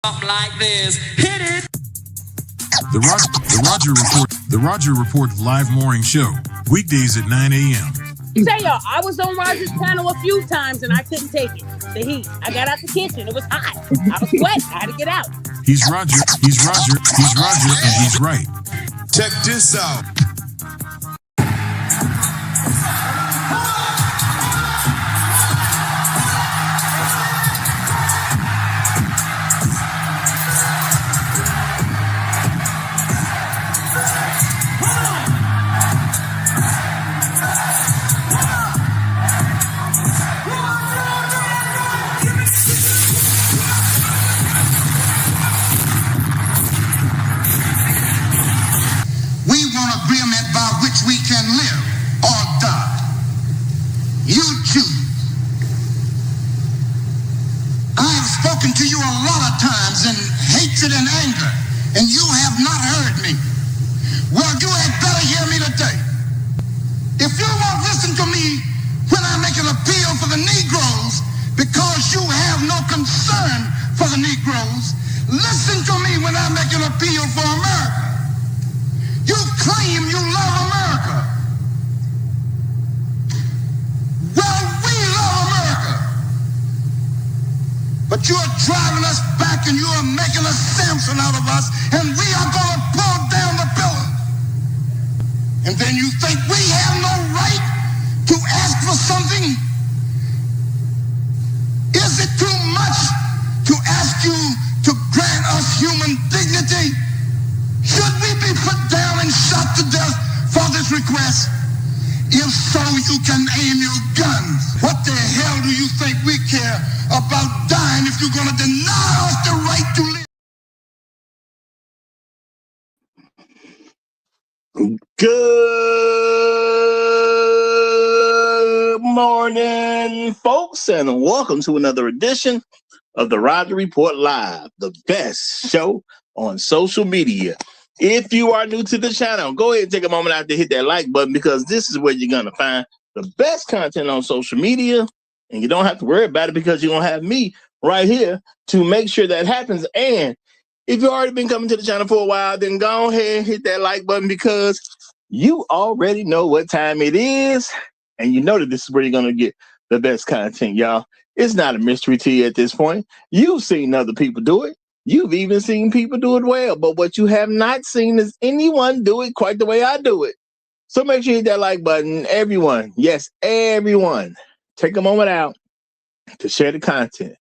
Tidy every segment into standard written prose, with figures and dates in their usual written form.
Something like this. Hit it. The Roger Report live morning show, weekdays at 9 a.m. Say y'all, I was on Roger's channel a few times and I couldn't take it. The heat. I got out the kitchen. It was hot. I was sweating. I had to get out. He's Roger, and he's right. Check this out. We can live or die. You choose. I have spoken to you a lot of times in hatred and anger, and you have not heard me. Well, you had better hear me today. If you won't listen to me when I make an appeal for the Negroes because you have no concern for the Negroes, listen to me when I make an appeal for America. You claim you love America. Well, we love America. But you are driving us back and you are making a Samson out of us, and we are going to pull down the pillars. And then you think we have no right to ask for something? Is it too much to ask you to grant us human dignity? Should we be put down and shot to death for this request? If so, you can aim your guns. What the hell do you think we care about dying if you're going to deny us the right to live? Good morning, folks, and welcome to another edition of the Roger Report Live, the best show on social media. If you are new to the channel, go ahead and take a moment out to hit that like button, because this is where you're going to find the best content on social media, and you don't have to worry about it because you're going to have me right here to make sure that happens. And if you've already been coming to the channel for a while, then go ahead and hit that like button, because you already know what time it is, and you know that this is where you're going to get the best content, y'all. It's not a mystery to you at this point. You've seen other people do it. You've even seen people do it well, but what you have not seen is anyone do it quite the way I do it. So make sure you hit that like button. Everyone, yes, everyone, take a moment out to share the content.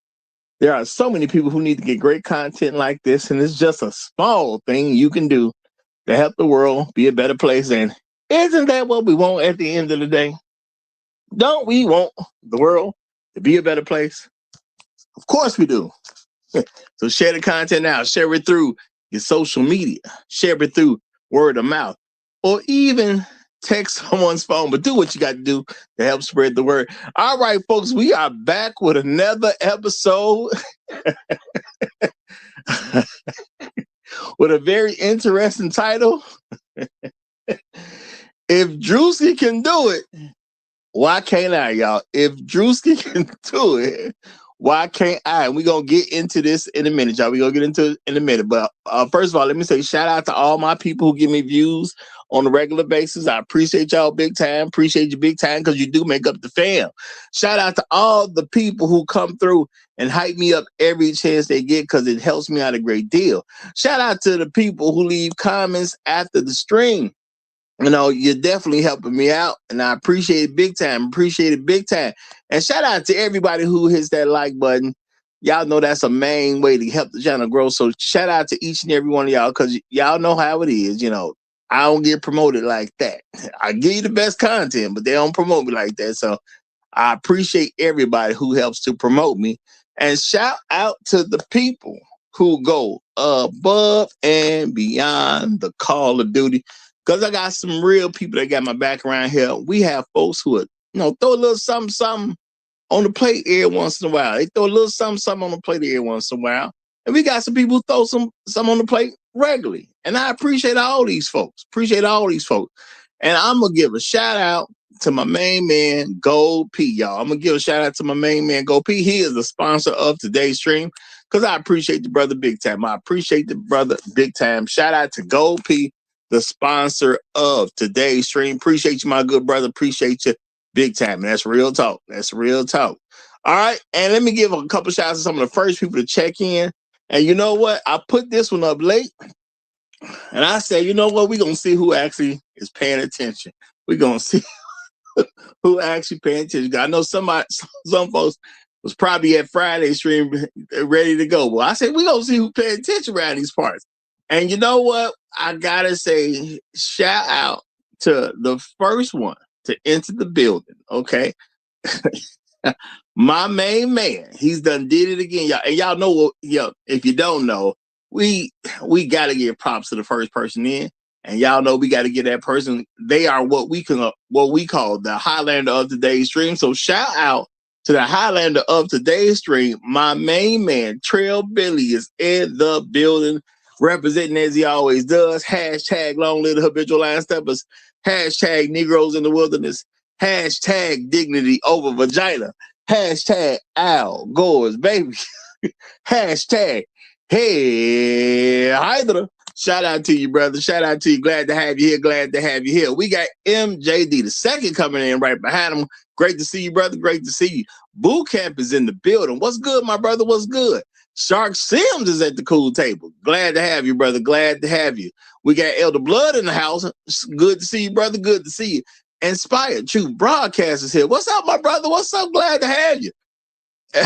There are so many people who need to get great content like this, and it's just a small thing you can do to help the world be a better place. And isn't that what we want at the end of the day? Don't we want the world to be a better place? Of course we do. So share the content now. Share it through your social media. Share it through word of mouth, or even text someone's phone. But do what you got to do to help spread the word. All right, folks, we are back with another episode with a very interesting title. If Druski can do it, why can't I, y'all? If Druski can do it, why can't I? And we're going to get into this in a minute, y'all. We're going to get into it in a minute. But first of all, let me say shout out to all my people who give me views on a regular basis. I appreciate y'all big time. Appreciate you big time, because you do make up the fam. Shout out to all the people who come through and hype me up every chance they get, because it helps me out a great deal. Shout out to the people who leave comments after the stream. You know, you're definitely helping me out, and I appreciate it big time. Appreciate it big time. And shout out to everybody who hits that like button. Y'all know that's a main way to help the channel grow. So shout out to each and every one of y'all, because y'all know how it is. You know, I don't get promoted like that. I give you the best content, but they don't promote me like that. So I appreciate everybody who helps to promote me. And shout out to the people who go above and beyond the call of duty. Because I got some real people that got my back around here. We have folks who are, throw a little something on the plate every once in a while. They throw a little something on the plate every once in a while. And we got some people who throw some on the plate regularly. And I appreciate all these folks. And I'm going to give a shout out to my main man, Gold P, y'all. I'm going to give a shout out to my main man, Gold P. He is the sponsor of today's stream. because I appreciate the brother big time. I appreciate the brother big time. Shout out to Gold P, the sponsor of today's stream. Appreciate you, my good brother. Appreciate you big time. And that's real talk. That's real talk. All right. And let me give a couple shots to some of the first people to check in. And you know what? I put this one up late. And I said, you know what? We're going to see who actually is paying attention. We're going to see who actually paying attention. I know some folks was probably at Friday stream ready to go. Well, I said, we're going to see who paying attention around these parts. And you know what? I got to say, shout out to the first one to enter the building, okay? My main man, he's done did it again, y'all. And y'all know what, if you don't know, we got to give props to the first person in. And y'all know we got to get that person. They are what we call the Highlander of today's stream. So shout out to the Highlander of today's stream. My main man, Trail Billy, is in the building, representing as he always does. Hashtag long live the habitual line steppers. Hashtag Negroes in the wilderness. Hashtag dignity over vagina. Hashtag Al Gore's baby. Hashtag hey Hydra. Shout out to you, brother. Shout out to you. Glad to have you here. Glad to have you here. We got MJD the second coming in right behind him. Great to see you, brother. Great to see you. Boot Camp is in the building. What's good, my brother? What's good? Shark Sims is at the cool table. Glad to have you, brother. Glad to have you. We got Elder Blood in the house. Good to see you, brother. Good to see you. Inspired Truth Broadcast is here. What's up, my brother? What's up? Glad to have you.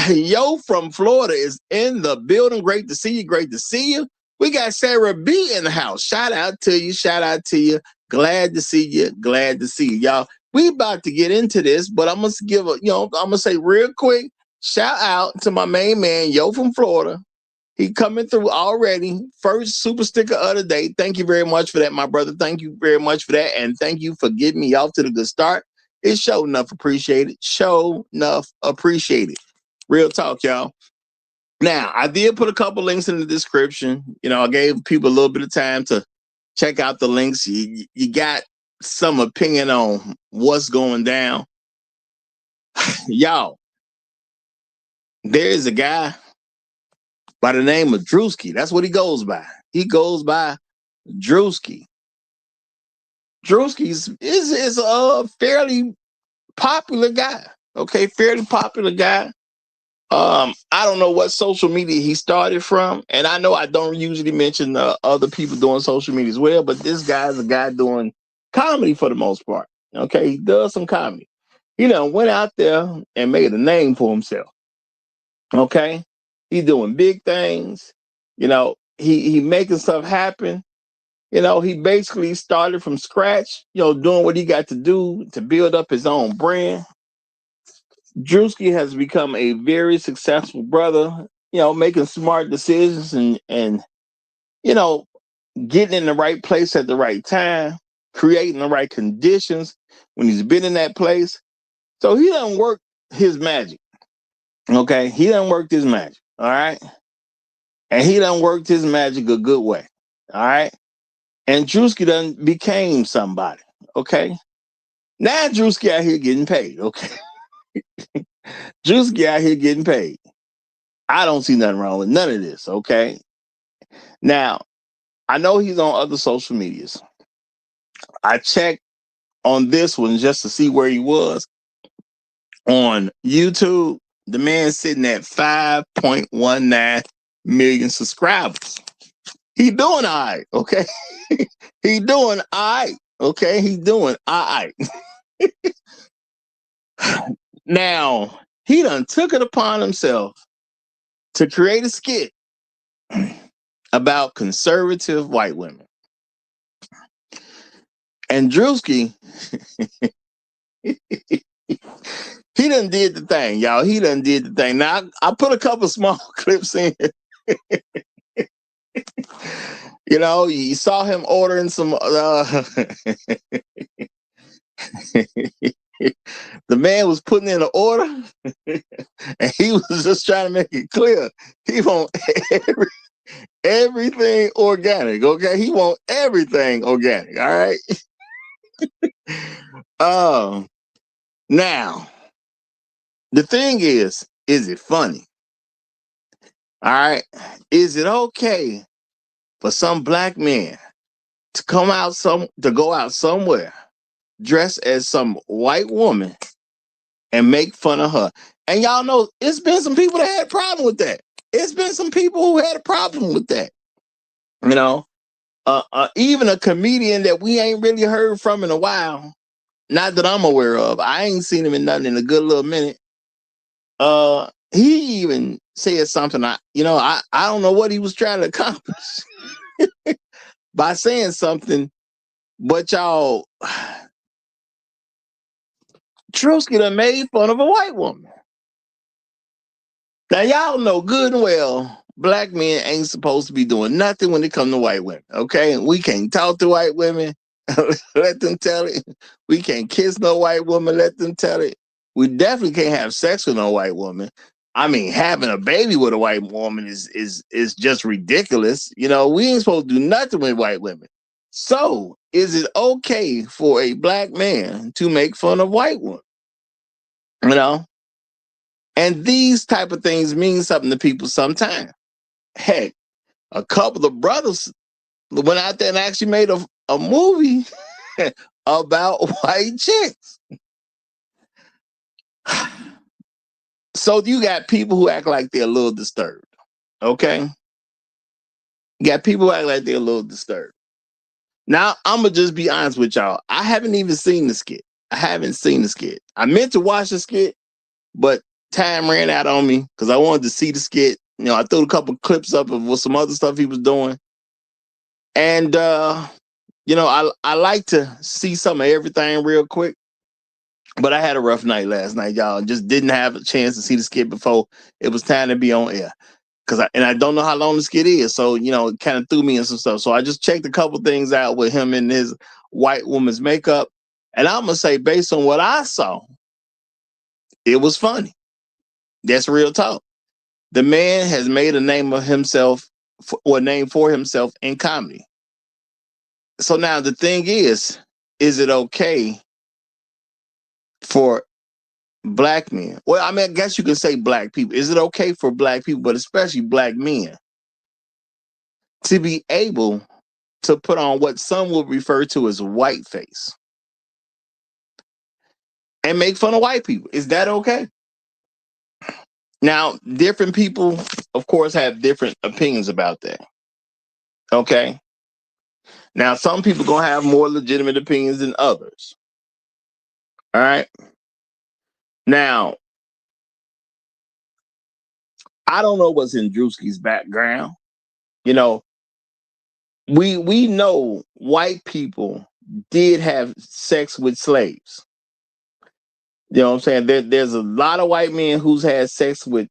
Yo from Florida is in the building. Great to see you. Great to see you. We got Sarah B in the house. Shout out to you. Shout out to you. Glad to see you. Glad to see you, y'all. We about to get into this, but I'm gonna say real quick. Shout out to my main man, Yo from Florida. He coming through already. First super sticker of the day. Thank you very much for that, my brother. Thank you very much for that, and thank you for getting me off to the good start. It's show enough appreciated. Show enough appreciated. Real talk, y'all. Now, I did put a couple links in the description. I gave people a little bit of time to check out the links. You got some opinion on what's going down. Y'all, there is a guy by the name of Druski. That's what he goes by. He goes by Druski. Druski is a fairly popular guy. Okay, fairly popular guy. I don't know what social media he started from, and I know I don't usually mention other people doing social media as well, but this guy's a guy doing comedy for the most part. Okay, he does some comedy. Went out there and made a name for himself. Okay, he's doing big things. He making stuff happen. He basically started from scratch. Doing what he got to do to build up his own brand. Druski has become a very successful brother, making smart decisions and getting in the right place at the right time, creating the right conditions when he's been in that place. So he doesn't work his magic. Okay. He doesn't work his magic. All right. And he done worked his magic a good way. All right. And Druski done became somebody. Okay. Now Druski out here getting paid. Okay. Druski out here getting paid. I don't see nothing wrong with none of this, okay? Now, I know he's on other social medias. I checked on this one just to see where he was. On YouTube, the man's sitting at 5.19 million subscribers. He doing all right, okay? He doing all right, okay? He doing all right. Now, he done took it upon himself to create a skit about conservative white women. And Druski, he done did the thing, y'all. He done did the thing. Now, I put a couple small clips in. You saw him ordering some... The man was putting in an order, and he was just trying to make it clear. He want everything organic, okay? He want everything organic, all right? Now, the thing is it funny? All right. Is it okay for some black men to go out somewhere dressed as some white woman and make fun of her? And y'all know it's been some people that had a problem with that. It's been some people who had a problem with that. You know, even a comedian that we ain't really heard from in a while, not that I'm aware of. I ain't seen him in nothing in a good little minute. He even said something. I don't know what he was trying to accomplish by saying something, but y'all, Druski done made fun of a white woman. Now y'all know good and well black men ain't supposed to be doing nothing when it comes to white women. Okay, we can't talk to white women. Let them tell it. We can't kiss no white woman. Let them tell it. We definitely can't have sex with no white woman. I mean, having a baby with a white woman is just ridiculous. You know, we ain't supposed to do nothing with white women. So, is it okay for a black man to make fun of white women? You know, and these type of things mean something to people sometimes. Heck, a couple of brothers went out there and actually made a movie about white chicks. So you got people who act like they're a little disturbed. Okay? You got people who act like they're a little disturbed. Now, I'm going to just be honest with y'all. I haven't even seen the skit. I meant to watch the skit, but time ran out on me because I wanted to see the skit. You know, I threw a couple clips up of some other stuff he was doing. And, I like to see some of everything real quick. But I had a rough night last night, y'all. Just didn't have a chance to see the skit before it was time to be on air. I don't know how long the skit is. So, it kind of threw me in some stuff. So I just checked a couple things out with him in his white woman's makeup. And I'm going to say, based on what I saw, it was funny. That's real talk. The man has made a name of himself, or a name for himself in comedy. So now the thing is it okay for black men? Well, I mean, I guess you can say black people. Is it okay for black people, but especially black men, to be able to put on what some will refer to as whiteface and make fun of white people? Is that okay? Now, different people, of course, have different opinions about that. Okay? Now, some people going to have more legitimate opinions than others. All right? Now, I don't know what's in Druski's background. We know white people did have sex with slaves. You know what I'm saying? There's a lot of white men who's had sex with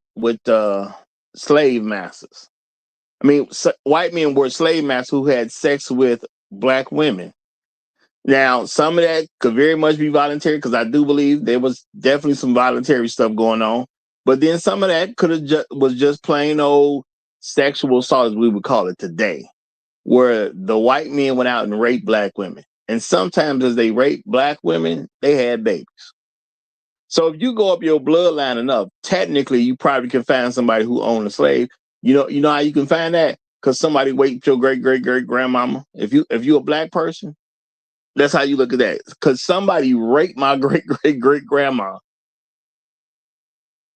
slave masters. I mean, white men were slave masters who had sex with black women. Now, some of that could very much be voluntary, because I do believe there was definitely some voluntary stuff going on. But then some of that was just plain old sexual assault, as we would call it today, where the white men went out and raped black women. And sometimes as they raped black women, they had babies. So if you go up your bloodline enough, technically you probably can find somebody who owned a slave. You know how you can find that? Because somebody raped your great-great-great-grandmama. If you're a black person, that's how you look at that. Because somebody raped my great-great-great-grandma.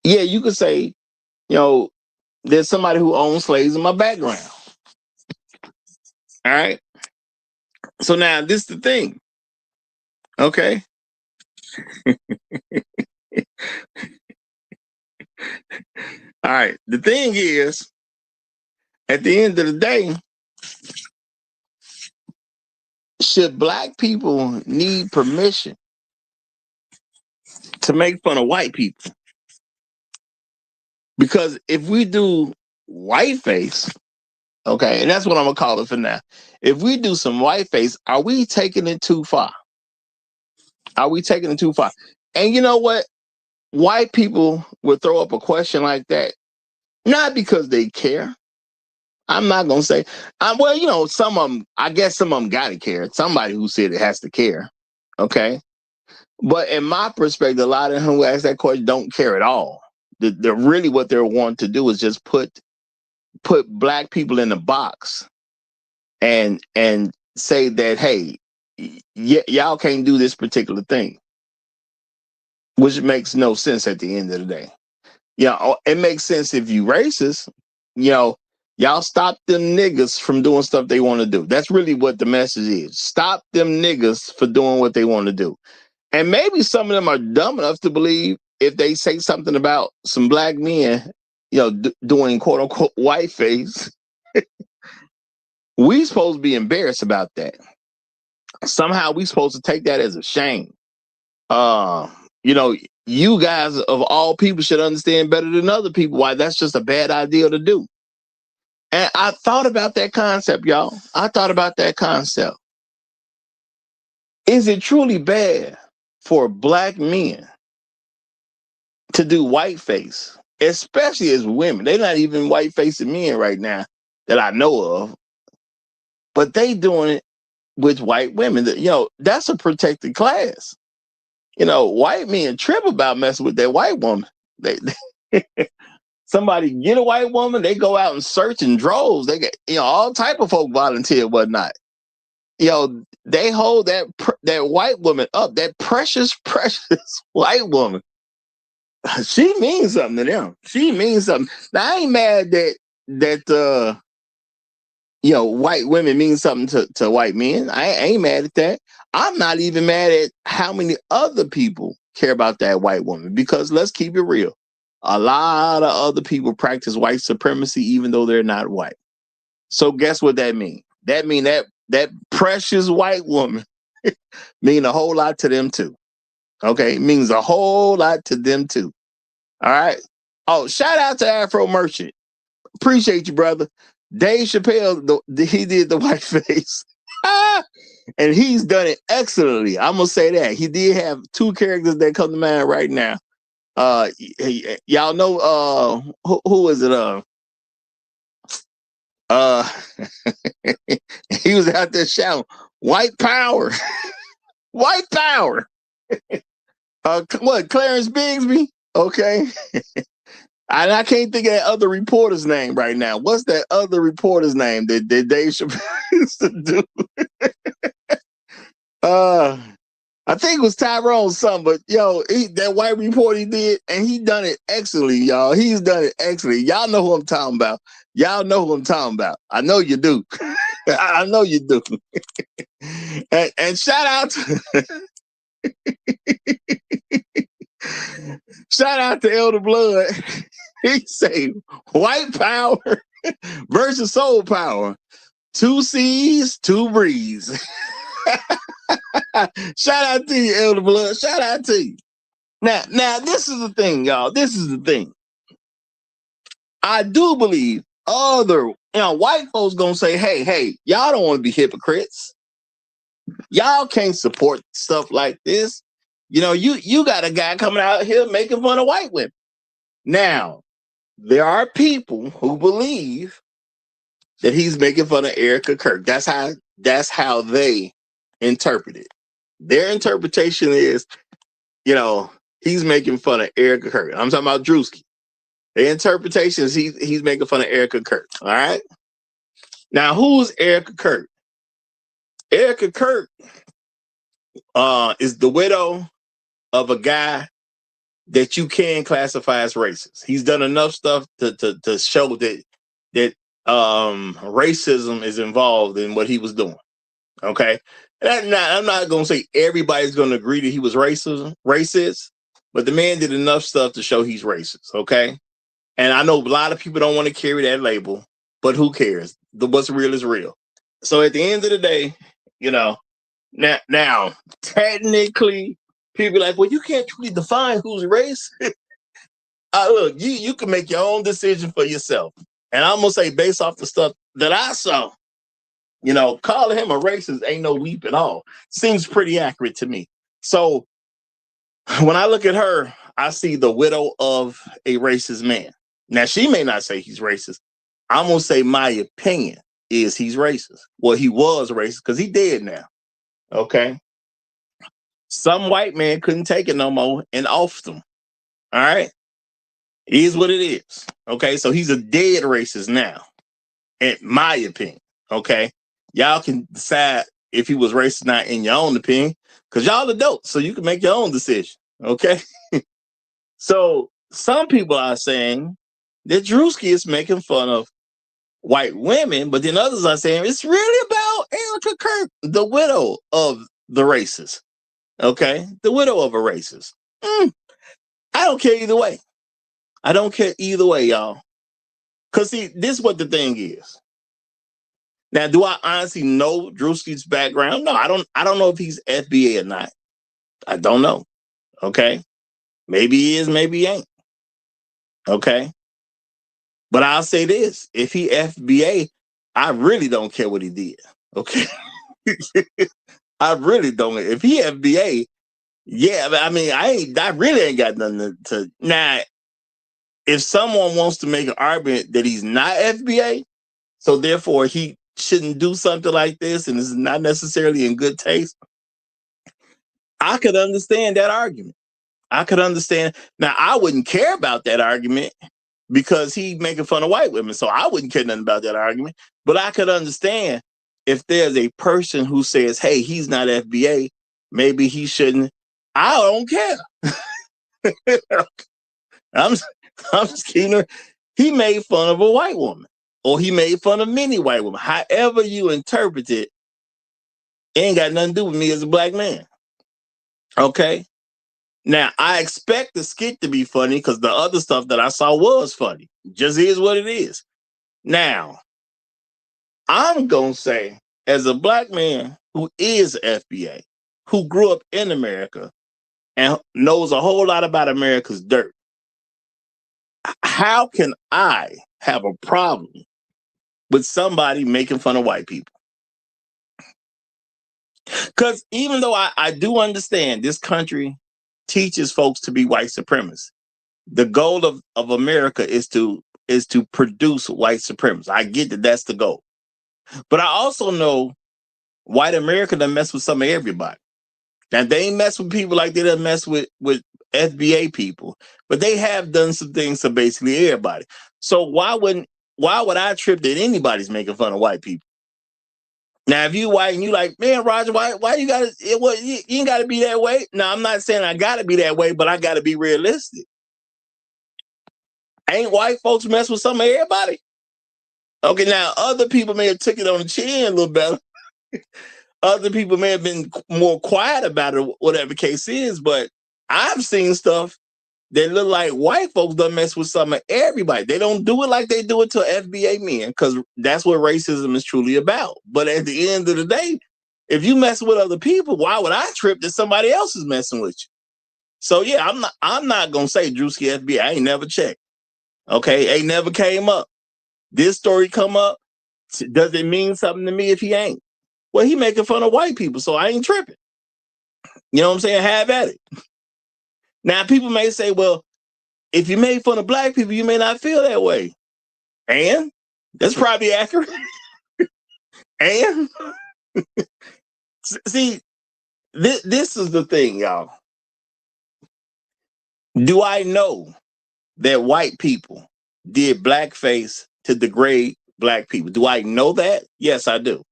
Yeah, you could say, there's somebody who owns slaves in my background. All right? So now this is the thing. Okay? All right. The thing is, at the end of the day, should black people need permission to make fun of white people? Because if we do whiteface, okay, and that's what I'm going to call it for now. If we do some whiteface, are we taking it too far? Are we taking it too far? And you know what? White people will throw up a question like that, not because they care. I'm not going to say, some of them, I guess some of them got to care. Somebody who said it has to care. Okay. But in my perspective, a lot of them who ask that question don't care at all. Really what they're wanting to do is just put put black people in a box and say that, hey, y'all can't do this particular thing, which makes no sense at the end of the day. It makes sense if you racist, y'all stop them niggas from doing stuff they want to do. That's really what the message is. Stop them niggas for doing what they want to do. And maybe some of them are dumb enough to believe if they say something about some black men, doing quote unquote whiteface, we supposed to be embarrassed about that. Somehow we supposed to take that as a shame. You guys of all people should understand better than other people why that's just a bad idea to do. And I thought about that concept, y'all. I thought about that concept. Is it truly bad for black men to do whiteface, especially as women? They're not even white-facing men right now that I know of, but they doing it with white women. That's a protected class. White men trip about messing with that white woman. They somebody get a white woman, they go out and search in droves. They get, all type of folk volunteer, whatnot. They hold that white woman up, that precious white woman. She means something to them. She means something. Now, I ain't mad that white women mean something to white men. I ain't mad at that. I'm not even mad at how many other people care about that white woman, because let's keep it real. A lot of other people practice white supremacy even though they're not white. So guess what that means? That means that precious white woman mean a whole lot to them too. Okay, it means a whole lot to them too. All right. Oh, shout out to Afro Merchant. Appreciate you, brother. Dave Chappelle, he did the white face. And he's done it excellently. I'm gonna say that. He did have two characters that come to mind right now. Y'all know who is it? He was out there shouting, "White power, white power." What? Clarence Bigsby? Okay. And I can't think of that other reporter's name right now. What's that other reporter's name that Dave Chappelle used to do? I think it was Tyrone something, but that white report he did, and he done it excellently, y'all. He's done it excellently. Y'all know who I'm talking about. Y'all know who I'm talking about. I know you do. I know you do. and shout out shout out to Elder Blood. He say white power versus soul power. 2 seas, 2 breeze. Shout out to you, Elder Blood. Shout out to you. Now, this is the thing, y'all. This is the thing. I do believe other, white folks gonna say, hey, y'all don't want to be hypocrites. Y'all can't support stuff like this. You got a guy coming out here making fun of white women. Now, there are people who believe that he's making fun of Erica Kirk. That's how they interpret it. Their interpretation is, he's making fun of Erica Kirk. I'm talking about Druski. Their interpretation is he's making fun of Erica Kirk. All right. Now, who's Erica Kirk? Erica Kirk is the widow of a guy that you can classify as racist. He's done enough stuff to show that racism is involved in what he was doing. Okay. And I'm not going to say everybody's going to agree that he was racist, but the man did enough stuff to show he's racist. Okay. And I know a lot of people don't want to carry that label, but who cares? What's real is real. So at the end of the day, now technically people are like, well, you can't truly define who's race. Look, you can make your own decision for yourself. And I'm going to say, based off the stuff that I saw, calling him a racist ain't no leap at all. Seems pretty accurate to me. So when I look at her, I see the widow of a racist man. Now, she may not say he's racist. I'm going to say my opinion is he's racist. Well, he was racist because he dead now. Okay. Some white man couldn't take it no more and offed him. All right. It is what it is. Okay. So he's a dead racist now. in my opinion. Okay, y'all can decide if he was racist or not in your own opinion, because y'all adults, so you can make your own decision. Okay, so some people are saying that Druski is making fun of white women, but then others are saying it's really about Erica Kirk, the widow of the racist. Okay, the widow of a racist. I don't care either way. I don't care either way, y'all. Because see, this is what the thing is. Now, do I honestly know Druski's background? No, I don't. I don't know if he's FBA or not. I don't know. Okay, maybe he is, maybe he ain't. Okay, but I'll say this: if he FBA, I really don't care what he did. Okay, I really don't. If he FBA, yeah, I mean, I really ain't got nothing to now. If someone wants to make an argument that he's not FBA, so therefore he shouldn't do something like this and it's not necessarily in good taste, I could understand that argument. I could understand. Now, I wouldn't care about that argument because he's making fun of white women, so I wouldn't care nothing about that argument. But I could understand if there's a person who says, hey, he's not FBA, maybe he shouldn't. I don't care. I'm just kidding. He made fun of a white woman, or he made fun of many white women. However you interpret it, it ain't got nothing to do with me as a black man. Okay? Now, I expect the skit to be funny because the other stuff that I saw was funny. Just is what it is. Now, I'm going to say, as a black man who is FBA, who grew up in America and knows a whole lot about America's dirt, how can I have a problem with somebody making fun of white people? Because even though I do understand this country teaches folks to be white supremacists, the goal of America is to produce white supremacists. I get that that's the goal. But I also know white America doesn't mess with some of everybody. Now, they ain't mess with people like they done mess with FBA people, but they have done some things to basically everybody. So why would I trip that anybody's making fun of white people? Now, if you white and you like, man, Roger, why you gotta you ain't gotta be that way. Now, I'm not saying I gotta be that way, but I gotta be realistic. Ain't white folks mess with some of everybody? Okay, now other people may have took it on the chin a little better. Other people may have been more quiet about it, whatever the case is, but I've seen stuff that look like white folks don't mess with some of everybody. They don't do it like they do it to FBA men, because that's what racism is truly about. But at the end of the day, if you mess with other people, why would I trip that somebody else is messing with you? So yeah, I'm not gonna say Druski FBA. I ain't never checked. Okay, ain't never came up. This story come up. Does it mean something to me if he ain't? Well, he making fun of white people, so I ain't tripping. You know what I'm saying? Have at it. Now, people may say, well, if you made fun of black people, you may not feel that way. And that's probably accurate. And see, this is the thing, y'all. Do I know that white people did blackface to degrade black people? Do I know that? Yes, I do.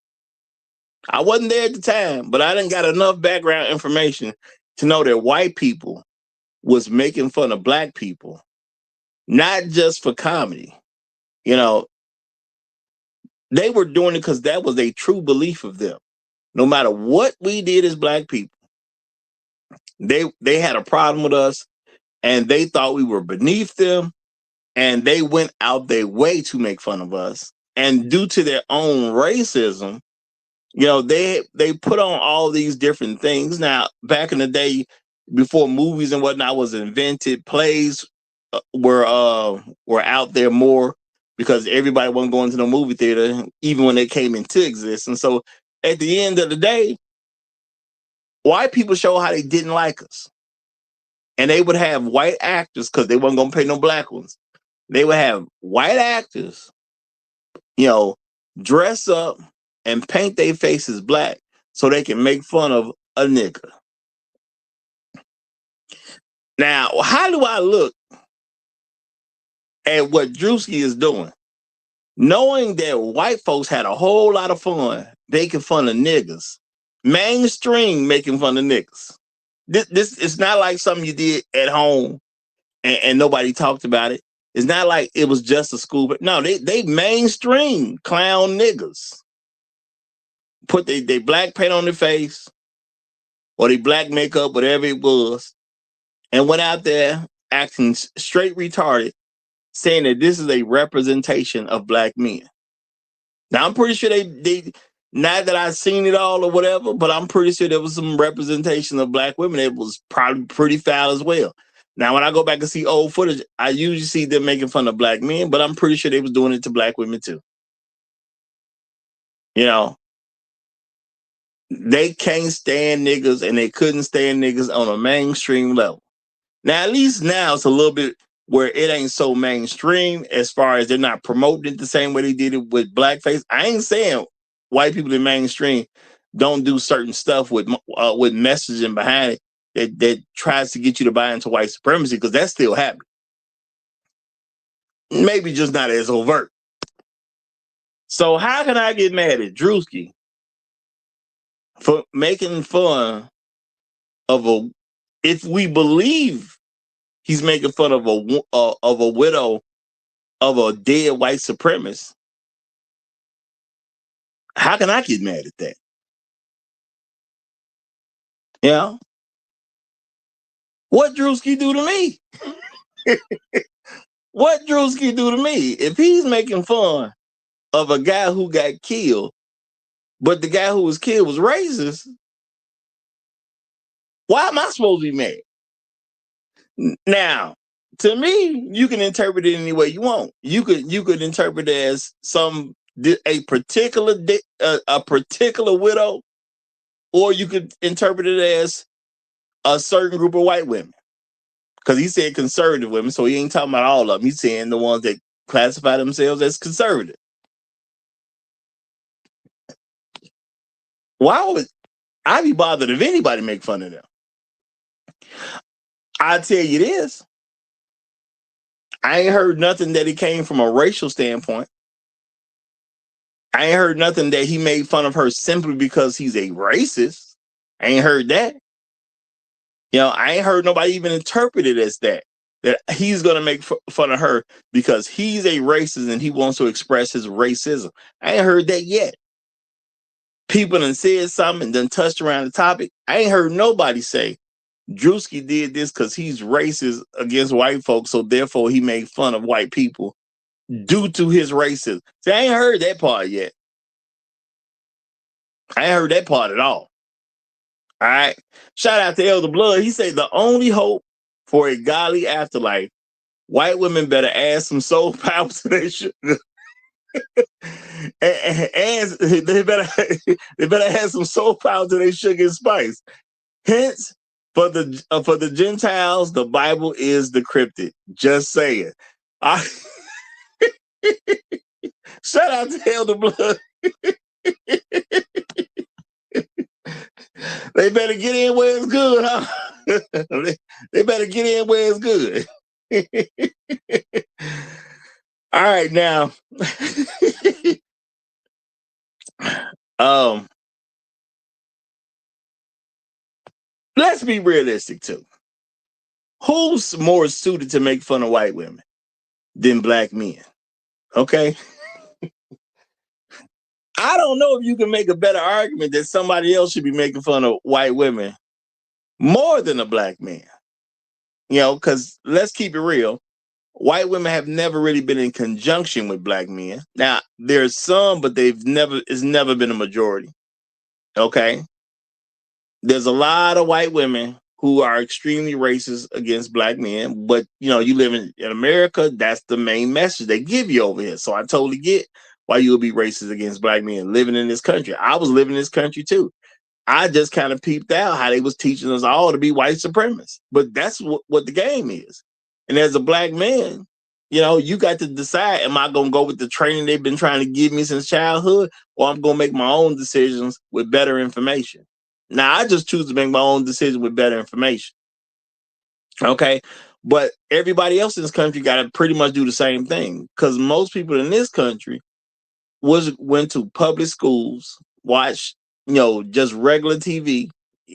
I wasn't there at the time, but I didn't got enough background information to know that white people was making fun of black people, not just for comedy. You know, they were doing it because that was a true belief of them. No matter what we did as black people, they had a problem with us, and they thought we were beneath them, and they went out their way to make fun of us. And due to their own racism, you know, they put on all these different things. Now, back in the day, before movies and whatnot was invented, plays were out there more because everybody wasn't going to the movie theater, even when they came into existence. So at the end of the day, white people show how they didn't like us. And they would have white actors, because they weren't going to pay no black ones. They would have white actors, you know, dress up and paint their faces black so they can make fun of a nigga. Now, how do I look at what Druski is doing? knowing that white folks had a whole lot of fun making fun of niggas, mainstream making fun of niggas. This it's not like something you did at home and nobody talked about it. It's not like it was just a school, but no, they mainstream clown niggas. Put they black paint on their face or they black makeup, whatever it was, and went out there acting straight retarded, saying that this is a representation of black men. Now I'm pretty sure they not that I've seen it all or whatever, but I'm pretty sure there was some representation of black women that was probably pretty foul as well. Now, when I go back and see old footage, I usually see them making fun of black men, but I'm pretty sure they was doing it to black women too. You know, they can't stand niggas and they couldn't stand niggas on a mainstream level. Now, at least now it's a little bit where it ain't so mainstream as far as they're not promoting it the same way they did it with blackface. I ain't saying white people in mainstream don't do certain stuff with messaging behind it that tries to get you to buy into white supremacy, because that's still happening. Maybe just not as overt. So how can I get mad at Druski for making fun of if we believe he's making fun of a widow of a dead white supremacist, how can I get mad at that? You know? What Druski do to me? What Druski do to me? If he's making fun of a guy who got killed, but the guy who was killed was racist, why am I supposed to be mad? Now, to me, you can interpret it any way you want. You could interpret it as a particular widow, or you could interpret it as a certain group of white women. Because he said conservative women, so he ain't talking about all of them. He's saying the ones that classify themselves as conservative. Why would I be bothered if anybody make fun of them? I tell you this, I ain't heard nothing that it came from a racial standpoint. I ain't heard nothing that he made fun of her simply because he's a racist. I ain't heard that. You know, I ain't heard nobody even interpret it as that he's going to make fun of her because he's a racist and he wants to express his racism. I ain't heard that yet. People done said something and done touched around the topic. I ain't heard nobody say Druski did this because he's racist against white folks, so therefore he made fun of white people due to his racism. See, I ain't heard that part yet. I ain't heard that part at all. All right. Shout out to Elder Blood. He said the only hope for a godly afterlife, white women better add some soul power to their sugar. and they better add some soul power to their sugar and spice. Hence, for the Gentiles, the Bible is decrypted. Just saying. Shout out to Elder Blood. They better get in where it's good, huh? They better get in where it's good. All right, now. Let's be realistic too. Who's more suited to make fun of white women than black men? Okay. I don't know if you can make a better argument that somebody else should be making fun of white women more than a black man. You know, because let's keep it real. White women have never really been in conjunction with black men. Now, there's some, but it's never been a majority. Okay. There's a lot of white women who are extremely racist against black men, but you know, you live in America, that's the main message they give you over here. So I totally get why you would be racist against black men living in this country. I was living in this country too. I just kind of peeped out how they was teaching us all to be white supremacists. But that's what the game is. And as a black man, you know, you got to decide, am I going to go with the training they've been trying to give me since childhood, or I'm going to make my own decisions with better information? Now, I just choose to make my own decision with better information. Okay. But everybody else in this country got to pretty much do the same thing, because most people in this country went to public schools, watched, just regular TV.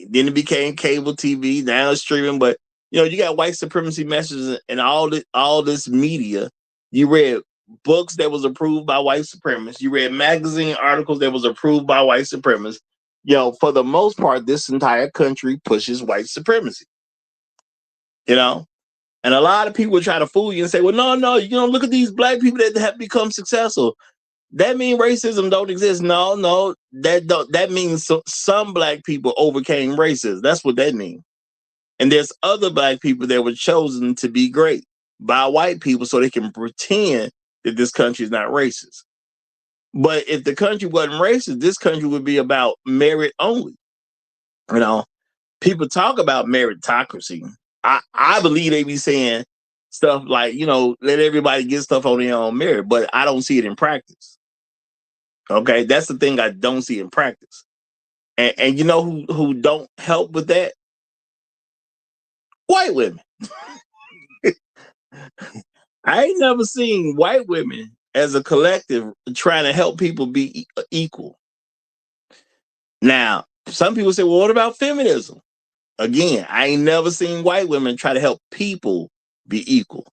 Then it became cable TV, now it's streaming. But you got white supremacy messages and all this media. You read books that was approved by white supremacists. You read magazine articles that was approved by white supremacists. For the most part, this entire country pushes white supremacy. And a lot of people try to fool you and say, well, no, look at these black people that have become successful. That means racism don't exist. No, that means some black people overcame racism. That's what that means. And there's other black people that were chosen to be great by white people so they can pretend that this country is not racist. But if the country wasn't racist, this country would be about merit only. People talk about meritocracy. I believe they be saying stuff like, let everybody get stuff on their own merit, but I don't see it in practice. Okay, that's the thing I don't see in practice. And you know who don't help with that? White women. I ain't never seen white women as a collective trying to help people be equal. Now, some people say, well, what about feminism? Again, I ain't never seen white women try to help people be equal.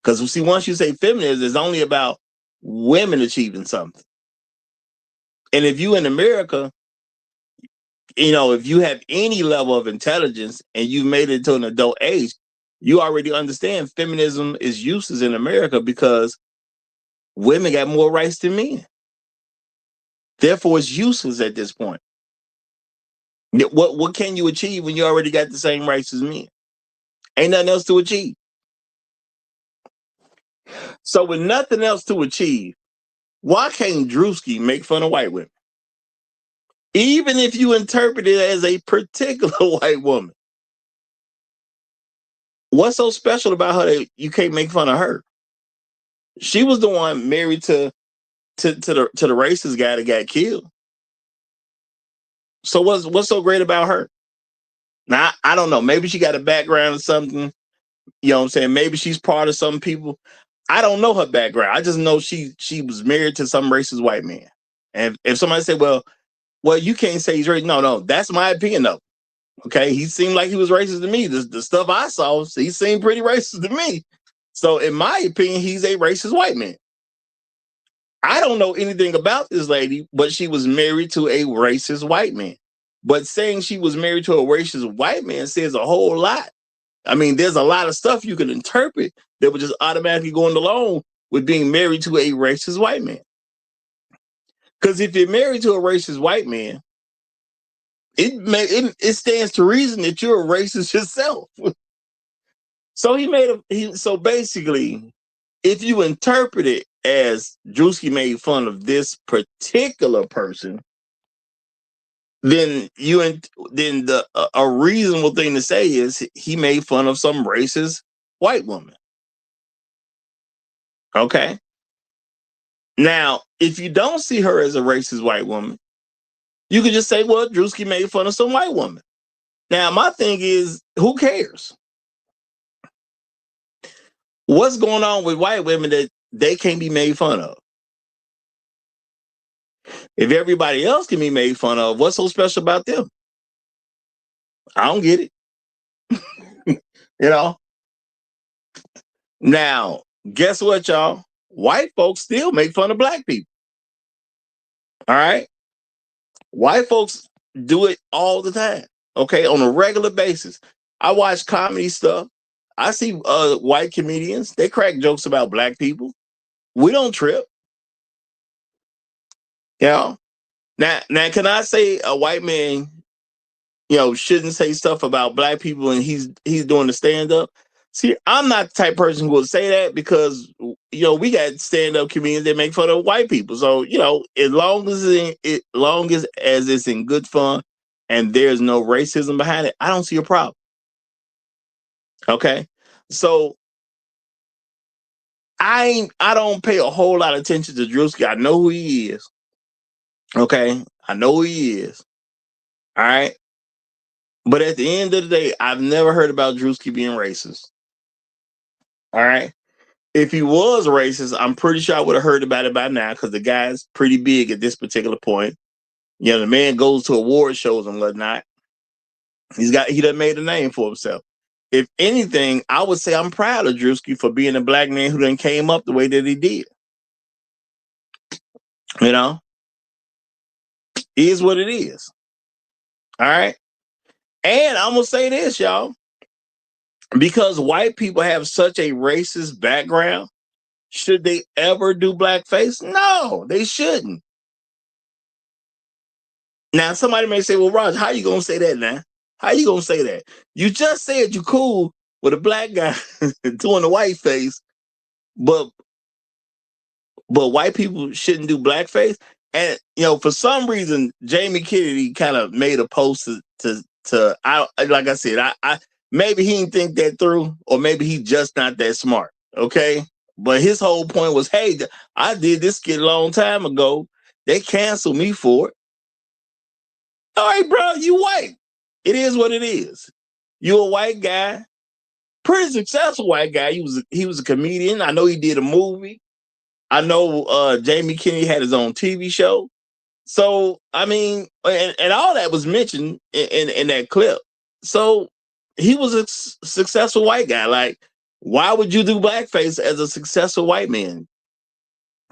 Because see, once you say feminism, it's only about women achieving something. And if you in America, if you have any level of intelligence and you made it to an adult age, you already understand feminism is useless in America because women got more rights than men. Therefore, it's useless at this point. What can you achieve when you already got the same rights as men? Ain't nothing else to achieve. So with nothing else to achieve, why can't Druski make fun of white women? Even if you interpret it as a particular white woman. What's so special about her that you can't make fun of her? She was the one married to the racist guy that got killed. So what's so great about her? Now, I don't know. Maybe she got a background or something. You know what I'm saying? Maybe she's part of some people. I don't know her background. I just know she was married to some racist white man. And if somebody said, well, you can't say he's racist. No, that's my opinion though. Okay, he seemed like he was racist to me. The stuff I saw, he seemed pretty racist to me. So in my opinion, he's a racist white man. I don't know anything about this lady, but she was married to a racist white man. But saying she was married to a racist white man says a whole lot. I mean, there's a lot of stuff you can interpret that would just automatically go along with being married to a racist white man. Because if you're married to a racist white man, it stands to reason that you're a racist yourself. So so basically, if you interpret it as Druski made fun of this particular person, then a reasonable thing to say is he made fun of some racist white woman. Okay. Now, if you don't see her as a racist white woman, you could just say, well, Druski made fun of some white woman. Now, my thing is, who cares? What's going on with white women that they can't be made fun of? If everybody else can be made fun of, what's so special about them? I don't get it. Now, guess what, y'all? White folks still make fun of black people. All right? White folks do it all the time, okay, on a regular basis. I watch comedy stuff. I see white comedians. They crack jokes about black people. We don't trip. Now, can I say a white man, shouldn't say stuff about black people and he's doing the stand-up? See, I'm not the type of person who will say that because, we got stand-up comedians that make fun of white people. So, as long as it's in good fun and there's no racism behind it, I don't see a problem. Okay? So, I don't pay a whole lot of attention to Druski. I know who he is. Okay? I know who he is. All right? But at the end of the day, I've never heard about Druski being racist. All right? If he was racist, I'm pretty sure I would have heard about it by now because the guy's pretty big at this particular point. You know, the man goes to award shows and whatnot. He done made a name for himself. If anything, I would say I'm proud of Druski for being a black man who done came up the way that he did. You know, it is what it is. All right. And I'm gonna say this, y'all, because white people have such a racist background. Should they ever do blackface? No, they shouldn't. Now, somebody may say, well, Roger, how you going to say that now? How you going to say that? You just said you cool with a black guy doing the white face, but white people shouldn't do blackface. And, you know, for some reason, Jamie Kennedy kind of made a post to like I said, I maybe he didn't think that through, or maybe he just not that smart. Okay. But his whole point was, hey, I did this skit a long time ago. They canceled me for it. All right, bro, you white. It is what it is. You a white guy, pretty successful white guy. He was a comedian. I know he did a movie. I know Jamie Kennedy had his own TV show. So, I mean, and all that was mentioned in that clip. So he was a successful white guy. Like, why would you do blackface as a successful white man?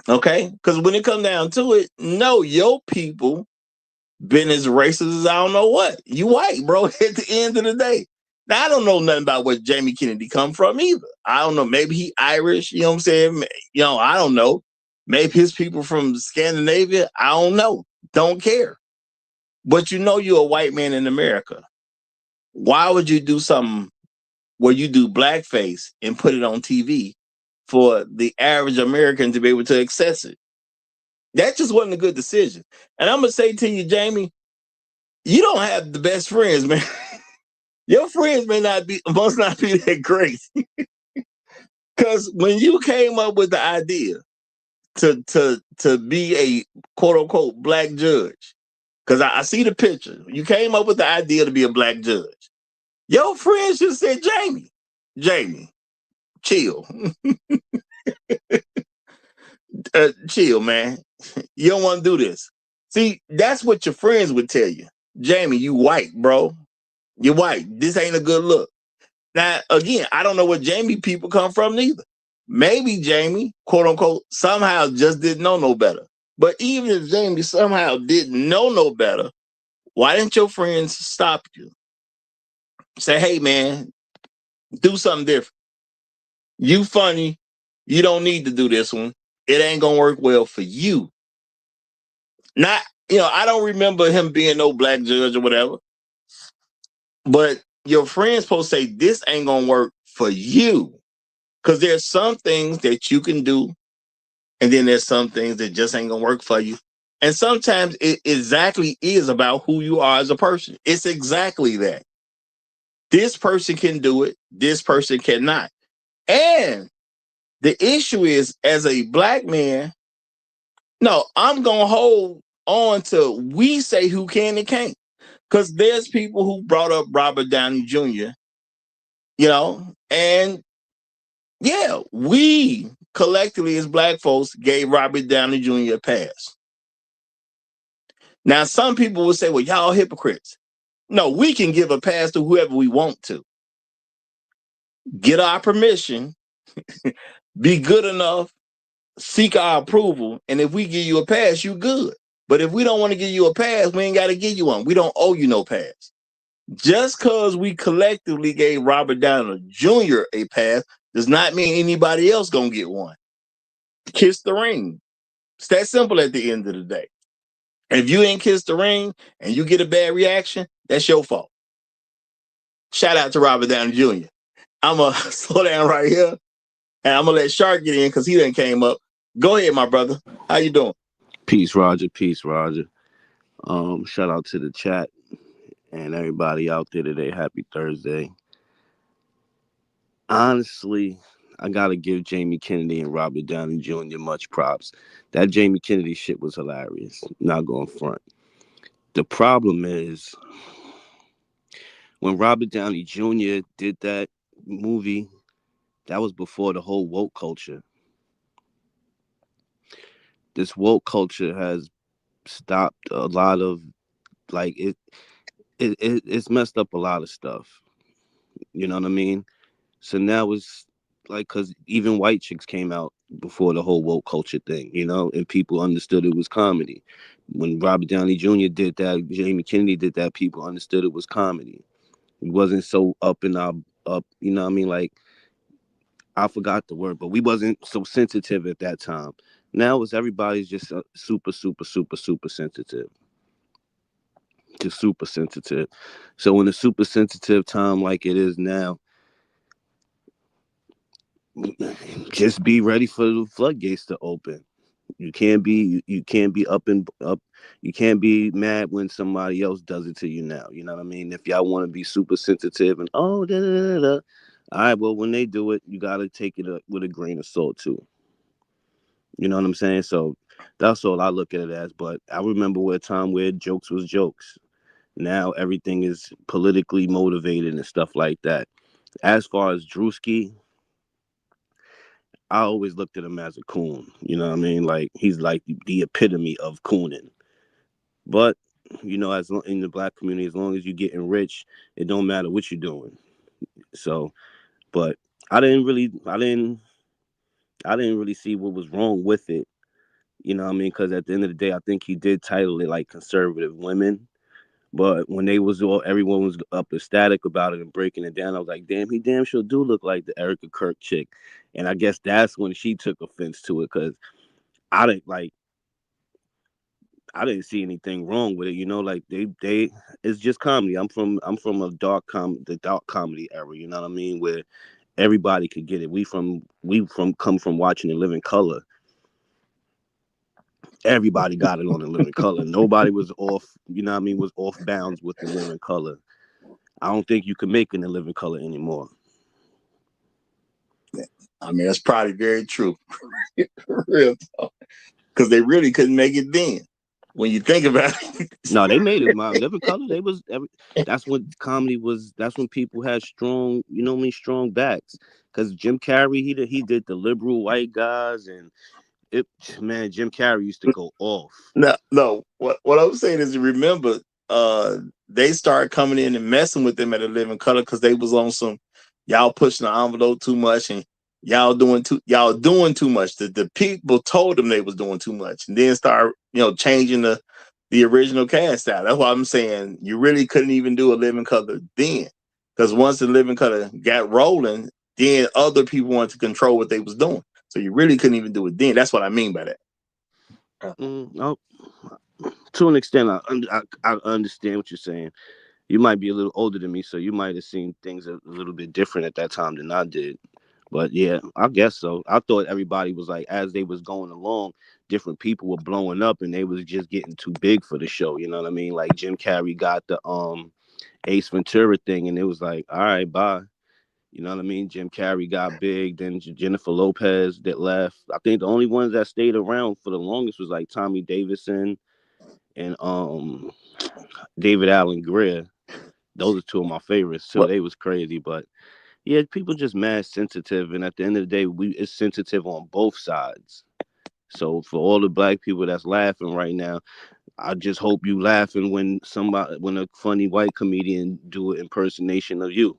Okay? Because when it comes down to it, no, your people been as racist as I don't know what. You white, bro, at the end of the day. Now, I don't know nothing about where Jamie Kennedy come from either. I don't know. Maybe he Irish, you know what I'm saying? You know, I don't know. Maybe his people from Scandinavia. I don't know. Don't care. But you know you're a white man in America. Why would you do something where you do blackface and put it on TV for the average American to be able to access it? That just wasn't a good decision. And I'm going to say to you, Jamie, you don't have the best friends, man. Your friends must not be that great. Because when you came up with the idea to be a quote unquote black judge, because I see the picture, you came up with the idea to be a black judge. Your friends just said, Jamie, chill. Chill, man. You don't want to do this. See, that's what your friends would tell you. Jamie, you white, bro. You're white. This ain't a good look. Now, again, I don't know where Jamie people come from neither. Maybe Jamie, quote unquote, somehow just didn't know no better. But even if Jamie somehow didn't know no better, why didn't your friends stop you? Say, hey, man, do something different. You funny. You don't need to do this one. It ain't going to work well for you. Not, you know, I don't remember him being no black judge or whatever. But your friend's supposed to say, this ain't going to work for you. Because there's some things that you can do, and then there's some things that just ain't going to work for you. And sometimes it exactly is about who you are as a person. It's exactly that. This person can do it. This person cannot. And the issue is, as a black man, no, I'm going to hold on to we say who can and can't. Because there's people who brought up Robert Downey Jr., you know, and yeah, we collectively as black folks gave Robert Downey Jr. a pass. Now, some people will say, well, y'all hypocrites. No, we can give a pass to whoever we want to. Get our permission, be good enough, seek our approval, and if we give you a pass, you good. But if we don't want to give you a pass, we ain't got to give you one. We don't owe you no pass. Just because we collectively gave Robert Downey Jr. a pass does not mean anybody else gonna get one. Kiss the ring. It's that simple at the end of the day. If you ain't kiss the ring and you get a bad reaction, that's your fault. Shout out to Robert Downey Jr. I'm going to slow down right here, and I'm going to let Shark get in because he done came up. Go ahead, my brother. How you doing? Peace, Roger. Peace, Roger. Shout out to the chat and everybody out there today. Happy Thursday. Honestly, I got to give Jamie Kennedy and Robert Downey Jr. much props. That Jamie Kennedy shit was hilarious. Not going front. The problem is when Robert Downey Jr. did that movie That was before the whole woke culture. This woke culture has stopped a lot of like it's messed up a lot of stuff. You know what I mean? So now it's like, because even white chicks came out before the whole woke culture thing, you know, and people understood it was comedy. When Robert Downey Jr. did that, Jamie Kennedy did that, people understood it was comedy. It wasn't so up in our up, you know what I mean? Like, I forgot the word, but we wasn't so sensitive at that time. Now it's everybody's just super, super, super, super sensitive. Just super sensitive. So in a super sensitive time like it is now, just be ready for the floodgates to open. You can't be up and up. You can't be mad when somebody else does it to you now. You know what I mean? If y'all want to be super sensitive and oh da, da, da, da. All right, well when they do it, you gotta take it with a grain of salt too. You know what I'm saying? So that's all I look at it as. But I remember a time where jokes was jokes. Now everything is politically motivated and stuff like that. As far as Druski, I always looked at him as a coon. You know what I mean? Like he's like the epitome of cooning. But you know, in the black community, as long as you're getting rich, it don't matter what you're doing. So, but I didn't really see what was wrong with it. You know what I mean? Because at the end of the day, I think he did title it like conservative women. But when everyone was up ecstatic about it and breaking it down, I was like, damn, he damn sure do look like the Erica Kirk chick. And I guess that's when she took offense to it, because I didn't like I didn't see anything wrong with it, you know. Like they it's just comedy. I'm from the dark comedy era, you know what I mean, where everybody could get it. We come from watching In Living Color. Everybody got it on In Living Color. Nobody was off, you know what I mean, was off bounds with In Living Color. I don't think you can make it In Living Color anymore. I mean, that's probably very true. Real talk. Because they really couldn't make it then. When you think about it. No, they made it. My Living Color, that's when comedy was, that's when people had strong, you know what I mean, strong backs. Because Jim Carrey, he did the liberal white guys, and Jim Carrey used to go off. No. What I'm saying is, remember, they started coming in and messing with them at A Living Color because they was on some, y'all pushing the envelope too much and y'all doing too much. The people told them they was doing too much, and then start changing the original cast out. That's why I'm saying you really couldn't even do A Living Color then, because once The Living Color got rolling, then other people wanted to control what they was doing. So you really couldn't even do it then. That's what I mean by that. To an extent, I understand what you're saying. You might be a little older than me, so you might have seen things a little bit different at that time than I did. But yeah, I guess so. I thought everybody was like, as they was going along, different people were blowing up and they was just getting too big for the show. You know what I mean? Like Jim Carrey got the Ace Ventura thing, and it was like, all right, bye. You know what I mean? Jim Carrey got big, then Jennifer Lopez that left. I think the only ones that stayed around for the longest was like Tommy Davidson and David Allen Greer. Those are two of my favorites. So they was crazy, but yeah, people just mad sensitive, and at the end of the day, it's sensitive on both sides. So for all the black people that's laughing right now, I just hope you laughing when a funny white comedian do an impersonation of you.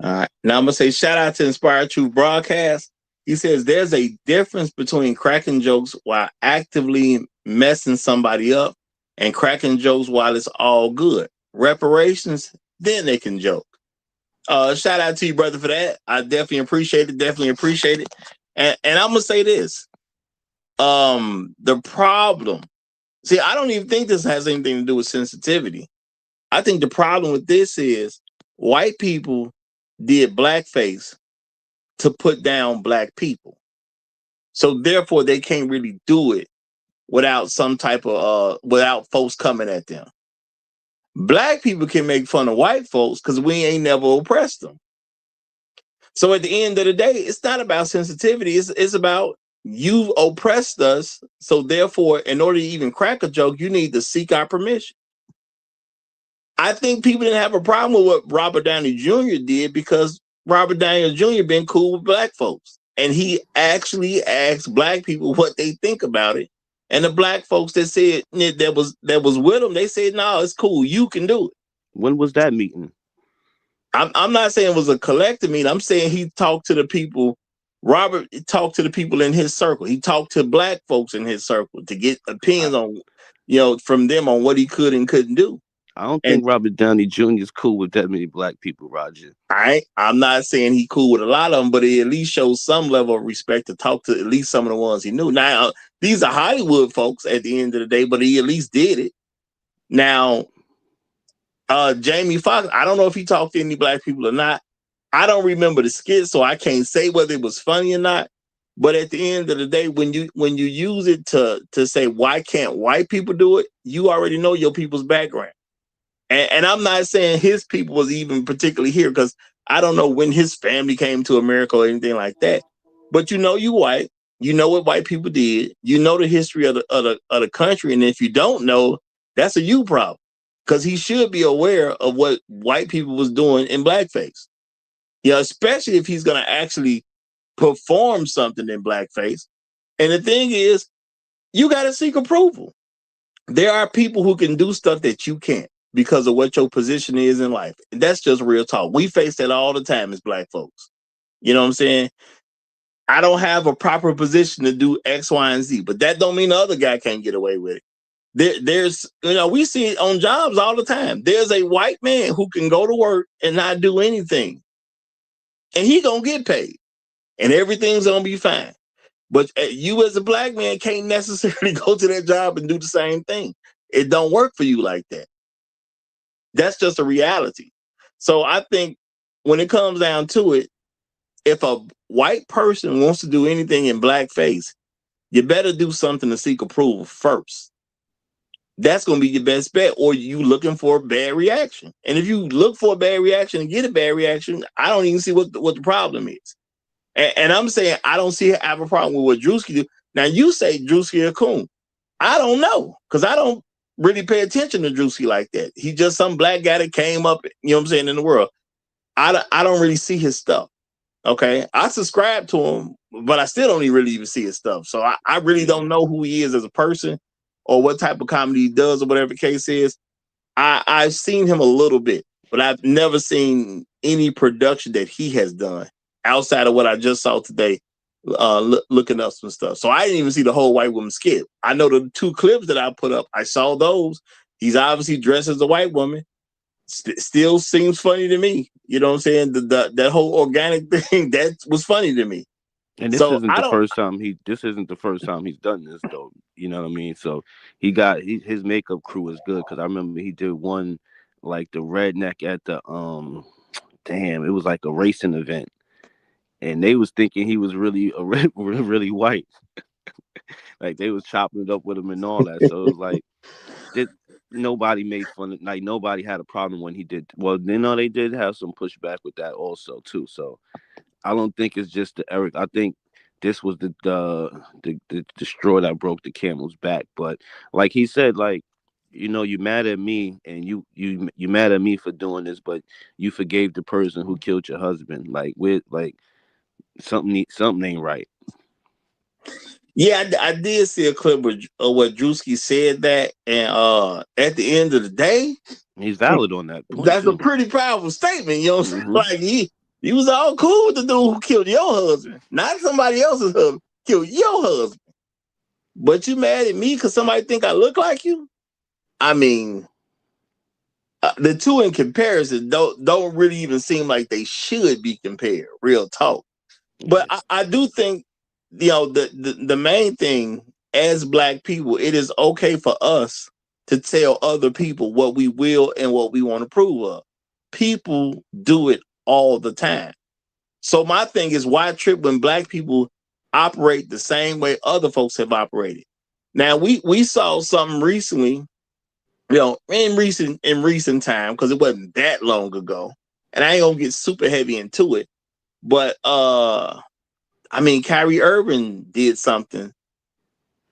All right. Now I'm gonna say shout out to Inspired Truth Broadcast. He says there's a difference between cracking jokes while actively messing somebody up and cracking jokes while it's all good. Reparations, then they can joke. Shout out to you, brother, for that. I definitely appreciate it. And I'm gonna say this. The problem. See, I don't even think this has anything to do with sensitivity. I think the problem with this is white people did blackface to put down black people. So therefore they can't really do it without some type of without folks coming at them. Black people can make fun of white folks because we ain't never oppressed them. So at the end of the day, it's not about sensitivity. It's about you've oppressed us. So therefore, in order to even crack a joke, you need to seek our permission. I think people didn't have a problem with what Robert Downey Jr. did because Robert Daniels Jr. been cool with black folks. And he actually asked black people what they think about it. And the black folks that said that was with him, they said, no, it's cool. You can do it. When was that meeting? I'm not saying it was a collective meeting. I'm saying he talked to the people. Robert talked to the people in his circle. He talked to black folks in his circle to get opinions on, from them on what he could and couldn't do. I don't think Robert Downey Jr. is cool with that many black people, Roger. I'm not saying he cool with a lot of them, but he at least shows some level of respect to talk to at least some of the ones he knew. Now, these are Hollywood folks at the end of the day, but he at least did it. Now, Jamie Foxx, I don't know if he talked to any black people or not. I don't remember the skit, so I can't say whether it was funny or not. But at the end of the day, when you use it to say, why can't white people do it, you already know your people's background. And I'm not saying his people was even particularly here, because I don't know when his family came to America or anything like that. But you white, you know what white people did, you know the history of the country, and if you don't know, that's a you problem, because he should be aware of what white people was doing in blackface. Especially if he's gonna actually perform something in blackface. And the thing is, you got to seek approval. There are people who can do stuff that you can't, because of what your position is in life. And that's just real talk. We face that all the time as black folks. You know what I'm saying? I don't have a proper position to do X, Y, and Z, but that don't mean the other guy can't get away with it. There's, we see it on jobs all the time. There's a white man who can go to work and not do anything, and he gonna get paid, and everything's gonna be fine. But you as a black man can't necessarily go to that job and do the same thing. It don't work for you like that. That's just a reality. So I think when it comes down to it, if a white person wants to do anything in blackface, you better do something to seek approval first. That's going to be your best bet, or you looking for a bad reaction. And if you look for a bad reaction and get a bad reaction, I don't even see what the problem is. And I'm saying I don't have a problem with what Druski do. Now, you say Druski a coon. I don't know, because I don't really pay attention to Druski like that. He's just some black guy that came up, in the world. I don't really see his stuff. Okay, I subscribe to him, but I still don't really even see his stuff. So I really don't know who he is as a person or what type of comedy he does or whatever the case is. I've seen him a little bit, but I've never seen any production that he has done outside of what I just saw today, looking up some stuff. So I didn't even see the whole white woman skit. I know the 2 clips that I put up, I saw those. He's obviously dressed as a white woman. Still seems funny to me. You know what I'm saying? That whole organic thing, that was funny to me. And this isn't the first time he's done this, though. You know what I mean? So his makeup crew is good, because I remember he did one like the redneck at the it was like a racing event. And they was thinking he was really really white. Like they was chopping it up with him and all that. So it was like nobody made fun of, like nobody had a problem when he did. Well, they did have some pushback with that also too. So I don't think it's just the Eric. I think this was the straw that broke the camel's back. But like he said, like, you mad at me, and you mad at me for doing this, but you forgave the person who killed your husband. Like something ain't right. Yeah, I did see a clip of what Druski said that, and at the end of the day, he's valid on that point. That's a pretty powerful statement, you know what I'm saying? Like he was all cool with the dude who killed your husband, not somebody else's husband, killed your husband. But you mad at me because somebody think I look like you? I mean, the two in comparison don't really even seem like they should be compared. Real talk. But I do think, the main thing as black people, it is okay for us to tell other people what we will and what we want to prove of. People do it all the time. So my thing is, why trip when black people operate the same way other folks have operated? Now we saw something recently, in recent time, because it wasn't that long ago, and I ain't gonna get super heavy into it, but Kyrie Irving did something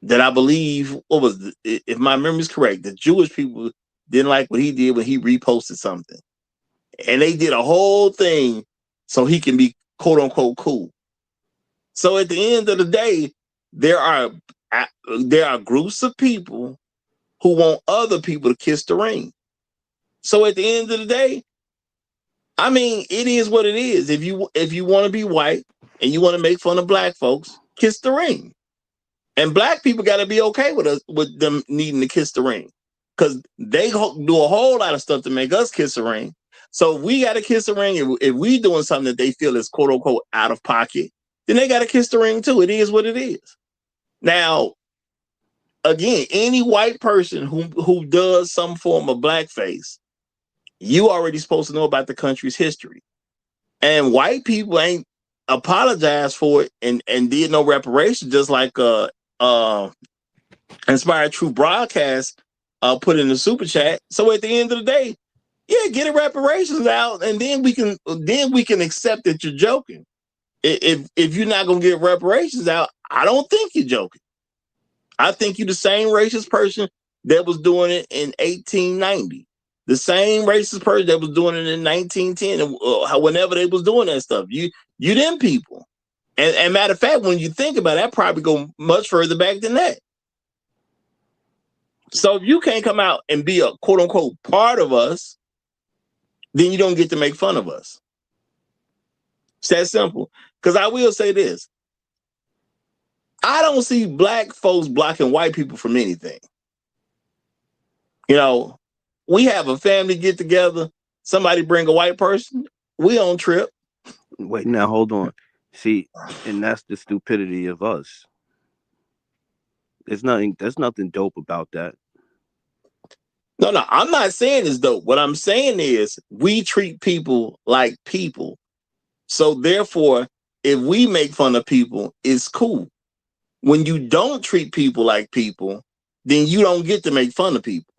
that I believe, if my memory is correct, the Jewish people didn't like what he did when he reposted something. And they did a whole thing so he can be quote unquote cool. So at the end of the day, there are groups of people who want other people to kiss the ring. So at the end of the day, I mean, it is what it is. If you want to be white and you want to make fun of black folks, kiss the ring. And black people got to be okay with them needing to kiss the ring, because they do a whole lot of stuff to make us kiss the ring. So if we got to kiss the ring, if we doing something that they feel is quote unquote out of pocket, then they got to kiss the ring too. It is what it is. Now, again, any white person who does some form of blackface, you already supposed to know about the country's history. And white people ain't apologized for it and did no reparations, just like Inspired True Broadcast put in the super chat. So at the end of the day, yeah, get a reparations out, and then we can accept that you're joking. If you're not gonna get reparations out, I don't think you're joking. I think you're the same racist person that was doing it in 1890. The same racist person that was doing it in 1910, whenever they was doing that stuff. You them people. And matter of fact, when you think about it, that probably go much further back than that. So if you can't come out and be a quote unquote part of us, then you don't get to make fun of us. It's that simple. Because I will say this. I don't see black folks blocking white people from anything. You know, we have a family get together, somebody bring a white person, we on trip. Wait, now hold on. See, and that's the stupidity of us. There's nothing dope about that. No, I'm not saying it's dope. What I'm saying is we treat people like people. So therefore, if we make fun of people, it's cool. When you don't treat people like people, then you don't get to make fun of people.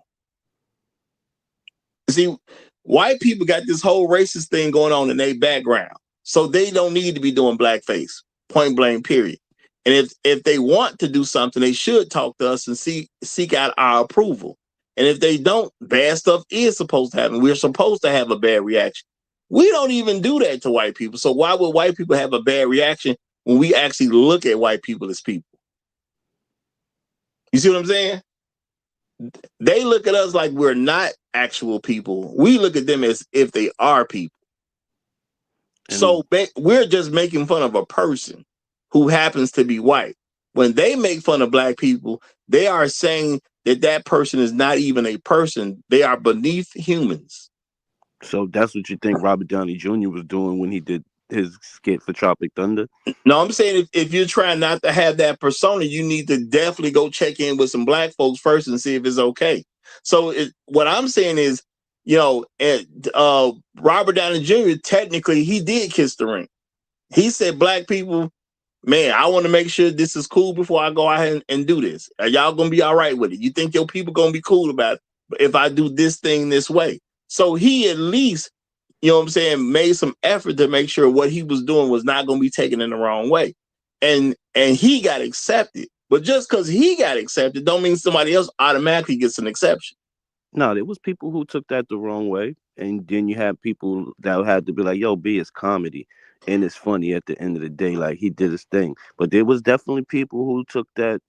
See, white people got this whole racist thing going on in their background. So they don't need to be doing blackface, point blank, period. And if they want to do something, they should talk to us and seek out our approval. And if they don't, bad stuff is supposed to happen. We're supposed to have a bad reaction. We don't even do that to white people. So why would white people have a bad reaction when we actually look at white people as people? You see what I'm saying? They look at us like we're not actual people. We look at them as if they are people. And so we're just making fun of a person who happens to be white. When they make fun of black people, they are saying that person is not even a person. They are beneath humans. So that's what you think Robert Downey Jr. was doing when he did his skit for Tropic Thunder? No, I'm saying if you're trying not to have that persona, you need to definitely go check in with some black folks first and see if it's okay. So what I'm saying is, you know, Robert Downey Jr., technically, he did kiss the ring. He said, black people, man, I want to make sure this is cool before I go out and do this. Are y'all going to be all right with it? You think your people going to be cool about it if I do this thing this way? So he at least, you know what I'm saying, made some effort to make sure what he was doing was not going to be taken in the wrong way. And he got accepted. But just because he got accepted don't mean somebody else automatically gets an exception. No, there was people who took that the wrong way. And then you have people that had to be like, yo, B, it's comedy. And it's funny at the end of the day, like he did his thing. But there was definitely people who took that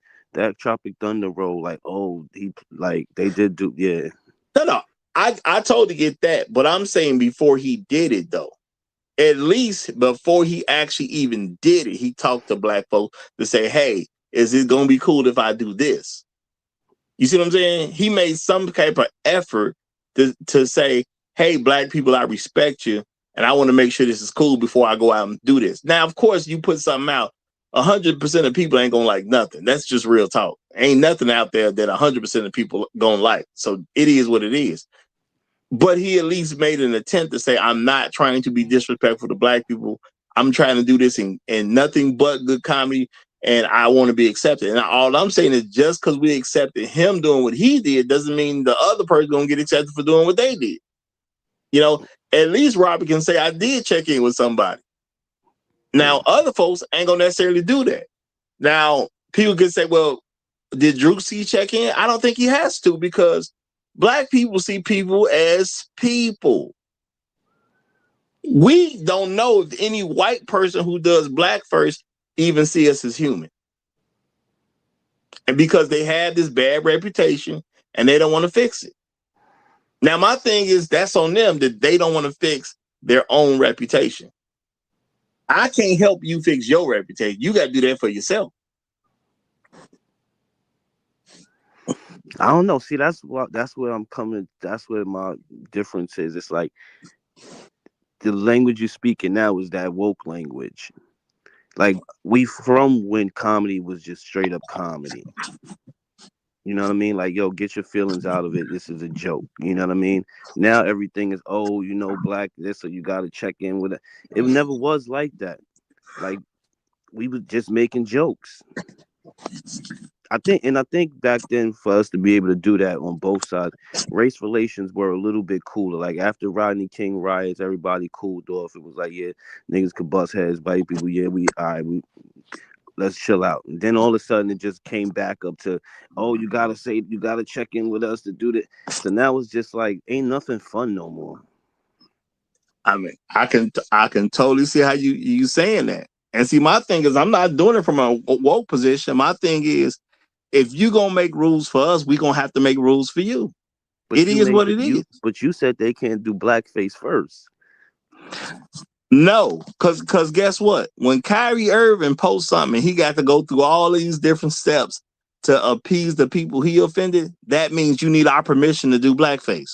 Tropic Thunder role, like, oh, they did do, yeah. No. I totally get that, but I'm saying before he did it, though, at least before he actually even did it, he talked to black folks to say, hey, is it going to be cool if I do this? You see what I'm saying? He made some type of effort to say, hey, black people, I respect you, and I want to make sure this is cool before I go out and do this. Now, of course, you put something out, 100% of people ain't going to like nothing. That's just real talk. Ain't nothing out there that 100% of people going to like. So it is what it is. But he at least made an attempt to say, I'm not trying to be disrespectful to black people. I'm trying to do this in nothing but good comedy, and I want to be accepted. And all I'm saying is just because we accepted him doing what he did doesn't mean the other person going to get accepted for doing what they did. You know, at least Robert can say, I did check in with somebody. Now, other folks ain't going to necessarily do that. Now, people can say, well, did Druski check in? I don't think he has to, because black people see people as people. We don't know if any white person who does black first even see us as human. And because they have this bad reputation and they don't want to fix it. Now, my thing is that's on them that they don't want to fix their own reputation. I can't help you fix your reputation. You got to do that for yourself. I don't know. See, that's where I'm coming. That's where my difference is. It's like the language you're speaking now is that woke language. Like we from when comedy was just straight up comedy. You know what I mean? Like, yo, get your feelings out of it. This is a joke. You know what I mean? Now everything is, oh, you know, black this, so you got to check in with it. It never was like that. Like, we were just making jokes. I think back then for us to be able to do that on both sides, race relations were a little bit cooler. Like after Rodney King riots, everybody cooled off. It was like, yeah, niggas could bust heads, white people, yeah, let's chill out. And then all of a sudden it just came back up to, oh, you gotta check in with us to do that. So now it's just like ain't nothing fun no more. I mean, I can totally see how you saying that. And see, my thing is I'm not doing it from a woke position. My thing is if you gonna make rules for us, we gonna have to make rules for you. But it is what it is. But you said they can't do blackface first. No, because guess what? When Kyrie Irving posts something, he got to go through all these different steps to appease the people he offended. That means you need our permission to do blackface.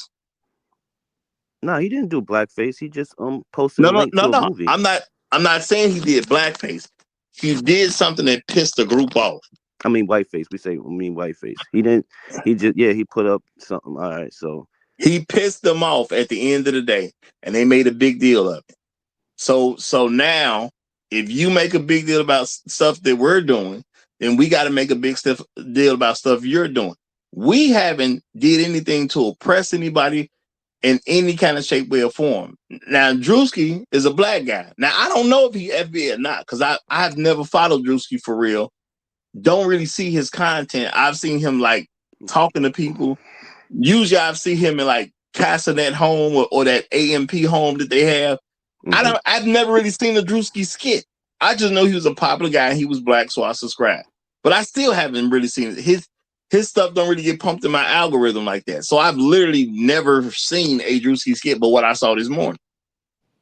No, he didn't do blackface. He just posted a link to a movie. I'm not saying he did blackface. He did something that pissed the group off. I mean whiteface. We mean whiteface. He didn't. He just he put up something. All right, so he pissed them off at the end of the day, and they made a big deal of it. So now, if you make a big deal about stuff that we're doing, then we got to make a big deal about stuff you're doing. We haven't did anything to oppress anybody in any kind of shape, way, or form. Now, Druski is a black guy. Now, I don't know if he FBI or not, because I've never followed Druski for real. Don't really see his content. I've seen him like talking to people. Usually I've seen him in like Castanet home or that AMP home that they have. Mm-hmm. I've never really seen a Druski skit. I just know he was a popular guy and he was black, so I subscribed. But I still haven't really seen it. His stuff don't really get pumped in my algorithm like that. So I've literally never seen a Druski skit but what I saw this morning.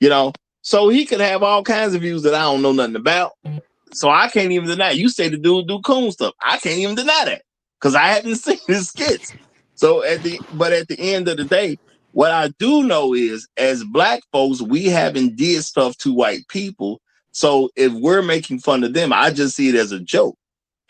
You know? So he could have all kinds of views that I don't know nothing about. So I can't even deny. You say the dude do coon stuff. I can't even deny that because I haven't seen his skits. So at the end of the day, what I do know is, as black folks, we haven't did stuff to white people. So if we're making fun of them, I just see it as a joke.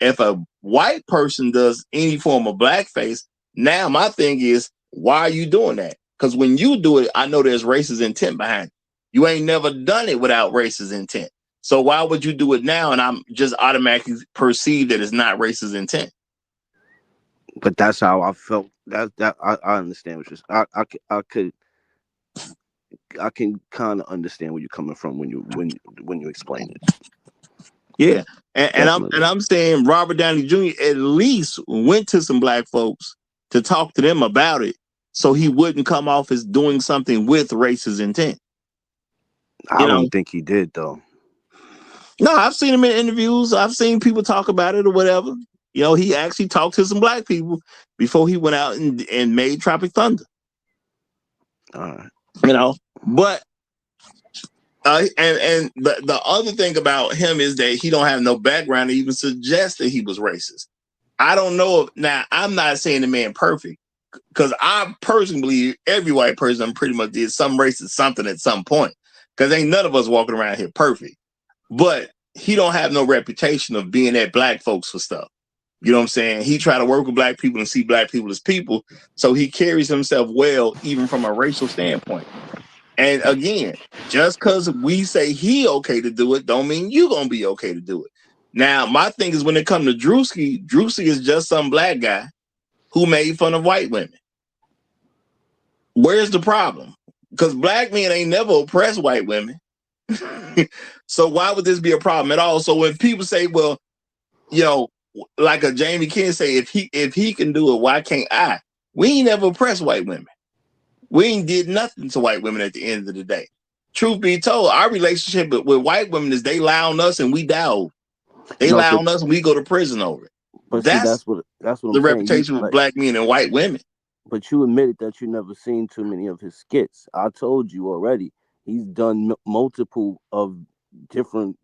If a white person does any form of blackface, now my thing is, why are you doing that? Because when you do it, I know there's racist intent behind it. You ain't never done it without racist intent. So why would you do it now? And I'm just automatically perceive that it's not racist intent. But that's how I felt. I understand what you're. I can kind of understand where you're coming from when you explain it. Yeah, and I'm saying Robert Downey Jr. at least went to some black folks to talk to them about it, so he wouldn't come off as doing something with racist intent. I don't think he did though. No, I've seen him in interviews. I've seen people talk about it or whatever. You know, he actually talked to some black people before he went out and made Tropic Thunder. All right. You know, but and the other thing about him is that he don't have no background to even suggest that he was racist. I don't know. Now, I'm not saying the man perfect, because I personally believe every white person pretty much did some racist something at some point, because ain't none of us walking around here perfect. But he don't have no reputation of being at black folks for stuff. You know what I'm saying? He try to work with black people and see black people as people. So he carries himself well, even from a racial standpoint. And again, just because we say he okay to do it, don't mean you gonna be okay to do it. Now, my thing is when it comes to Druski is just some black guy who made fun of white women. Where's the problem? Because black men ain't never oppressed white women. So why would this be a problem at all? So when people say, well, you know, like a Jamie Ken say, if he can do it, why can't I? We ain't never oppressed white women. We ain't did nothing to white women at the end of the day. truth be told, our relationship with white women is they lie on us and we die. They lie on us and we go to prison over it. But that's what the I'm saying. reputation with black men and white women. But you admitted that you never seen too many of his skits. I told you already. He's done multiple of different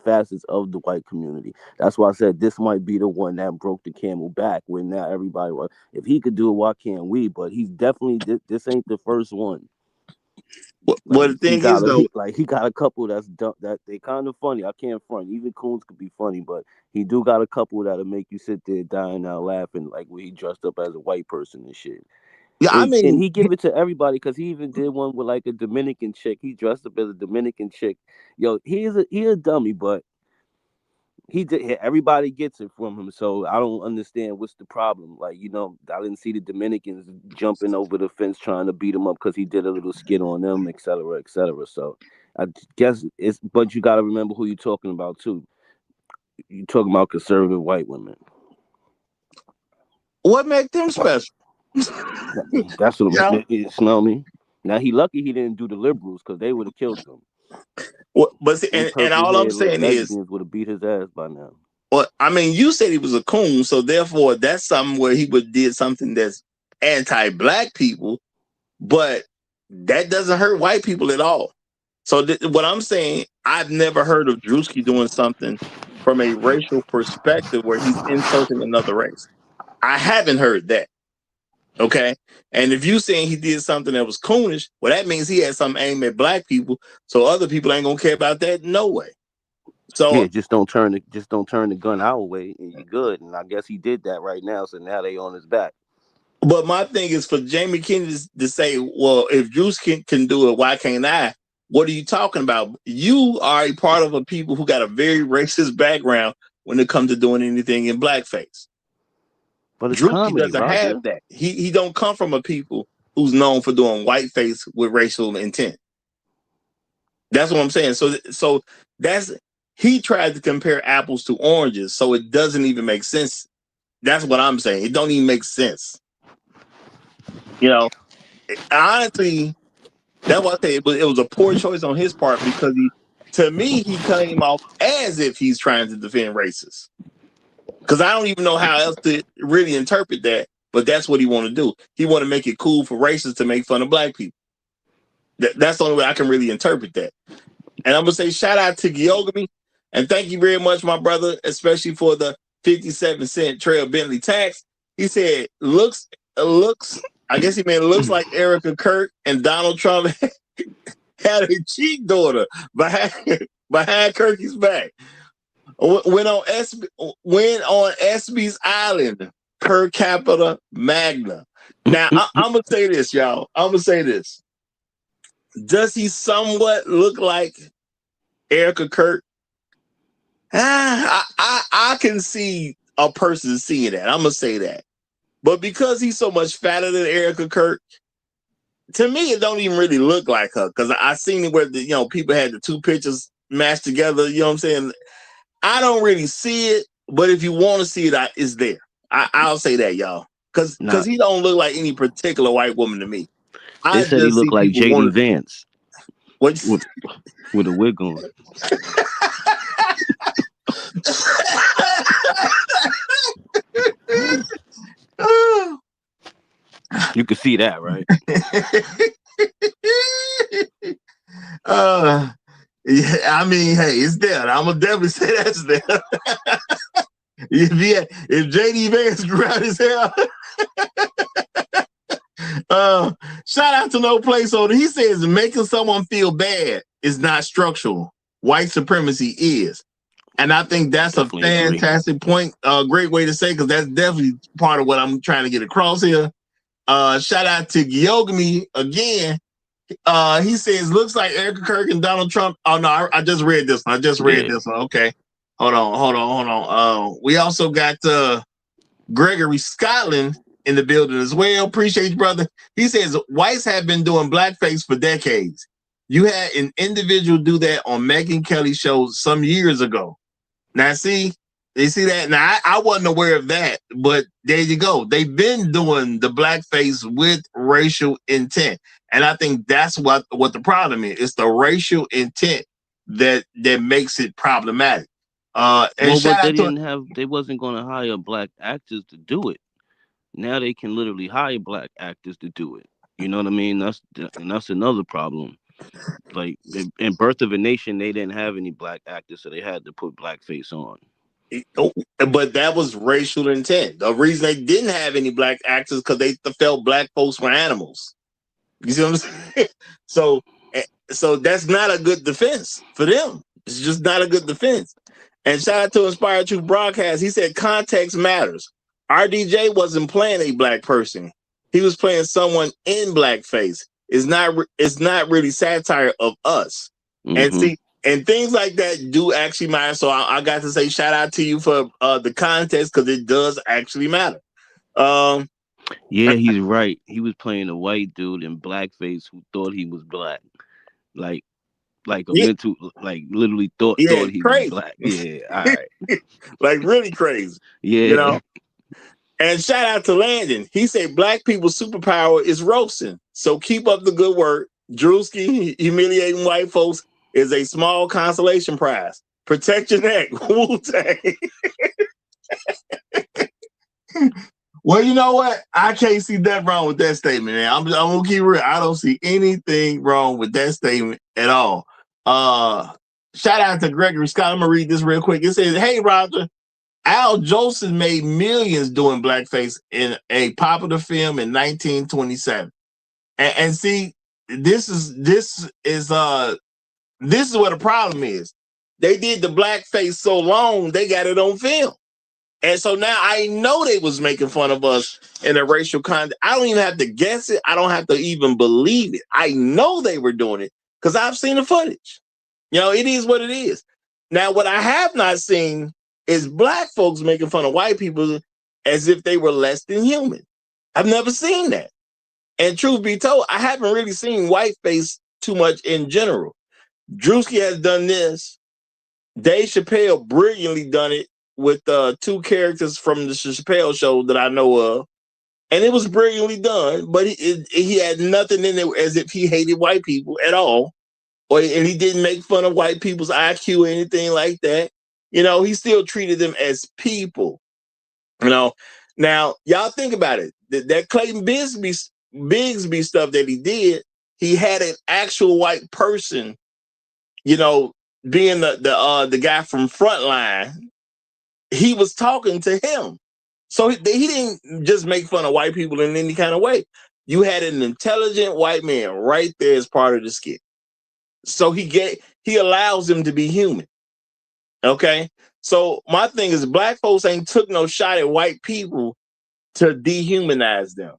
facets of the white community. That's why I said this might be the one that broke the camel back. When now everybody, if he could do it, why can't we? But he's definitely this ain't the first one. Well, the thing is though, he got a couple that's dumb, that they kind of funny. I can't front. Even Coons could be funny, but he do got a couple that'll make you sit there dying out laughing, like when he dressed up as a white person and shit. Yeah, I mean, and he give it to everybody because he even did one with like a Dominican chick. He dressed up as a Dominican chick. Yo, he a dummy, but he did. Everybody gets it from him, so I don't understand what's the problem. Like, I didn't see the Dominicans jumping over the fence trying to beat him up because he did a little skit on them, et cetera, et cetera. So I guess but you got to remember who you're talking about too. You're talking about conservative white women. What make them special? That's what you know me. Now he lucky he didn't do the liberals because they would have killed him. Well, but see, and all I'm saying is would have beat his ass by now. Well, I mean, you said he was a coon, so therefore that's something where he would did something that's anti-black people, but that doesn't hurt white people at all. So what I'm saying, I've never heard of Druski doing something from a racial perspective where he's insulting another race. I haven't heard that. Okay. And if you saying he did something that was coonish, well, that means he had something aimed at black people. So other people ain't gonna care about that. No way. So yeah, just don't turn the gun our way and you're good. And I guess he did that right now. So now they on his back. But my thing is for Jamie Kennedy to say, well, if Druski can do it, why can't I? What are you talking about? You are a part of a people who got a very racist background when it comes to doing anything in blackface. But Druski doesn't have that. He don't come from a people who's known for doing whiteface with racial intent. That's what I'm saying. So he tried to compare apples to oranges, so it doesn't even make sense. That's what I'm saying. It don't even make sense. Honestly, that's why I say it was a poor choice on his part because to me, he came off as if he's trying to defend racists. Because I don't even know how else to really interpret that, but that's what he want to do. He want to make it cool for racists to make fun of black people. That's the only way I can really interpret that. And I'm going to say shout out to Gyogami, and thank you very much, my brother, especially for the 57-cent Trail Bentley tax. He said, looks, I guess he meant looks like Erica Kirk and Donald Trump had a cheat daughter behind Kirky's back. When on SB's Island, per capita magna. Now, I'm going to say this, y'all. I'm going to say this. Does he somewhat look like Erica Kirk? I can see a person seeing that. I'm going to say that. But because he's so much fatter than Erica Kirk, to me, it don't even really look like her. Because I seen it where people had the two pictures mashed together. You know what I'm saying? I don't really see it, but if you want to see it, it's there. I'll say that, y'all, because he don't look like any particular white woman to me. They said he looked like J.D. Vance with a wig on. You can see that, right? Yeah, I mean, hey, it's there. I'm gonna definitely say that's there. If JD Vance grew out his hair, shout out to No Place Holder. He says making someone feel bad is not structural. White supremacy is, and I think that's definitely a fantastic point. Great way to say, because that's definitely part of what I'm trying to get across here. Shout out to Gyogami again. He says, looks like Erica Kirk and Donald Trump. Oh, no, I just read this one. This one. Okay. Hold on. We also got Gregory Scotland in the building as well. Appreciate you, brother. He says, whites have been doing blackface for decades. You had an individual do that on Megyn Kelly's show some years ago. Now, see, You see that? Now, I wasn't aware of that, but there you go. They've been doing the blackface with racial intent. And I think that's what the problem is. It's the racial intent that makes it problematic. And Well, shout but they out to didn't have. They wasn't going to hire black actors to do it. Now they can literally hire black actors to do it. You know what I mean? That's another problem. Like in Birth of a Nation, they didn't have any black actors, so they had to put blackface on. but that was racial intent. The reason they didn't have any black actors because they felt black folks were animals. You see what I'm saying? So that's not a good defense for them. It's just not a good defense. And shout out to Inspired Truth Broadcast. He said context matters. RDJ wasn't playing a black person. He was playing someone in blackface. It's not really satire of us. And see, and things like that do actually matter. So I got to say shout out to you for the context because it does actually matter. Yeah, he's right. He was playing a white dude in blackface who thought he was black, like a mental, like literally thought he was black. Yeah, all right. Like really crazy. Yeah, you know. And shout out to Landon. He said black people's superpower is roasting. So keep up the good work. Druski, humiliating white folks is a small consolation prize. Protect your neck. Wu-Tang. Well, you know what? I can't see that wrong with that statement, man. I'm gonna keep real. I don't see anything wrong with that statement at all. Shout out to Gregory Scott. I'm gonna read this real quick. It says, "Hey, Roger, Al Jolson made millions doing blackface in a popular film in 1927." And see, this is what the problem is. They did the blackface so long, they got it on film. And so now I know they was making fun of us in a racial context. I don't even have to guess it. I don't have to even believe it. I know they were doing it because I've seen the footage. You know, it is what it is. Now, what I have not seen is black folks making fun of white people as if they were less than human. I've never seen that. And truth be told, I haven't really seen whiteface too much in general. Druski has done this. Dave Chappelle brilliantly done it with two characters from the Chappelle show that I know of. And it was brilliantly done, but he had nothing in there as if he hated white people at all. And he didn't make fun of white people's IQ or anything like that. You know, he still treated them as people. You know, now y'all think about it. That Clayton Bigsby stuff that he did, he had an actual white person, you know, being the guy from Frontline. He was talking to him. So he didn't just make fun of white people in any kind of way. You had an intelligent white man right there as part of the skit. So he allows him to be human. Okay? So my thing is black folks ain't took no shot at white people to dehumanize them.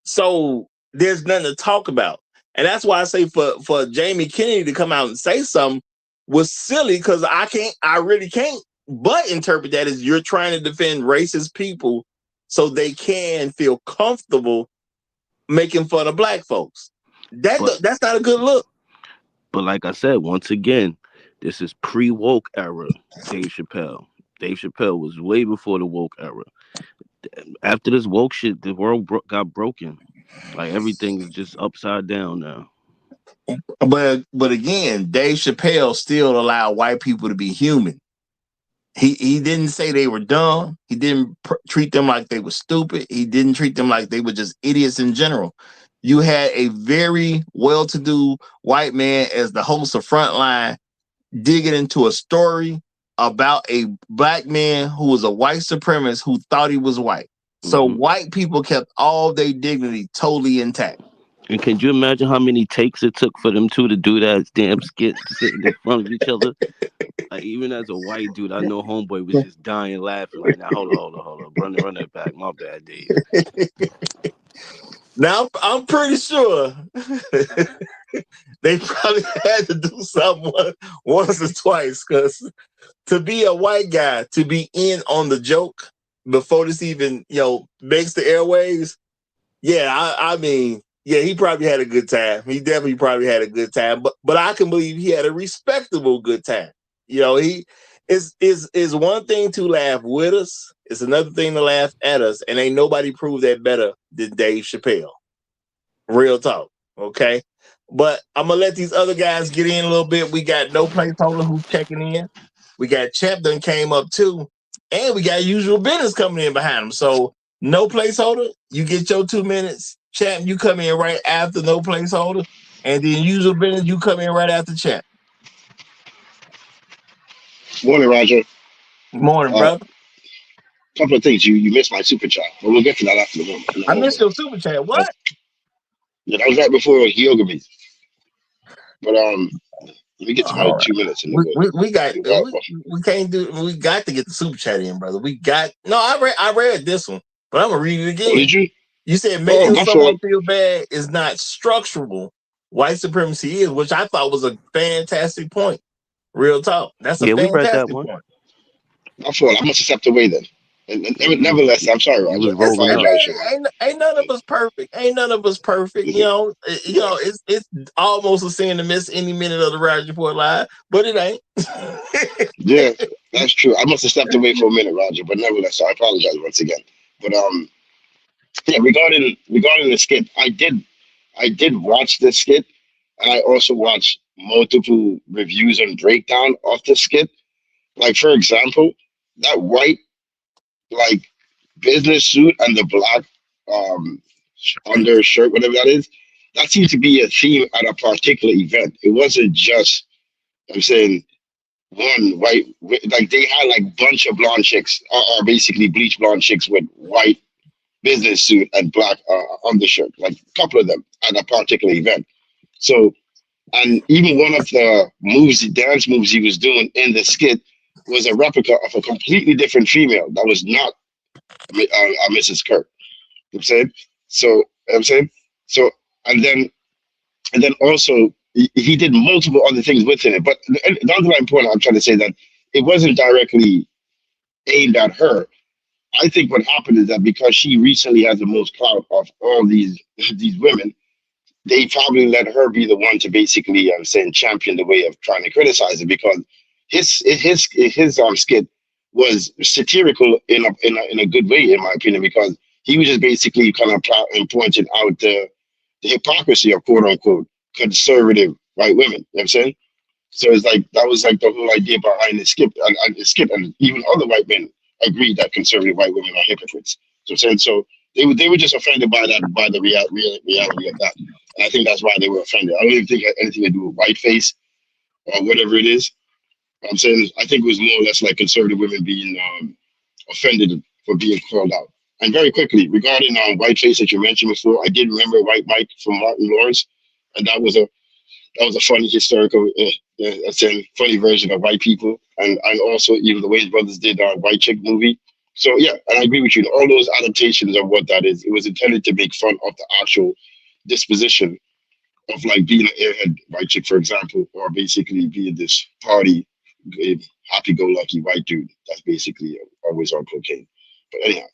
So there's nothing to talk about. And that's why I say for Jamie Kennedy to come out and say something was silly because I really can't but interpret that as you're trying to defend racist people so they can feel comfortable making fun of black folks. That's not a good look. But like I said, once again, this is pre-woke era Dave Chappelle. Dave Chappelle was way before the woke era. After this woke shit, the world got broken. Like everything is just upside down now. But again, Dave Chappelle still allowed white people to be human. He didn't say they were dumb. He didn't treat them like they were stupid. He didn't treat them like they were just idiots in general. You had a very well-to-do white man as the host of Frontline digging into a story about a black man who was a white supremacist who thought he was white. So white people kept all their dignity totally intact. And can you imagine how many takes it took for them two to do that damn skit sitting in front of each other? Like, even as a white dude, I know homeboy was just dying laughing. Like, now hold on. Run that back. My bad, Dave. Now, I'm pretty sure they probably had to do something once or twice because to be a white guy, to be in on the joke before this even, makes the airwaves, I mean, he probably had a good time. He definitely probably had a good time, but I can believe he had a respectable good time. It's one thing to laugh with us. It's another thing to laugh at us, and ain't nobody proved that better than Dave Chappelle. Real talk, okay? But I'm gonna let these other guys get in a little bit. We got No Placeholder who's checking in. We got Champ done came up too, and we got Usual Business coming in behind him. So No Placeholder, you get your 2 minutes. Champ, you come in right after No Placeholder, and then Usual Business, you come in right after Champ. Morning, Roger. Morning, brother. Couple of things. You missed my super chat, but we'll get to that after the moment. I missed your super chat. What? Yeah, that was right before Yoga Meet. But let me get to my All right. 2 minutes. And we can't do. We got to get the super chat in, brother. I read this one, but I'm gonna read it again. Oh, did you? You said making someone feel bad is not structural. White supremacy is, which I thought was a fantastic point. Real talk. That's a fantastic point. My fault. I must have stepped away then. And nevertheless, I'm sorry, Roger. I apologize. Ain't none of us perfect. Ain't none of us perfect. You know, it's almost a sin to miss any minute of the Roger Report Live, but it ain't. Yeah, that's true. I must have stepped away for a minute, Roger. But nevertheless, I apologize once again. But yeah, regarding the skit, I did watch the skit, and I also watched multiple reviews and breakdown of the skit. Like, for example, that white business suit and the black undershirt, whatever that is, that seemed to be a theme at a particular event. It wasn't just, I'm saying, one white, like they had bunch of blonde chicks, or basically bleach blonde chicks with white business suit and black undershirt, like a couple of them at a particular event. So, and even one of the dance moves he was doing in the skit was a replica of a completely different female that was not Mrs. Kirk. You know what I'm saying? So, and then also he did multiple other things within it. But the underlying point I'm trying to say that it wasn't directly aimed at her. I think what happened is that because she recently has the most clout of all these women, they probably let her be the one to basically, I'm saying, champion the way of trying to criticize it, because his skit was satirical in a good way, in my opinion, because he was just basically kind of pointing out the hypocrisy of quote unquote conservative white women. You know what I'm saying? So it's like that was like the whole idea behind and even other white men agreed that conservative white women are hypocrites. So I'm saying, so they were just offended by the reality of that. And I think that's why they were offended. I don't even think it had anything to do with whiteface or whatever it is. I'm saying I think it was more or less like conservative women being offended for being called out. And very quickly, regarding whiteface that you mentioned before, I did remember White Mike from Martin Lawrence, and that was a funny historical, funny version of white people, and also even the Wayans brothers did White Chick movie. So yeah, and I agree with you. All those adaptations of what that is, it was intended to make fun of the actual disposition of being an airhead white chick, for example, or basically being this party, happy-go-lucky white dude that's basically always on cocaine. But anyhow.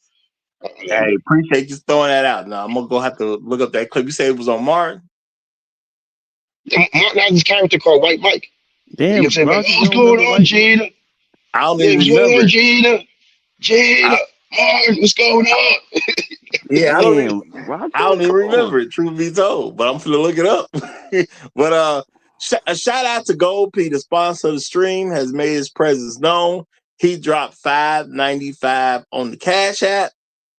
Hey, appreciate you throwing that out. Now I'm gonna have to look up that clip. You said it was on Martin. Martin has this character called White Mike. Damn, what's going on, Gina? I don't even remember. Gina, Martin, what's going on? Yeah, I don't even remember it, truth be told, but I'm gonna look it up. But a shout out to Gold P, the sponsor of the stream, has made his presence known. He dropped $5.95 on the Cash App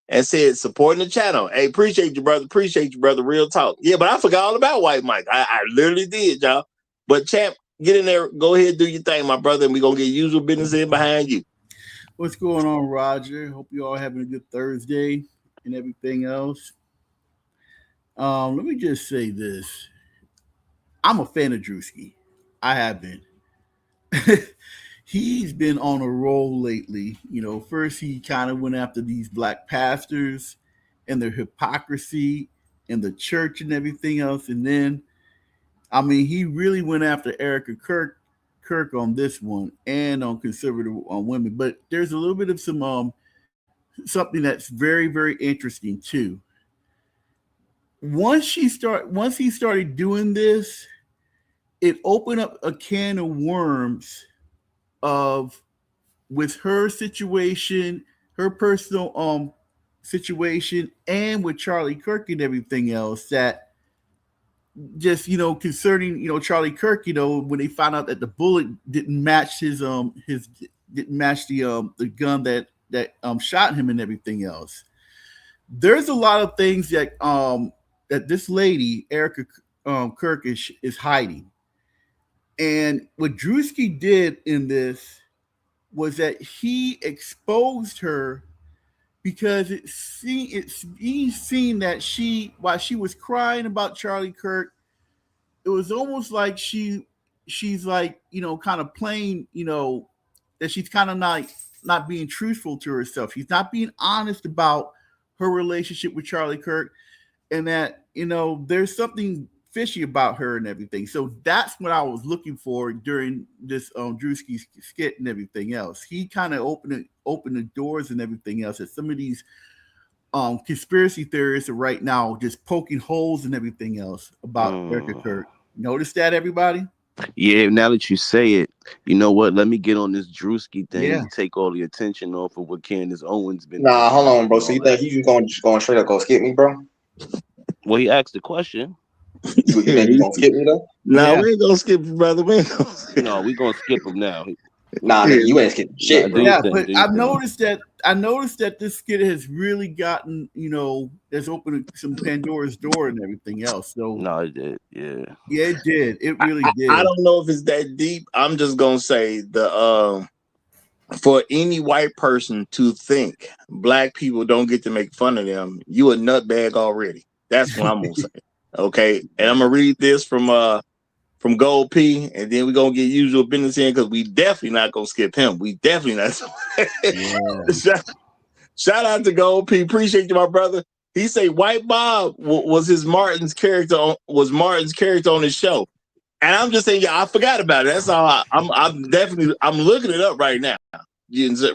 and said supporting the channel. Hey, appreciate you, brother. Real talk. Yeah, but I forgot all about White Mike. I literally did, y'all. But Champ, get in there. Go ahead, do your thing, my brother, and we're gonna get Usual Business in behind you. What's going on, Roger? Hope you all having a good Thursday and everything else. Let me just say this. I'm a fan of Druski. I have been. He's been on a roll lately. You know, first he kind of went after these black pastors and their hypocrisy in the church and everything else. And then, I mean, he really went after Erica Kirk on this one and on conservative women. But there's a little bit of some something that's very, very interesting too. Once he started doing this, it opened up a can of worms of with her situation, her personal situation, and with Charlie Kirk and everything else, that just concerning Charlie Kirk, when they found out that the bullet didn't match his didn't match the gun that shot him and everything else. There's a lot of things that that this lady Erica Kirk is hiding, and what Druski did in this was that he exposed her because he's seen that while she was crying about Charlie Kirk, it was almost like she's like, kind of playing, that she's kind of not being truthful to herself. She's not being honest about her relationship with Charlie Kirk, and that, there's something fishy about her and everything. So that's what I was looking for during this Druski skit and everything else. He kind of opened the doors and everything else, that some of these conspiracy theorists are right now just poking holes and everything else about Erica Kirk. Notice that, everybody? Yeah, now that you say it, you know what? Let me get on this Druski thing and take all the attention off of what Candace Owens been. Nah, hold on, bro. So you think he's just going straight up go skip me, bro? Well, he asked the question. You think he's gonna skip me though? No, we ain't gonna skip you, brother. We ain't gonna skip. No, we gonna skip him now. Nah, nigga, you ain't skipping shit, bro. Yeah, but I noticed that this skit has really gotten, has opened some Pandora's door and everything else. So no, it did. Yeah, it did. It really did. I don't know if it's that deep. I'm just gonna say for any white person to think black people don't get to make fun of them, you a nutbag already. That's what I'm gonna say. Okay, and I'm gonna read this from Gold P, and then we're gonna get usual business in, because we definitely not gonna skip him. We definitely not. Shout out to Gold P. Appreciate you, my brother. He say White Bob was Martin's character on his show, and I'm just saying, I forgot about it. That's all. I'm looking it up right now.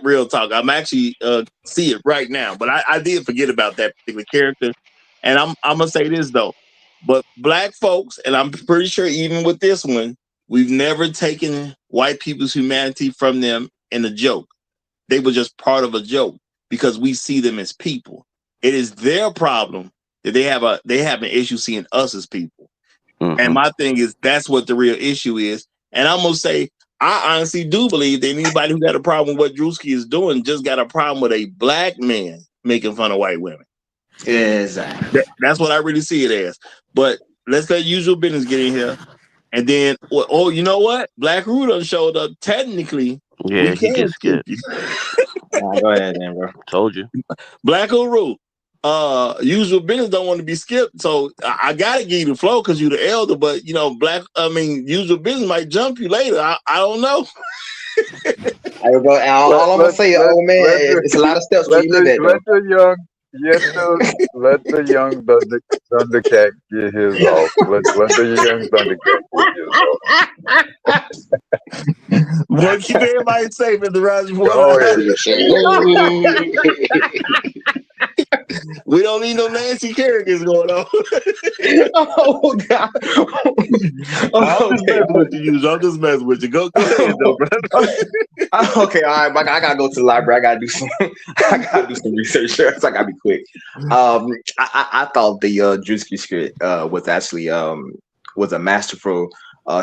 Real talk. I'm actually see it right now, but I did forget about that particular character, and I'm gonna say this though. But black folks, and I'm pretty sure even with this one, we've never taken white people's humanity from them in a joke. They were just part of a joke because we see them as people. It is their problem that they have an issue seeing us as people. Mm-hmm. And my thing is, that's what the real issue is. And I'm gonna say, I honestly do believe that anybody who got a problem with what Druski is doing just got a problem with a black man making fun of white women. Exactly. That's what I really see it as. But let's let usual business get in here. And then, you know what? Black Rudolph showed up. Technically, yeah, he can skip. Go ahead, then, bro. Told you. Black Uru. Usual business don't want to be skipped, so I gotta give you the flow because you're the elder. But usual business might jump you later. I don't know. All I'm gonna say, old man, it's a lot of steps where you live at. Let the young Thundercat get his off. Let the young Thundercat get his off. Boy, keep everybody safe in the Roger We don't need no Nancy characters going on. Oh God! I'm just messing with you. Go ahead, though, brother. Okay, all right. I gotta go to the library. I gotta do some research. So I gotta be quick. I thought the Druski script was actually was a masterful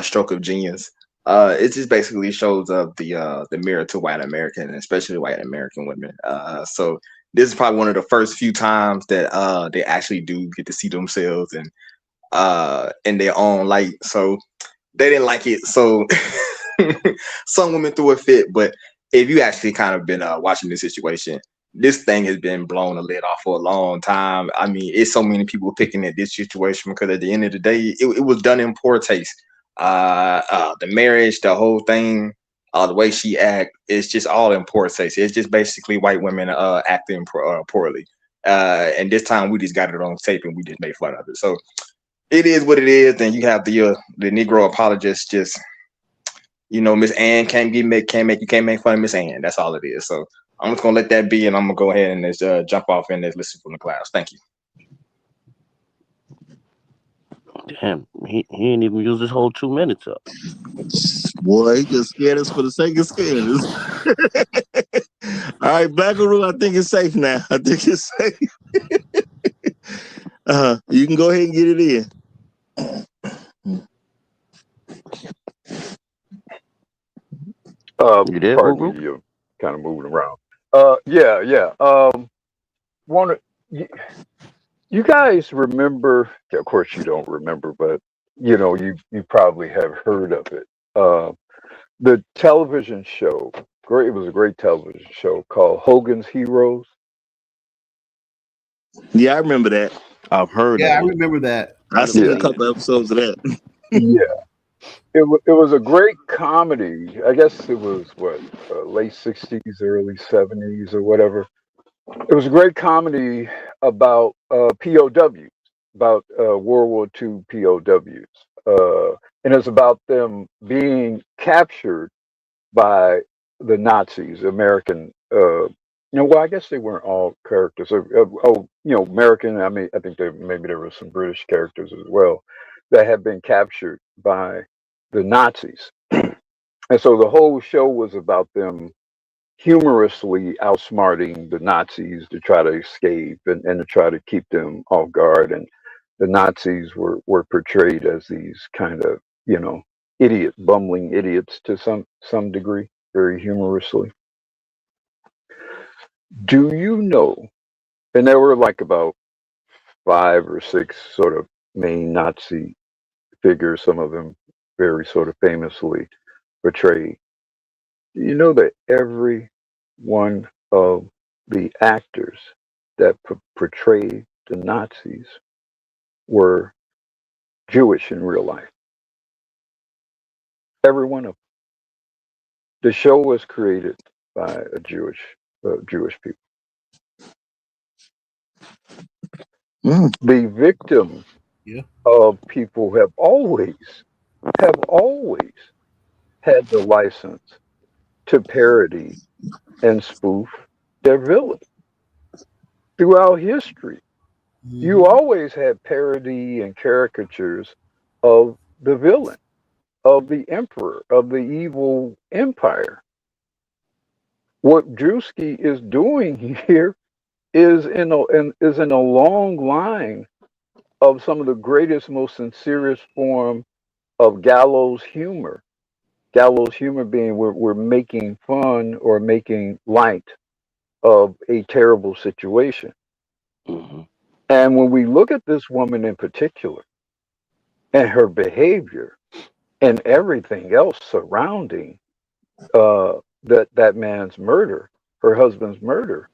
stroke of genius. It just basically shows up the mirror to white American, and especially white American women. So this is probably one of the first few times that they actually do get to see themselves and in their own light. So they didn't like it. So some women threw a fit, but if you actually kind of been watching this situation, this thing has been blown the lid off for a long time. I mean, it's so many people picking at this situation because at the end of the day, it was done in poor taste. The marriage, the whole thing, the way she act, it's just all in poor taste. It's just basically white women acting poorly. And this time we just got it on tape and we just made fun of it. So it is what it is. And you have the Negro apologists just, Miss Ann can't make fun of Miss Ann. That's all it is. So I'm just gonna let that be, and I'm gonna go ahead and just jump off and just listen from the class. Thank you. Damn, he ain't even used his whole 2 minutes up. Boy, he just scared us for the sake of scaring us. All right, Black Guru, I think it's safe now. I think it's safe. You can go ahead and get it in. You there, Pardon Guru? me, you're kind of moving around. Yeah. One, you guys remember? Of course, you don't remember, but you probably have heard of it. The television show. Great. It was a great television show called Hogan's Heroes. Yeah, I remember that. I've heard Yeah, I of it. remember that. I seen a Yeah. couple episodes of that. Yeah. It was a great comedy. I guess it was late '60s, early '70s, or whatever. It was a great comedy about POWs, about World War II POWs, and it's about them being captured by the Nazis, American. Well, I guess they weren't all characters. American. I mean, I think maybe there were some British characters as well that had been captured by the Nazis. And so the whole show was about them humorously outsmarting the Nazis to try to escape and to try to keep them off guard. And the Nazis were portrayed as these kind of, bumbling idiots to some degree, very humorously. Do you know? And there were like about 5 or 6 sort of main Nazi figures, some of them very sort of famously portrayed. Do you know that every one of the actors that portrayed the Nazis were Jewish in real life? Every one of them. The show was created by a Jewish people. The victims of people have always had the license to parody and spoof their villain. Throughout history, you always had parody and caricatures of the villain, of the emperor, of the evil empire. What Druski is doing here is in a long line of some of the greatest, most sincerest form of gallows humor. Gallows humor being we're making fun or making light of a terrible situation. Mm-hmm. And when we look at this woman in particular and her behavior and everything else surrounding that man's murder, her husband's murder,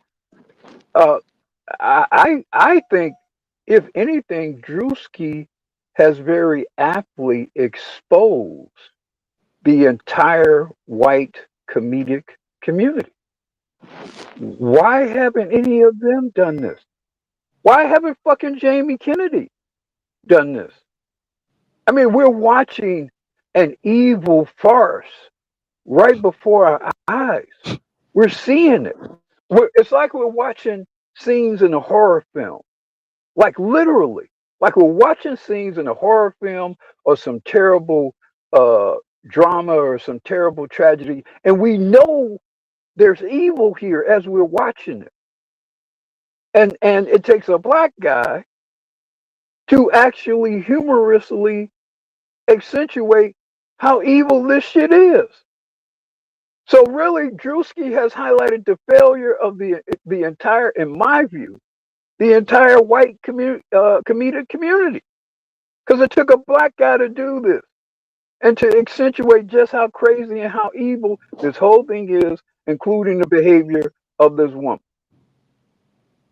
I think, if anything, Druski has very aptly exposed the entire white comedic community. Why haven't any of them done this? Why haven't fucking Jamie Kennedy done this? I mean, we're watching an evil farce right before our eyes. We're seeing it. It's like we're watching scenes in a horror film. Like literally. Like we're watching scenes in a horror film or some terrible drama or some terrible tragedy. And we know there's evil here as we're watching it. And it takes a black guy to actually humorously accentuate how evil this shit is. So really, Druski has highlighted the failure of the entire, in my view, the entire white comedic community. Because it took a black guy to do this and to accentuate just how crazy and how evil this whole thing is, including the behavior of this woman.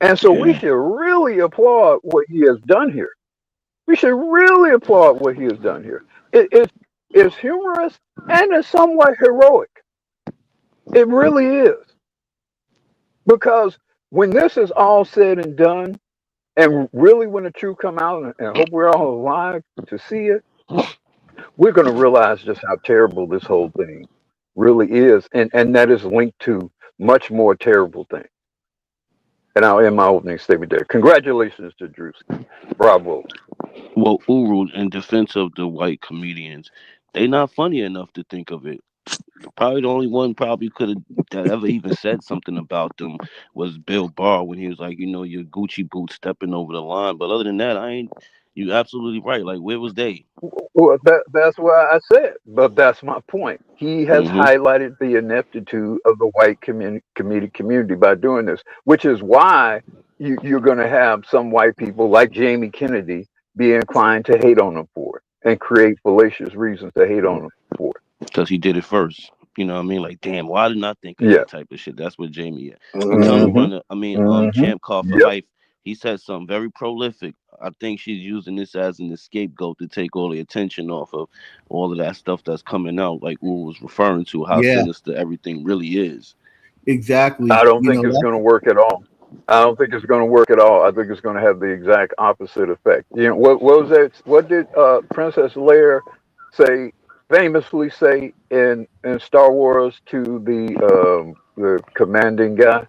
And so we should really applaud what he has done here. We should really applaud what he has done here. It's humorous and it's somewhat heroic. It really is. Because when this is all said and done, and really when the truth come out, and I hope we're all alive to see it, we're going to realize just how terrible this whole thing really is. And that is linked to much more terrible things. And I'll end my opening statement there. Congratulations to Druski. Bravo. Well, Uru, in defense of the white comedians, they not funny enough to think of it. Probably the only one probably could have that ever even said something about them was Bill Barr when he was like, your Gucci boots stepping over the line. But other than that, I ain't. You absolutely right. Like, where was they? Well, that's why I said, but that's my point. He has Mm-hmm. highlighted the ineptitude of the white comedic community by doing this, which is why you're going to have some white people like Jamie Kennedy be inclined to hate on him for it and create fallacious reasons to hate on him for it. Because he did it first. You know what I mean? Like, damn, why did I not think of Yeah. that type of shit? That's what Jamie is. I'm telling you, Mm-hmm. brother. Mm-hmm. Champ Car for Yep. Life. He said something very prolific. I think she's using this as an scapegoat to take all the attention off of all of that stuff that's coming out, like Uru was referring to, how Yeah, sinister everything really is. exactly. I don't You think know, it's that, going to work at all. I don't think it's going to work at all. I think it's going to have the exact opposite effect. What was that? What did Princess Leia say? Famously say in Star Wars to the commanding guy,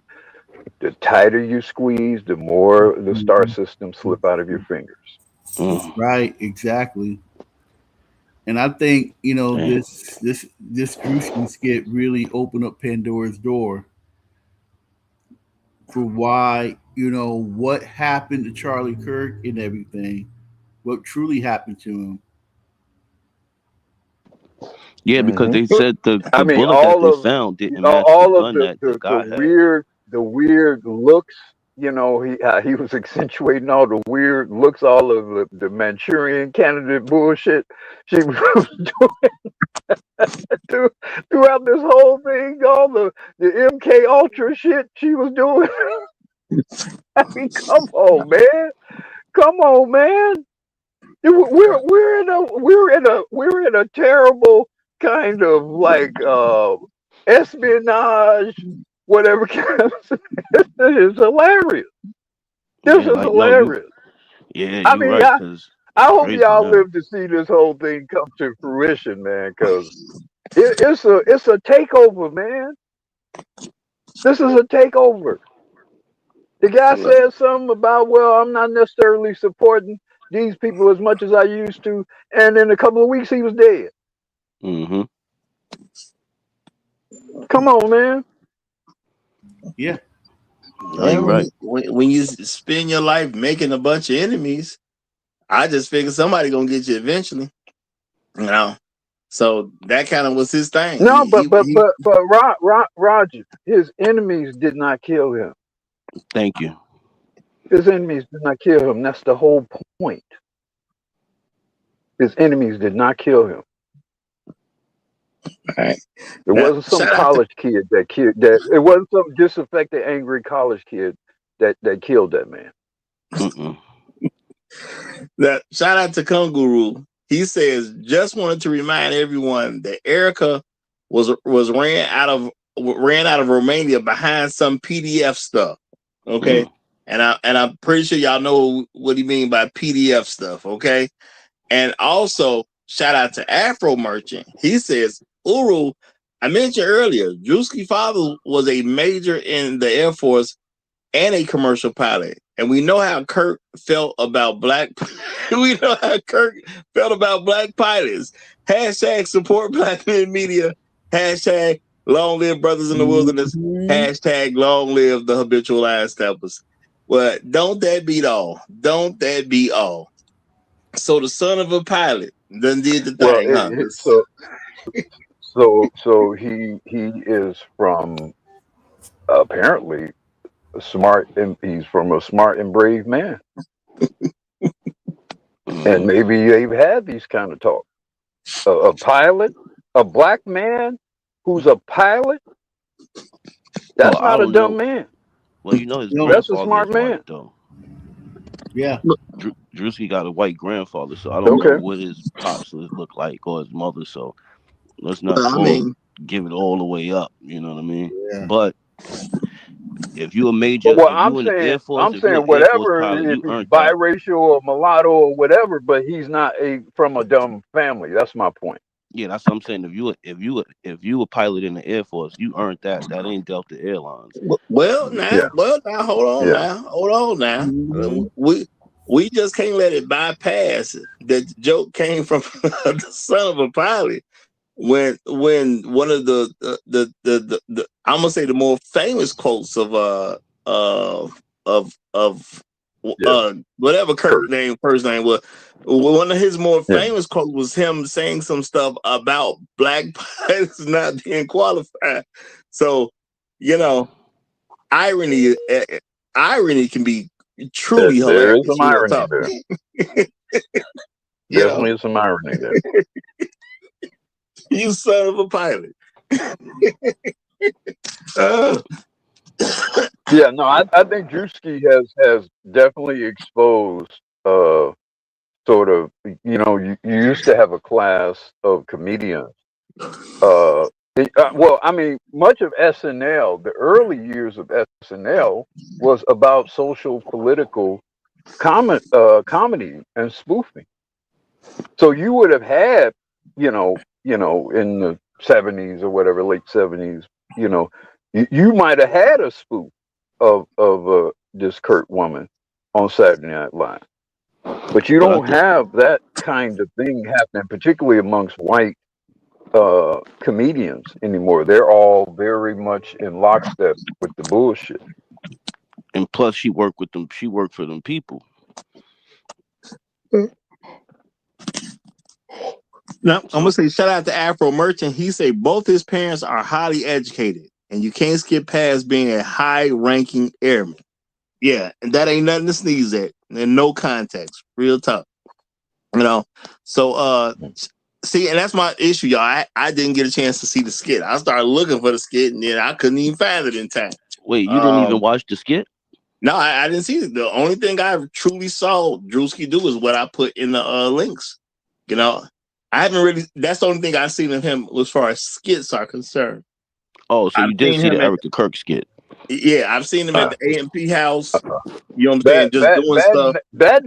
the tighter you squeeze, the more the star system slip out of your fingers. Mm, right, exactly. And I think damn. this Drewski skit really opened up Pandora's door for why what happened to Charlie Kirk and everything, what truly happened to him. Yeah, because Hmm. they said I the mean, bullet that they found didn't match the all of gun that the guy had. the weird looks. He was accentuating all the weird looks, all of the Manchurian candidate bullshit she was doing throughout this whole thing, all the MK Ultra shit she was doing. I mean, come on, man. We're in a terrible kind of like espionage, whatever kind of. This is hilarious. This Yeah, is like no, you. hilarious. Yeah, I you mean, right. Because I it's hope crazy y'all now. live to see this whole thing come to fruition, man. Because it's a takeover, man. This is a takeover. The guy said something about, well, I'm not necessarily supporting these people as much as I used to, and in a couple of weeks he was dead. Mm-hmm. Come on, man. Yeah. No, you right. When you spend your life making a bunch of enemies, I just figured somebody gonna get you eventually. So that kind of was his thing. No, but Roger, his enemies did not kill him. Thank you. His enemies did not kill him. That's the whole point. His enemies did not kill him. Right. It wasn't some college kid that killed that. It wasn't some disaffected, angry college kid that killed that man. That shout out to Kunguru. He says, just wanted to remind everyone that Erica was ran out of Romania behind some PDF stuff. Okay. And I'm pretty sure y'all know what he mean by PDF stuff, okay? And also shout out to Afro Merchant. He says, Uru, I mentioned earlier, Druski's father was a major in the Air Force and a commercial pilot. And we know how Kirk felt about black pilots. Hashtag support black men media. Hashtag long live brothers in the wilderness. Hashtag long live the habitual line steppers. But don't that beat all? Don't that be all? So the son of a pilot done did the thing, So he is from apparently smart, and he's from a smart and brave man. And maybe they've had these kind of talk. A pilot, a black man who's a pilot, that's not a dumb man. Well, his that's a grandfather smart is man. white, though. Yeah. Druski got a white grandfather, so I don't know what his pops look like or his mother, so let's not give it all the way up, you know what I mean? Yeah. But if you a major, well, if you in the Air Force, I'm saying whatever, pilot, if he's biracial or mulatto or whatever, but he's not from a dumb family. That's my point. Yeah, that's what I'm saying. If you a pilot in the Air Force, you earned that. That ain't Delta Airlines. Well, now, hold on now. Mm-hmm. we just can't let it bypass it. That the joke came from the son of a pilot. When one of the I'm gonna say the more famous quotes of whatever Kirk name first name was, one of his more famous quotes was him saying some stuff about black pilots not being qualified. So irony can be truly There hilarious. is some irony there. Definitely is some irony there. You son of a pilot. Yeah, no, I think Druski has definitely exposed sort of, you used to have a class of comedians. Well, I mean, much of SNL, the early years of SNL was about social political comedy and spoofing. So you would have had, in the 70s or whatever, late 70s, you might have had a spoof of this Kurt woman on Saturday Night Live. But you don't have that kind of thing happening, particularly amongst white comedians anymore. They're all very much in lockstep with the bullshit. And plus, she worked with them. She worked for them people. Now, I'm gonna say shout out to Afro Merchant. He said both his parents are highly educated, and you can't skip past being a high-ranking airman. Yeah, and that ain't nothing to sneeze at. In no context, real tough. So see, and that's my issue, y'all. I didn't get a chance to see the skit. I started looking for the skit, and then I couldn't even find it in time. Wait, you didn't even watch the skit? No, I didn't see it. The only thing I truly saw Druski do is what I put in the links. I haven't really. That's the only thing I've seen of him as far as skits are concerned. Oh, so you did see the Erica Kirk skit? Yeah, I've seen him at the AMP house. You know what I'm saying? Just doing stuff. That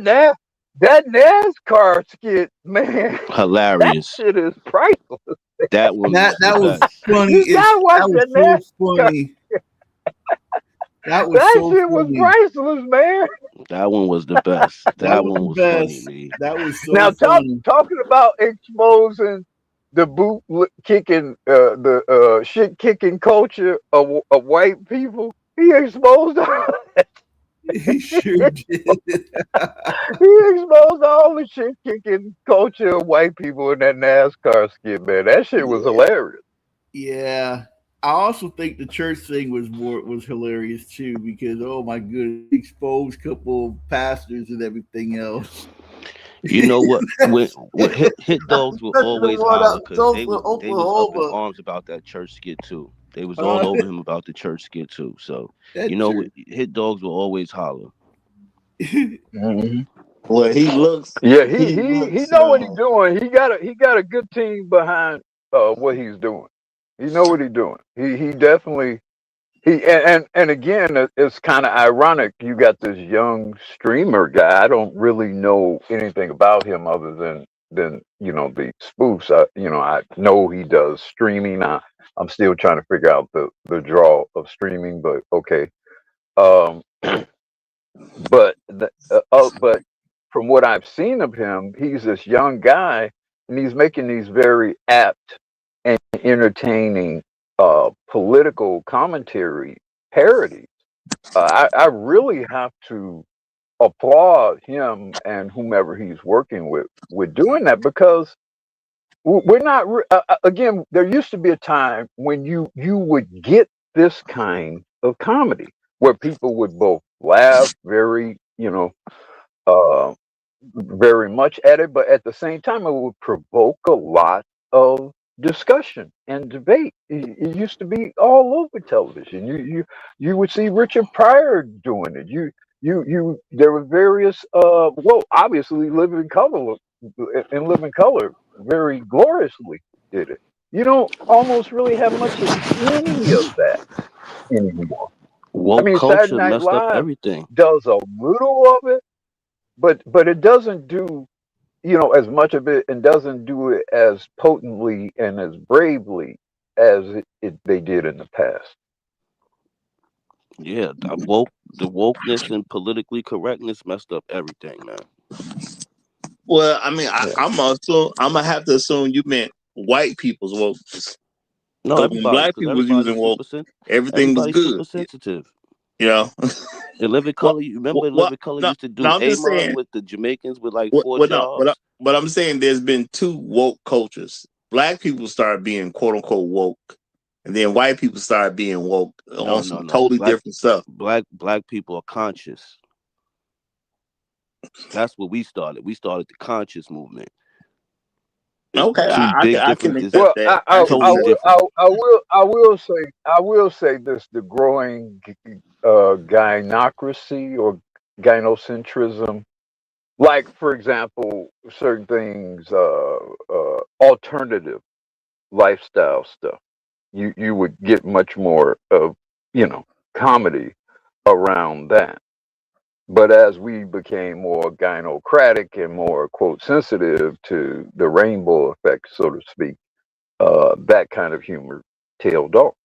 NASCAR skit, man, hilarious. That shit is priceless. That one. That was funny. You gotta watch that so funny. That shit was priceless, man. That one was the best. That one was funny, man. That was so now funny. Talking about exposing the boot kicking, the shit kicking culture of white people. He exposed all that. He sure did. He exposed all the shit kicking culture of white people in that NASCAR skit, man. That shit was hilarious. Yeah. I also think the church thing was hilarious too, because oh my goodness, exposed a couple of pastors and everything else. You know what? When hit dogs will always holler because they was up in arms about that church skit too. They was all over him about the church skit too. So hit dogs will always holler. Mm-hmm. Well, he looks. Yeah, he know what he's doing. He got a good team behind what he's doing. He know what he's doing. He definitely and again, it's kind of ironic. You got this young streamer guy. I don't really know anything about him other than the spoofs. I know he does streaming. I'm still trying to figure out the draw of streaming, but okay. But from what I've seen of him, he's this young guy, and he's making these very apt and entertaining political commentary parodies. I really have to applaud him and whomever he's working with doing that, because we're not again, there used to be a time when you would get this kind of comedy where people would both laugh very very much at it, but at the same time it would provoke a lot of discussion and debate. It used to be all over television. You would see Richard Pryor doing it. There were various obviously Living Color very gloriously did it. You don't almost really have much of any of that anymore. Woke Saturday Night Live everything. Does a little of it, but it doesn't do as much of it, and doesn't do it as potently and as bravely as they did in the past. Yeah, the wokeness and politically correctness messed up everything, man. Well, I mean, Yeah. I'm gonna have to assume you meant white people's woke. No, Because when everybody, black because people was using woke, everything was everybody's good. super sensitive. You know. The Living Well, Color, you remember well, Living Color no, used to no, do I'm just Amon saying. with the Jamaicans with like What, 4 no, jobs. but I'm saying there's been two woke cultures. Black people started being quote unquote woke, and then white people started being woke on some No. totally different stuff. Black people are conscious. That's what we started. We started the conscious movement. It's Okay, two big I can different. accept Well, that. I can Totally accept that. different. I will say this: the growing gynocracy or gynocentrism, like for example, certain things, alternative lifestyle stuff. You would get much more of comedy around that. But as we became more gynocratic and more quote sensitive to the rainbow effect, so to speak, that kind of humor tailed off.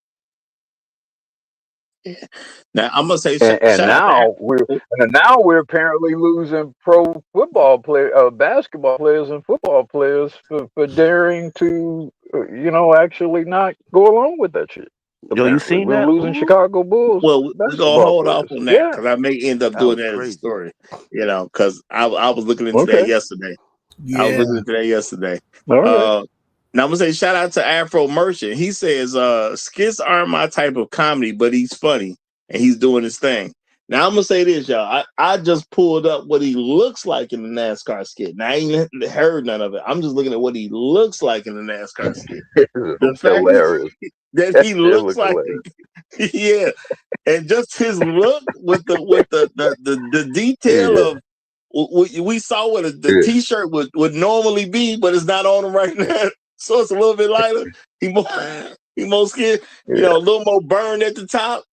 Now I'm gonna say And shout out now we're apparently losing pro football basketball players and football players for daring to actually not go along with that shit. Yo, you Apparently, seen we're that? losing Ooh, Chicago Bulls well, we're gonna basketball hold off players. on that Yeah. because I may end up that doing was that as a crazy. story. Because I was looking into that Okay. yesterday. I was Yeah. looking into that yesterday. All right. Now I'm gonna say shout out to Afro Merchant. He says skits aren't my type of comedy, but he's funny and he's doing his thing. Now I'm gonna say this, y'all. I just pulled up what he looks like in the NASCAR skit. Now I ain't heard none of it. I'm just looking at what he looks like in the NASCAR skit. The fact Hilarious. that he It looks looks like hilarious. yeah, and just his look with the detail Yeah. of we saw what the Yeah. t-shirt would normally be, but it's not on him right now. So it's a little bit lighter. He more skin, Yeah. a little more burn at the top.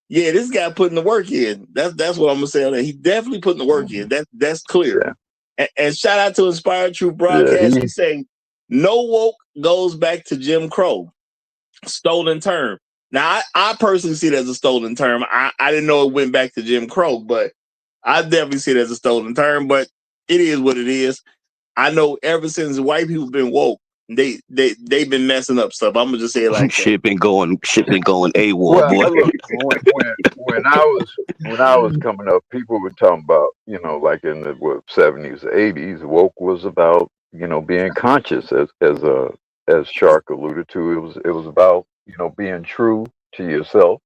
Yeah, this guy putting the work in. That's what I'm gonna say on that. He definitely putting the work in. That's clear. Yeah. And shout out to Inspired Truth Yeah. Broadcast. He's saying no woke goes back to Jim Crow. Stolen term. Now I personally see it as a stolen term. I didn't know it went back to Jim Crow, but I definitely see it as a stolen term. But it is what it is. I know ever since white people been woke, they've been messing up stuff. I'm gonna just say it like that. Shit been going AWOL, Well, boy. look, when I was coming up, people were talking about, like in the 70s, 80s, woke was about, being conscious, as Shark alluded to. It was about, being true to yourself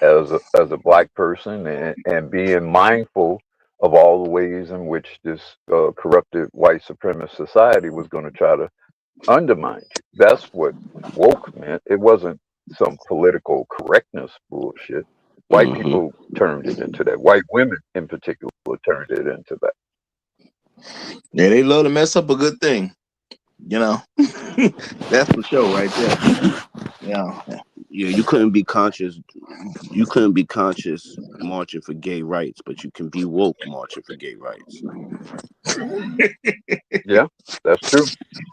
as a black person, and being mindful of all the ways in which this corrupted white supremacist society was going to try to undermine you. That's what woke meant. It wasn't some political correctness bullshit. White Mm-hmm. people turned it into that. White women, in particular, turned it into that. Yeah, they love to mess up a good thing. That's for sure right there. Yeah. Yeah, you couldn't be conscious. You couldn't be conscious marching for gay rights, but you can be woke marching for gay rights. Yeah, that's true.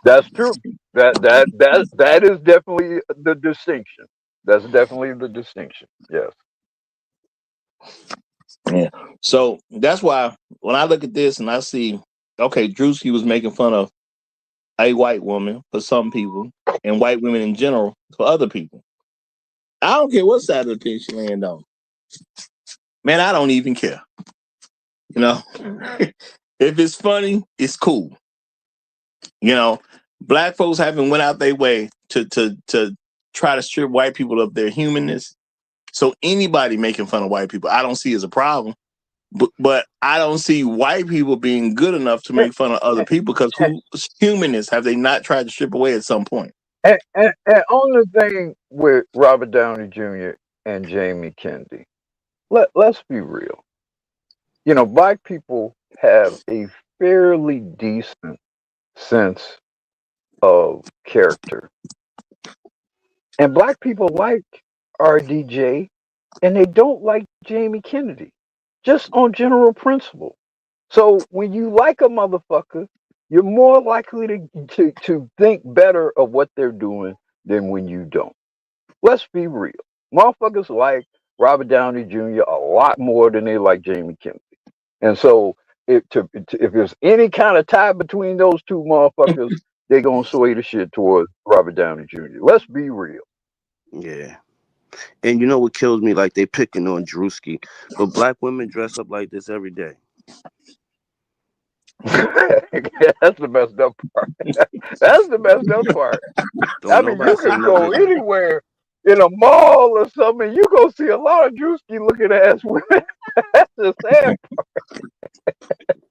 That's true. That is definitely the distinction. That's definitely the distinction. Yes. Yeah. So that's why when I look at this and I see, okay, Druski was making fun of a white woman for some people and white women in general for other people. I don't care what side of the fence you land on. Man, I don't even care. If it's funny, it's cool. Black folks haven't went out their way to try to strip white people of their humanness. So anybody making fun of white people, I don't see as a problem. But I don't see white people being good enough to make fun of other people because whose humanness have they not tried to strip away at some point? And on the thing with Robert Downey Jr. and Jamie Kennedy, let's be real. Black people have a fairly decent sense of character. And black people like RDJ and they don't like Jamie Kennedy, just on general principle. So when you like a motherfucker, you're more likely to think better of what they're doing than when you don't. Let's be real. Motherfuckers like Robert Downey Jr. a lot more than they like Jamie Kennedy. And so, if there's any kind of tie between those two motherfuckers, they're gonna sway the shit towards Robert Downey Jr. Let's be real. Yeah. And you know what kills me? Like they picking on Druski, but black women dress up like this every day. That's the messed up part. That's the messed up part. I mean, you can go anywhere in a mall or something, you gonna see a lot of Druski looking ass women. That's the sad part.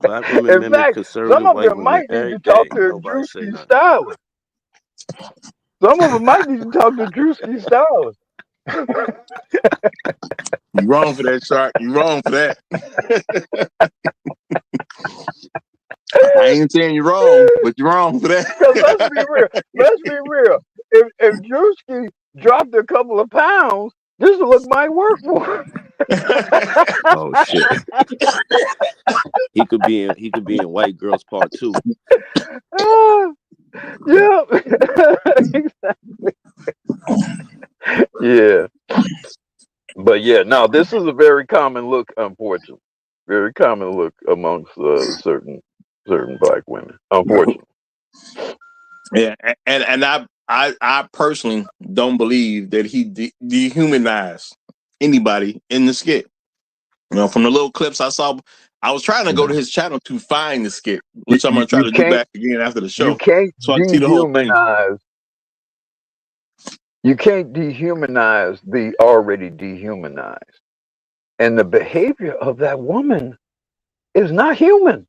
Black women in fact, some of them might need to talk to a Druski stylist. Some of them might need to talk to Druski stylist. You wrong for that, Shark. You wrong for that. I ain't saying you're wrong, but you're wrong for that. Because let's be real. Let's be real. If Druski dropped a couple of pounds, this look might work for him. Oh shit. He could be in White Girls Part 2. Yeah. Exactly. Yeah. But yeah, no, this is a very common look, unfortunately. Very common look amongst certain black women, unfortunately. Yeah, and I personally don't believe that he dehumanized anybody in the skit. You know, from the little clips I saw, I was trying to go to his channel to find the skit, which I'm gonna try to do back again after the show. You can't so I can see the whole thing. You can't dehumanize the already dehumanized. And the behavior of that woman is not human,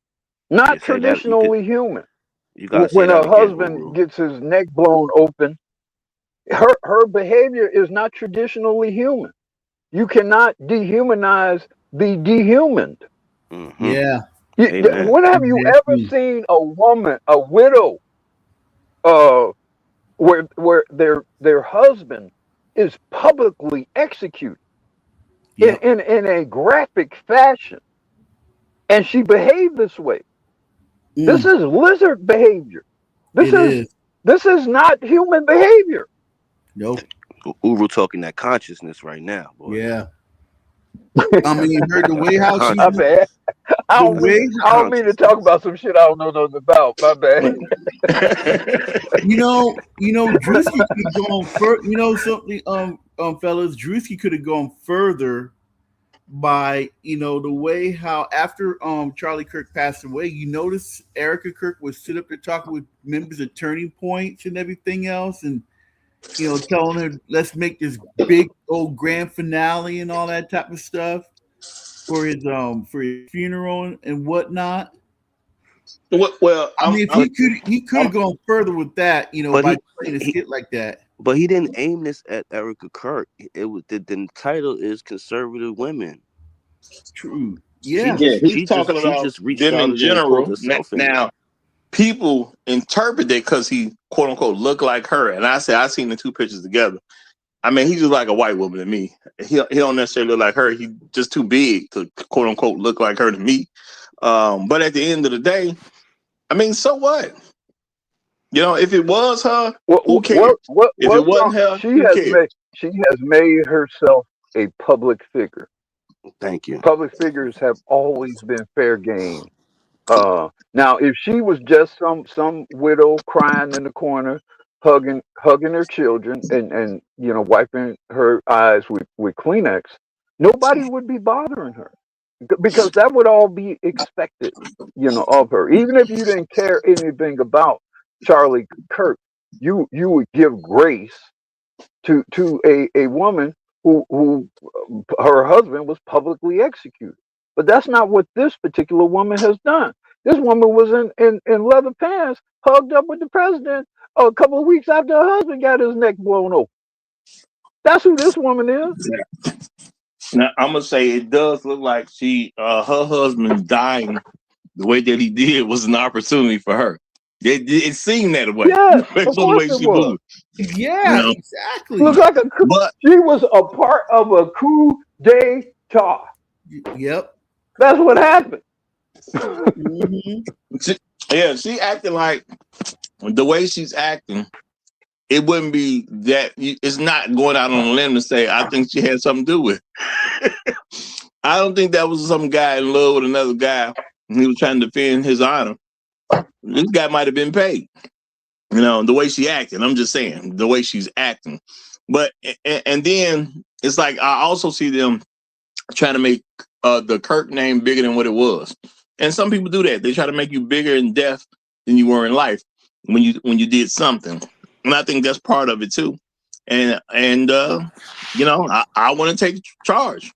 not traditionally human. When her husband gets his neck blown open, her behavior is not traditionally human. You cannot dehumanize the dehumaned. Mm-hmm. Yeah. When have you ever seen a woman, a widow, where their husband is publicly executed in a graphic fashion, and she behaved this way? This is lizard behavior. This is not human behavior. Nope. Uru talking that consciousness right now, boy. Yeah. I mean, the way how she. My bad. I don't mean to talk about some shit I don't know nothing about. My bad. you know, Druski could have gone further. You know something, fellas, Druski could have gone further by, the way how after Charlie Kirk passed away, you notice Erica Kirk would sit up there talking with members of Turning Points and everything else, and telling her, let's make this big old grand finale and all that type of stuff for his funeral and whatnot. Well, I mean, if he could have gone further with that, by playing a skit like that. But he didn't aim this at Erica Kirk. It was the title is Conservative Women. True. Yeah. He's talking about them in general. Now, people interpret it because he quote unquote look like her, and I seen the two pictures together. I mean, he's just like a white woman to me. He don't necessarily look like her. He's just too big to quote unquote look like her to me. But at the end of the day, I mean, so what? If it was her, who cares? If it wasn't her, she has made herself a public figure. Thank you. Public figures have always been fair game. Now, if she was just some widow crying in the corner, hugging her children, and wiping her eyes with Kleenex, nobody would be bothering her, because that would all be expected, of her. Even if you didn't care anything about Charlie Kirk, you would give grace to a woman who her husband was publicly executed. But that's not what this particular woman has done. This woman was in leather pants, hugged up with the president a couple of weeks after her husband got his neck blown open. That's who this woman is. Yeah. Now, I'm going to say it does look like her husband dying the way that he did was an opportunity for her. It seemed that way. Yeah, based on the way she moved. Yeah, exactly. Looks like she was a part of a coup d'etat. Yep. That's what happened. Mm-hmm. She acting like the way she's acting. it wouldn't be that. It's not going out on a limb to say I think she had something to do with it. I don't think that was some guy in love with another guy and he was trying to defend his honor. This guy might have been paid. You know, the way she acted. I'm just saying, the way she's acting. But, and then it's like, I also see them trying to make the Kirk name bigger than what it was. And some people do that. They try to make you bigger in death than you were in life when you did something. And I think that's part of it too. And you know, I want to take charge.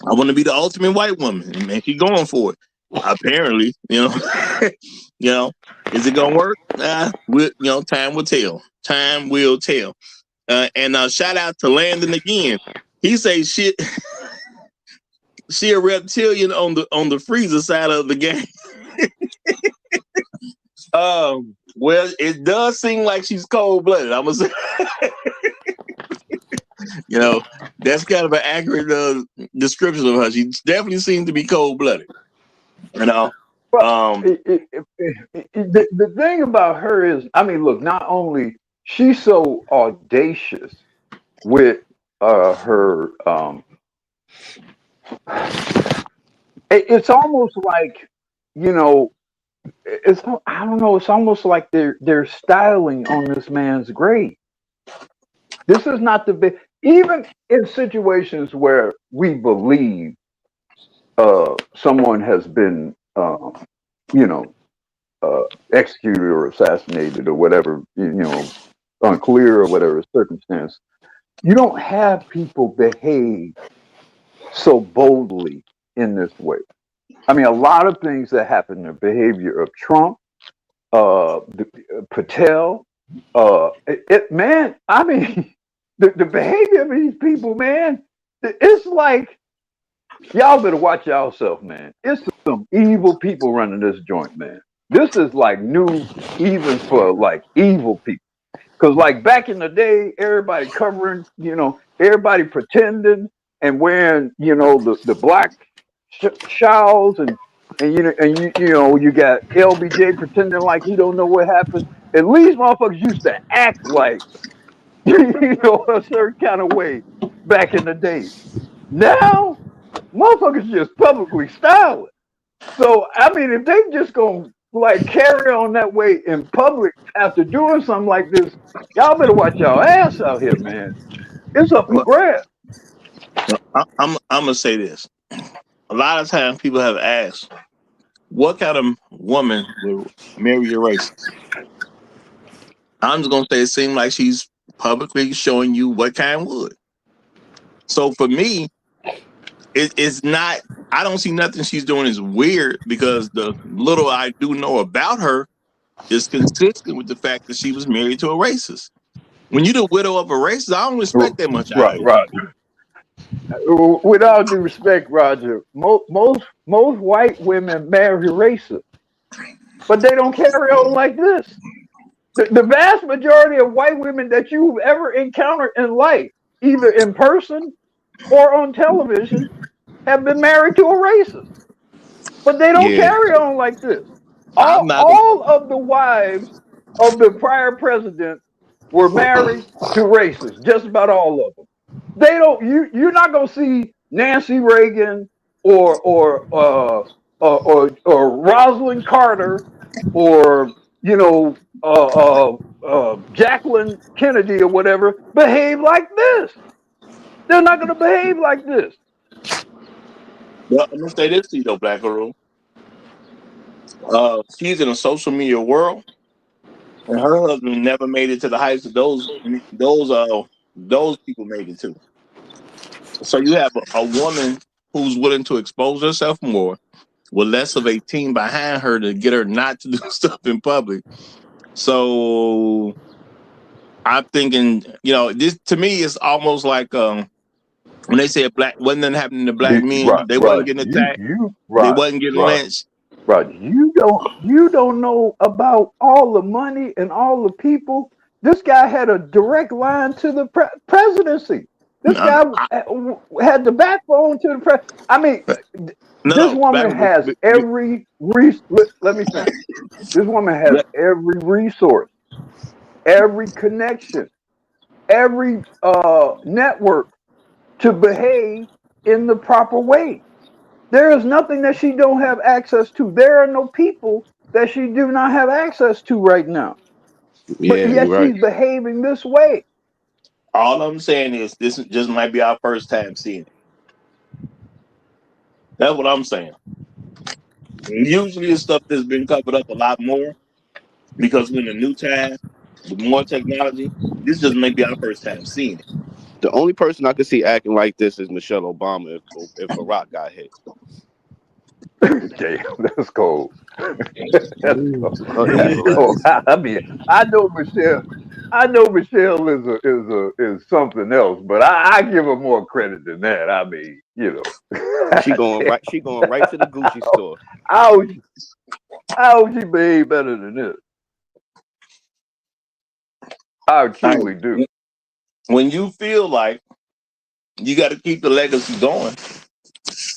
I want to be the ultimate white woman, and she's going for it. Apparently, you know, you know, is it gonna work? You know, time will tell. Time will tell. And shout out to Landon again. He say shit. She a reptilian on the freezer side of the game. Well, it does seem like she's cold-blooded. I'm gonna say, you know, that's kind of an accurate description of her. She definitely seems to be cold-blooded. You know, the thing about her is, I mean, look, not only she's so audacious with her, it's almost like, you know, I don't know, it's almost like they're styling on this man's grave. This is not the big, even in situations where we believe someone has been, you know, executed or assassinated or whatever, you know, unclear or whatever circumstance, you don't have people behave so boldly in this way. I mean, a lot of things that happen, the behavior of Trump, Patel, man, I mean, the behavior of these people, man, it's like, y'all better watch yourself, man. It's some evil people running this joint, man. This is like new, even for like evil people. Because like back in the day, everybody covering, you know, everybody pretending and wearing, you know, the black shawls and you know, you got LBJ pretending like he don't know what happened. At least motherfuckers used to act like, you know, a certain kind of way back in the day. Now, motherfuckers just publicly style it. So, I mean, if they just gonna like carry on that way in public after doing something like this, y'all better watch y'all ass out here, man. It's up for grabs. I'm gonna say this. A lot of times people have asked, what kind of woman would marry a racist? I'm just gonna say it seems like she's publicly showing you what kind would. So for me, it's not, I don't see nothing she's doing is weird, because the little I do know about her is consistent with the fact that she was married to a racist. When you're the widow of a racist, I don't respect that much. Right, Roger. With all due respect, Roger, most white women marry racists, but they don't carry on like this. The vast majority of white women that you've ever encountered in life, either in person or on television, have been married to a racist, but they don't carry on like this. All of the wives of the prior president were married to racists, just about all of them. They don't. You're not gonna see Nancy Reagan or Rosalind Carter or, you know, Jacqueline Kennedy or whatever behave like this. They're not gonna behave like this. Well, I'm gonna say this to you though, Black Room. She's in a social media world, and her husband never made it to the heights that those people made it to. So you have a woman who's willing to expose herself more, with less of a team behind her to get her not to do stuff in public. So I'm thinking, you know, this to me is almost like when they say wasn't happening to black men, they wasn't getting attacked, they wasn't getting lynched. Right, you don't know about all the money and all the people. This guy had a direct line to the presidency. This guy had the backbone to the press. I mean, this woman has every let me finish. This woman has every resource every connection, every network to behave in the proper way. There is nothing that she don't have access to. There are no people that she do not have access to right now. But Yeah, yet you're right. she's behaving this way. All I'm saying is this just might be our first time seeing it. That's what I'm saying. Usually it's stuff that's been covered up a lot more because we're in a new time with more technology. This just may be our first time seeing it. The only person I could see acting like this is Michelle Obama if Barack got hit. Damn, that's cold. That's cold. Her That's evil cold. ass. I mean, I know Michelle. I know Michelle is something else, but I give her more credit than that. I mean, She going right. She going right to the Gucci store. how would she behave better than this? I truly do. When you feel like you got to keep the legacy going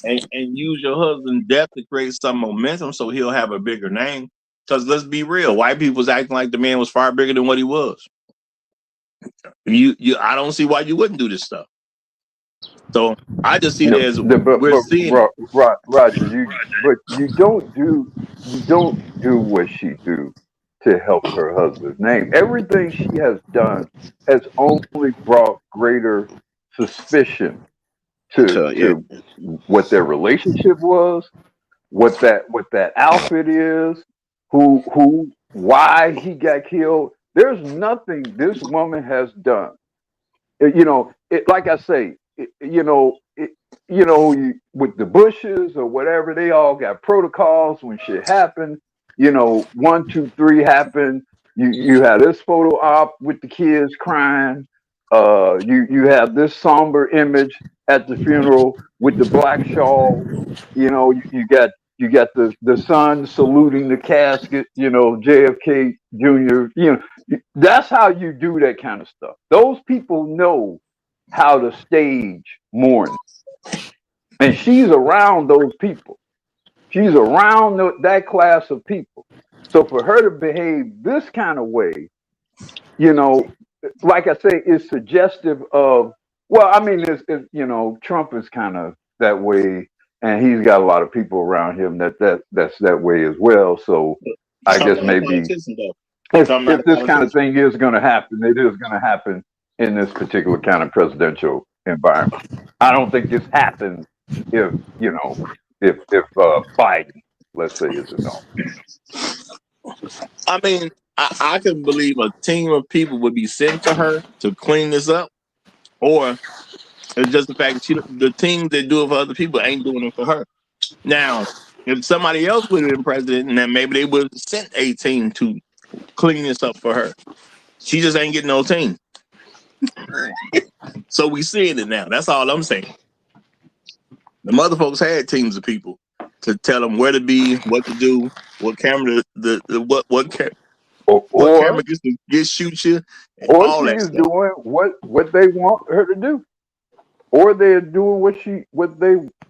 and use your husband's death to create some momentum so he'll have a bigger name. Because let's be real, white people was acting like the man was far bigger than what he was. I don't see why you wouldn't do this stuff. So I just see it as we're seeing. Roger, you don't do what she do to help her husband's name. Everything she has done has only brought greater suspicion to what their relationship was, what that outfit is, why he got killed. There's nothing this woman has done. Like I say, with the Bushes or whatever, they all got protocols when shit happened. 1, 2, 3 happened. You had this photo op with the kids crying. You have this somber image at the funeral with the black shawl. You got the son saluting the casket. JFK Jr. That's how you do that kind of stuff. Those people know how to stage mourning, and she's around those people. She's around that class of people. So for her to behave this kind of way, like I say, is suggestive of. Well, I mean, Trump is kind of that way, and he's got a lot of people around him that's that way as well. So I guess maybe if this kind of thing is going to happen, it is going to happen in this particular kind of presidential environment. I don't think this happens if Biden, let's say, is a no. I mean, I can believe a team of people would be sent to her to clean this up, or it's just the fact that the team that do it for other people ain't doing it for her. Now, if somebody else would have been president, then maybe they would have sent a team to clean this up for her. She just ain't getting no team. So we seeing it now. That's all I'm saying. The mother folks had teams of people to tell them where to be, what to do, what camera what camera gets to shoot you, and or all she that is stuff. doing what they want her to do, or they're doing what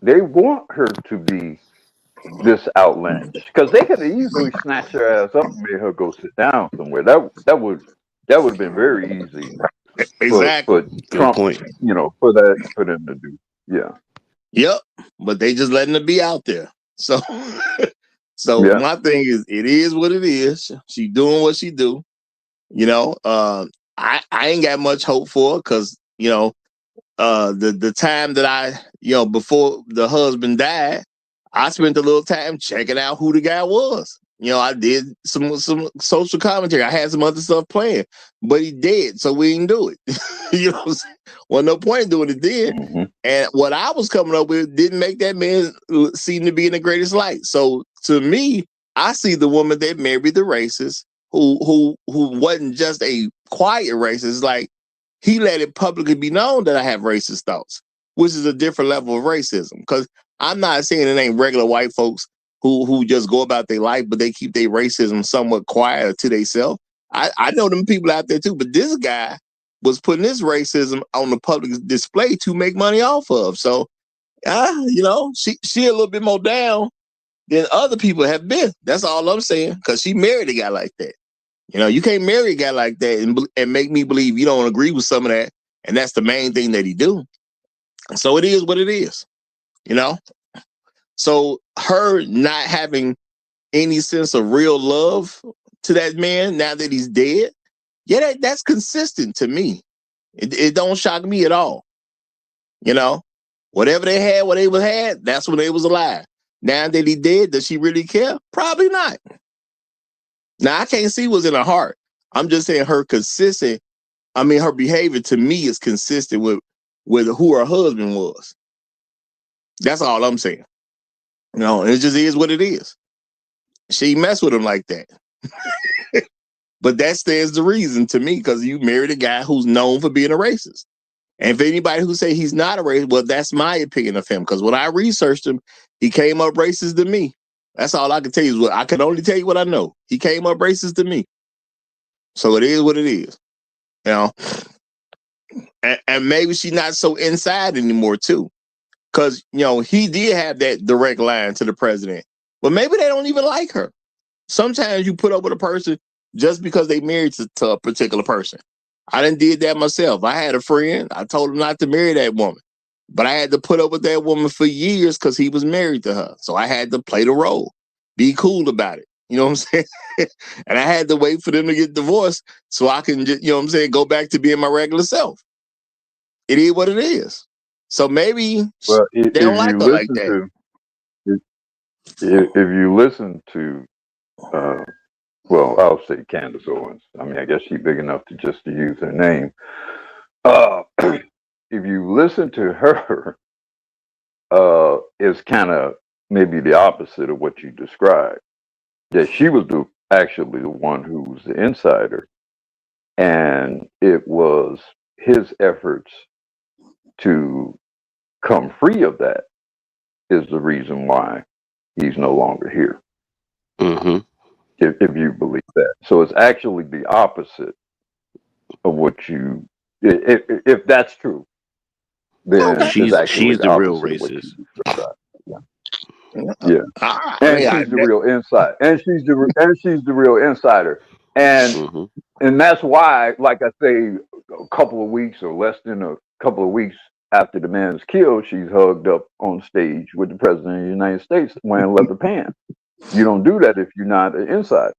they want her to be. This outlandish, because they could have easily snatched her ass up and made her go sit down somewhere. That would have been very easy. Exactly. For Trump, for them to do. Yeah. Yep. But they just letting it be out there. So my thing is, it is what it is. She doing what she do. I ain't got much hope for her because the time that I before the husband died, I spent a little time checking out who the guy was. I did some social commentary. I had some other stuff playing, but he dead, so we didn't do it. Well, no point in doing it then. Mm-hmm. And what I was coming up with didn't make that man seem to be in the greatest light. So to me, I see the woman that married the racist, who wasn't just a quiet racist. Like, he let it publicly be known that I have racist thoughts, which is a different level of racism. Because I'm not saying it ain't regular white folks who just go about their life, but they keep their racism somewhat quiet to themselves. I know them people out there too, but this guy was putting his racism on the public display to make money off of. So, she a little bit more down than other people have been. That's all I'm saying, because she married a guy like that. You know, you can't marry a guy like that and make me believe you don't agree with some of that, and that's the main thing that he do. So it is what it is, you know? So her not having any sense of real love to that man now that he's dead, yeah, that's consistent to me. It don't shock me at all. You know? Whatever they had, what they had, that's when they was alive. Now that he dead, does she really care? Probably not. Now, I can't see what's in her heart. I'm just saying her her behavior to me is consistent with who her husband was. That's all I'm saying. You know, it just is what it is. She messed with him like that. But that stands the reason to me, because you married a guy who's known for being a racist. And if anybody who say he's not a racist, well, that's my opinion of him. Because when I researched him, he came up racist to me. That's all I can tell you. I can only tell you what I know. He came up racist to me. So it is what it is. You know? And maybe she's not so inside anymore, too. Because, you know, he did have that direct line to the president. But maybe they don't even like her. Sometimes you put up with a person just because they married to a particular person. I done did that myself. I had a friend. I told him not to marry that woman. But I had to put up with that woman for years because he was married to her. So I had to play the role. Be cool about it. You know what I'm saying? And I had to wait for them to get divorced so I can just, you know what I'm saying, go back to being my regular self. It is what it is. So maybe they don't like her like that. If you listen to, well, I'll say Candace Owens. I mean, I guess she's big enough to use her name. If you listen to her, it's kind of maybe the opposite of what you described. That she was actually the one who was the insider, and it was his efforts to come free of that is the reason why he's no longer here. Mm-hmm. If you believe that. So it's actually the opposite of what you, if that's true, then she's the real racist. Yeah. And she's the real insider. And she's the real insider. And and that's why, like I say, a couple of weeks or less than a couple of weeks after the man's killed, she's hugged up on stage with the president of the United States wearing leather pants. You don't do that if you're not an insider.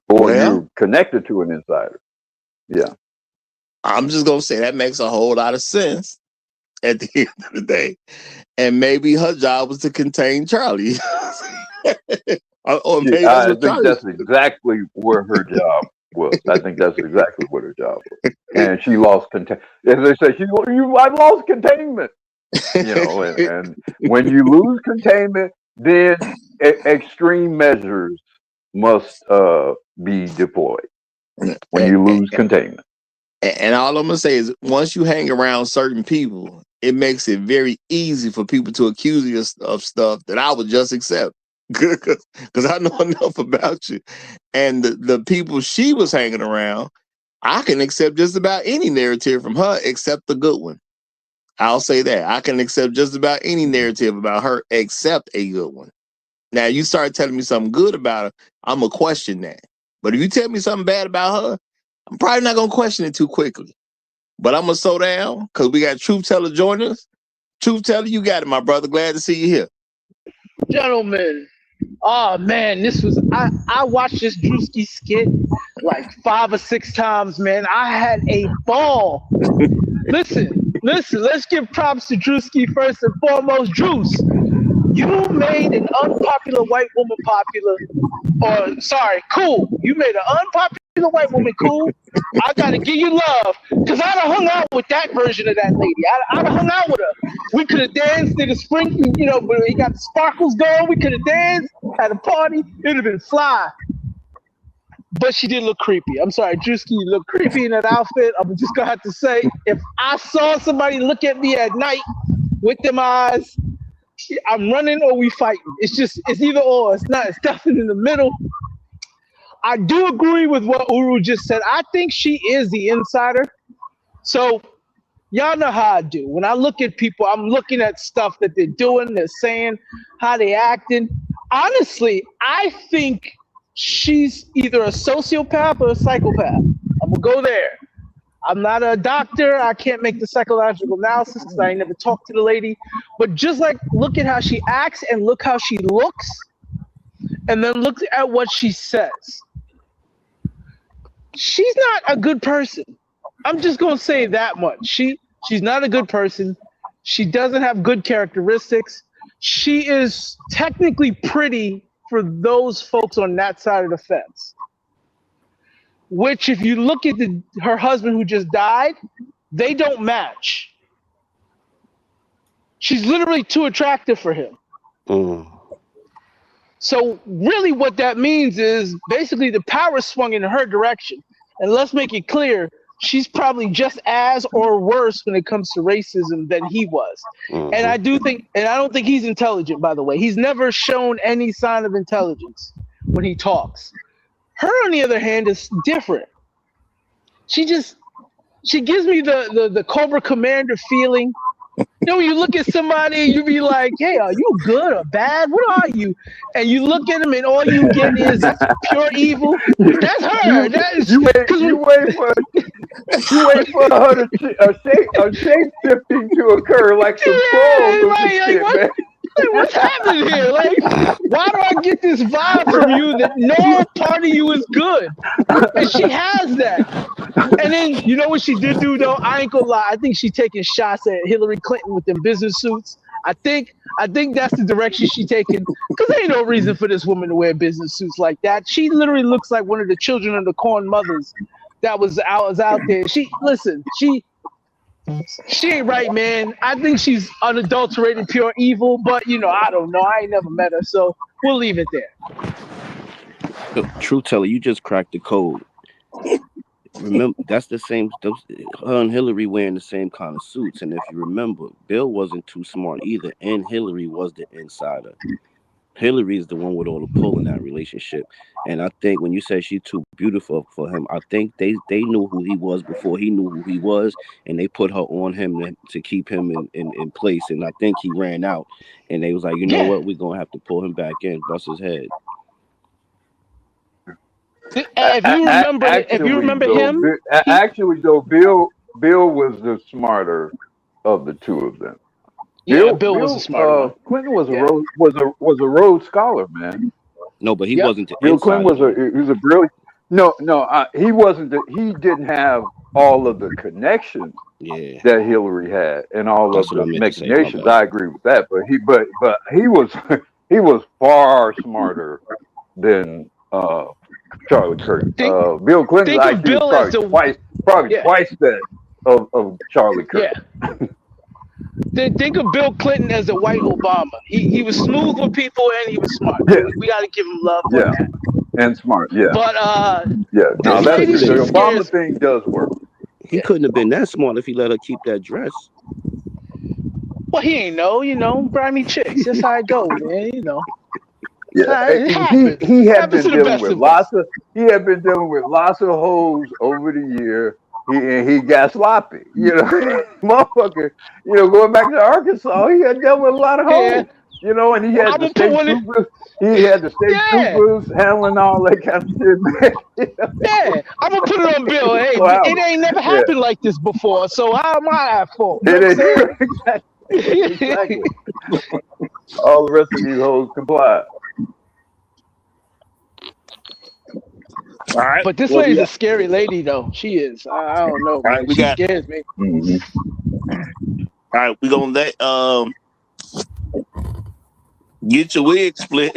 Or you're connected to an insider. Yeah. I'm just going to say that makes a whole lot of sense at the end of the day. And maybe her job was to contain Charlie. Or maybe I think that's exactly where her job was. I think that's exactly what her job was. And she lost containment. As they say, I lost containment. You know, and when you lose containment, then extreme measures must be deployed when you lose containment. And all I'm going to say is once you hang around certain people, it makes it very easy for people to accuse you of stuff that I would just accept. Because I know enough about you. And the people she was hanging around, I can accept just about any narrative from her except the good one. I'll say that. I can accept just about any narrative about her except a good one. Now, you start telling me something good about her, I'm going to question that. But if you tell me something bad about her, I'm probably not going to question it too quickly. But I'm going to slow down because we got Truth Teller joining us. Truth Teller, you got it, my brother. Glad to see you here. Gentlemen, oh man, I watched this Druski skit like 5 or 6 times, man. I had a ball. Listen, let's give props to Druski first and foremost. Druce, you made an unpopular white woman popular. Or, sorry, cool. You made an unpopular white woman cool. I gotta give you love. Because I'd have hung out with that version of that lady. I'd have hung out with her. We could have danced in the spring, you know, but he got the sparkles going. We could have danced, had a party. It'd have been fly. But she did look creepy. I'm sorry, Druski looked creepy in that outfit. I'm just gonna have to say, if I saw somebody look at me at night with them eyes, I'm running or we fighting. It's either or. It's not. It's definitely in the middle. I do agree with what Uru just said. I think she is the insider. So y'all know how I do. When I look at people, I'm looking at stuff that they're doing, they're saying, how they acting. Honestly, I think she's either a sociopath or a psychopath. I'm gonna go there. I'm not a doctor. I can't make the psychological analysis because I ain't never talked to the lady. But just like look at how she acts and look how she looks, and then look at what she says. She's not a good person. I'm just gonna say that much. She's not a good person. She doesn't have good characteristics. She is technically pretty for those folks on that side of the fence. Which, if you look at her husband who just died, they don't match. She's literally too attractive for him. So really what that means is basically the power swung in her direction. And let's make it clear, she's probably just as or worse when it comes to racism than he was. And I don't think he's intelligent, by the way. He's never shown any sign of intelligence when he talks. Her, on the other hand, is different. She gives me the Cobra Commander feeling. You know, when you look at somebody, you be like, hey, are you good or bad? What are you? And you look at them and all you get is pure evil. That's her. You wait for her a shape shifting to occur like some trolls or some shit, man. Like, what's happening here? Like, why do I get this vibe from you that no part of you is good? And she has that. And then, you know what she did do, though? I ain't gonna lie. I think she's taking shots at Hillary Clinton with them business suits. I think that's the direction she's taking. Because there ain't no reason for this woman to wear business suits like that. She literally looks like one of the children of the corn mothers that was out there. She ain't right, man. I think she's unadulterated, pure evil, but I don't know. I ain't never met her, so we'll leave it there. True teller, you just cracked the code. Remember, that's the same. Her and Hillary wearing the same kind of suits, and if you remember, Bill wasn't too smart either, and Hillary was the insider. Hillary is the one with all the pull in that relationship. And I think when you say she's too beautiful for him, I think they knew who he was before he knew who he was, and they put her on him to keep him in place. And I think he ran out, and they was like, you know what, we're going to have to pull him back in, bust his head. If you remember him, actually, though, Bill was the smarter of the two of them. Bill was the smarter. Clinton was a Rhodes Scholar, man. No, but he wasn't. Bill Clinton was a brilliant. No, he wasn't. He didn't have all of the connections that Hillary had and all of the machinations. I agree with that, but he was far smarter than Charlie Kirk. Bill Clinton's IQ is probably twice that of Charlie Kirk. Yeah. Think of Bill Clinton as a white Obama. He was smooth with people and he was smart. Yeah. We got to give him love. Yeah, and smart. Yeah. But no, the Obama thing does work. He couldn't have been that smart if he let her keep that dress. Well, he ain't know, grimy chicks. That's how it goes, man. Yeah, he had been dealing with lots of hoes over the year. He got sloppy, motherfucker. Going back to Arkansas, he had dealt with a lot of hoes, and he had the state troopers handling all that kind of shit, man. Yeah, I'm gonna put it on Bill. Hey, it ain't never happened like this before, so how am I at fault? Exactly. All the rest of these hoes comply. All right. But this lady's a scary lady, though. She is. I don't know. All right, she scares me. Mm-hmm. All right, we're going to get your wig split.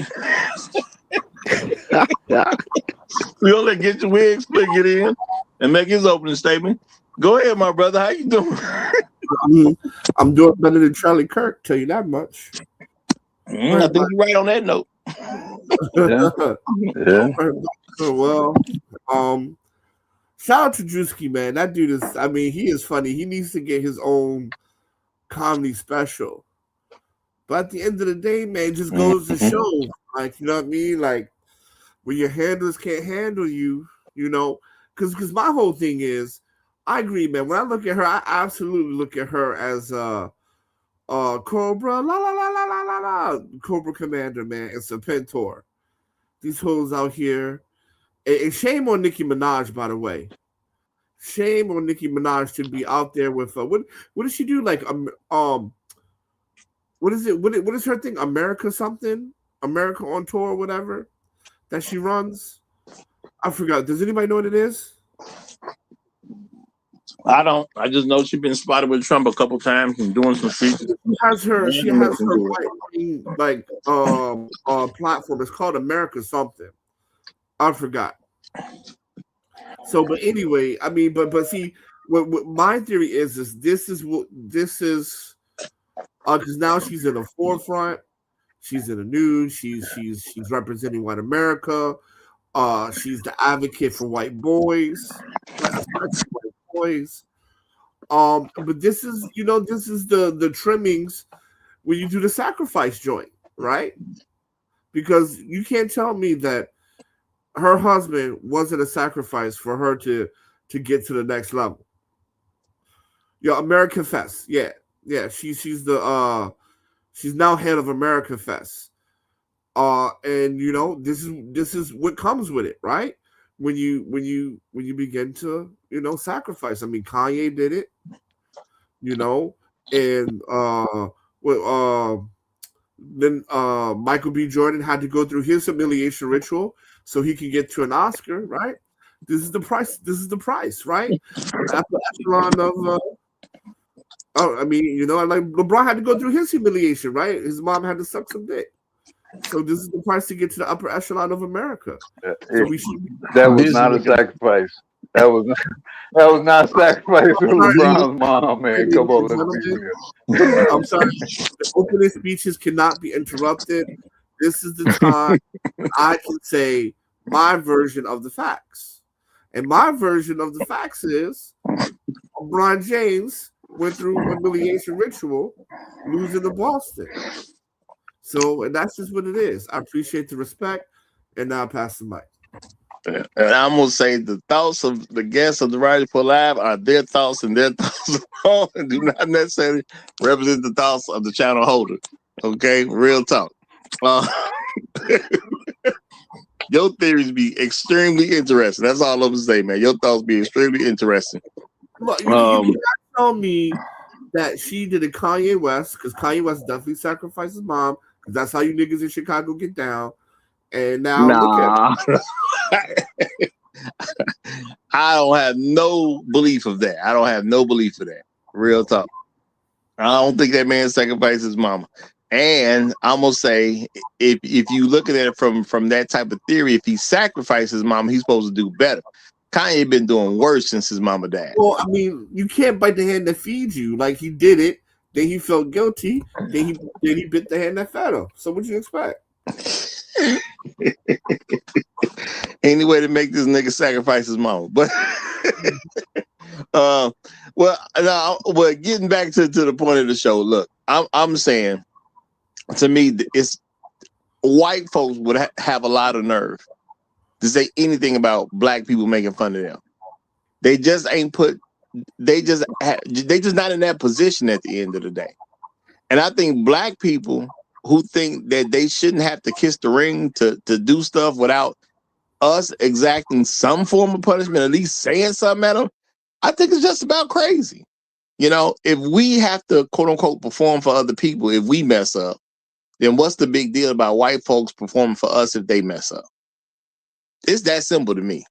We're going to get your wig split get in and make his opening statement. Go ahead, my brother. How you doing? I'm doing better than Charlie Kirk, tell you that much. I think you're right on that note. Yeah. Well, shout out to Druski, man. That dude is, he is funny. He needs to get his own comedy special. But at the end of the day, man, just goes to show, like, you know what I mean? Like, when your handlers can't handle you, because my whole thing is, I agree, man. When I look at her, I absolutely look at her as Cobra, Cobra Commander, man. It's a Pentor. These hoes out here. And shame on Nicki Minaj, by the way. Shame on Nicki Minaj to be out there with what does she do? Like what is it? What is her thing? America something? America on tour or whatever that she runs? I forgot. Does anybody know what it is? I don't. I just know she's been spotted with Trump a couple times and doing some speeches. She has her right platform. It's called America something. I forgot. So, but anyway, I mean, but see, what my theory is this is because now she's in the forefront. She's in the news. She's representing white America. She's the advocate for white boys. But this is the trimmings when you do the sacrifice joint, right? Because you can't tell me that her husband wasn't a sacrifice for her to get to the next level. Yeah, America Fest. Yeah. She's now head of America Fest. And this is what comes with it, right? When you begin to sacrifice. I mean, Kanye did it, and then Michael B. Jordan had to go through his humiliation ritual so he could get to an Oscar, right? This is the price. Right? After echelon of like LeBron had to go through his humiliation, right? His mom had to suck some dick. So this is the price to get to the upper echelon of America. That was not a sacrifice. That was not a sacrifice for LeBron's mom, man. Come on, let's be real. I'm sorry. The opening speeches cannot be interrupted. This is the time I can say my version of the facts. And my version of the facts is LeBron James went through a humiliation ritual losing to Boston. So, and that's just what it is. I appreciate the respect, and now I pass the mic. And I'm going to say the thoughts of the guests of the Roger Report Live are their thoughts and their thoughts alone, and do not necessarily represent the thoughts of the channel holder. Okay? Real talk. Your theories be extremely interesting. That's all I'm going to say, man. Your thoughts be extremely interesting. Look, you cannot tell me that she did a Kanye West, because Kanye West definitely sacrificed his mom, because that's how you niggas in Chicago get down. And now look at I don't have no belief of that. I don't have no belief of that. Real talk. I don't think that man sacrificed his mama. And I'm gonna say, if you look at it from that type of theory, if he sacrificed his mama, he's supposed to do better. Kanye been doing worse since his mama died. Well, I mean, you can't bite the hand that feeds you. Like, he did it, then he felt guilty, then he bit the hand that fed him. So what you expect? Any way to make this nigga sacrifice his mama. But getting back to the point of the show, look, I'm saying, to me, it's white folks would have a lot of nerve to say anything about black people making fun of them. They just ain't they just not in that position at the end of the day. And I think black people who think that they shouldn't have to kiss the ring to do stuff without us exacting some form of punishment, at least saying something at them, I think it's just about crazy. If we have to, quote unquote, perform for other people, if we mess up, then what's the big deal about white folks performing for us if they mess up? It's that simple to me.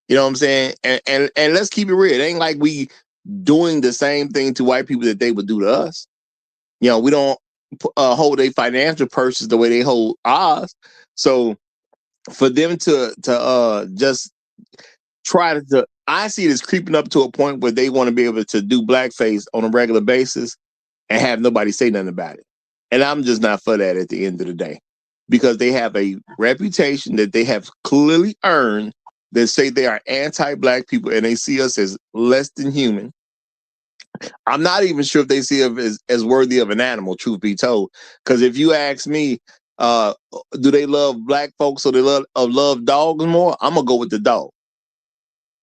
You know what I'm saying? And let's keep it real. It ain't like we doing the same thing to white people that they would do to us. We don't hold a financial purses the way they hold ours. So for them to just try to, I see this creeping up to a point where they want to be able to do blackface on a regular basis and have nobody say nothing about it. And I'm just not for that at the end of the day, because they have a reputation that they have clearly earned that say they are anti-black people and they see us as less than human. I'm not even sure if they see us as worthy of an animal, truth be told. Because if you ask me, do they love black folks or they love dogs more? I'm going to go with the dog.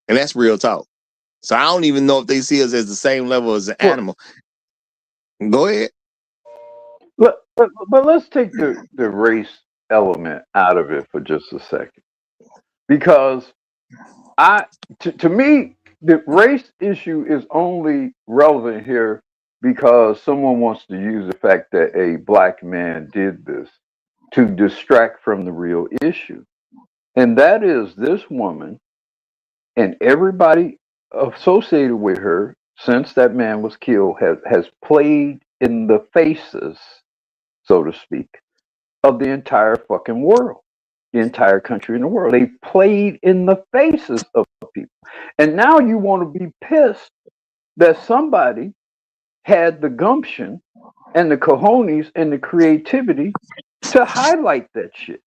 And that's real talk. So I don't even know if they see us as the same level as an animal. Go ahead. But let's take the race element out of it for just a second, because to me, the race issue is only relevant here because someone wants to use the fact that a black man did this to distract from the real issue. And that is, this woman and everybody associated with her since that man was killed has played in the faces, so to speak, of the entire fucking world, the entire country in the world. They played in the faces of people. And now you want to be pissed that somebody had the gumption and the cojones and the creativity to highlight that shit.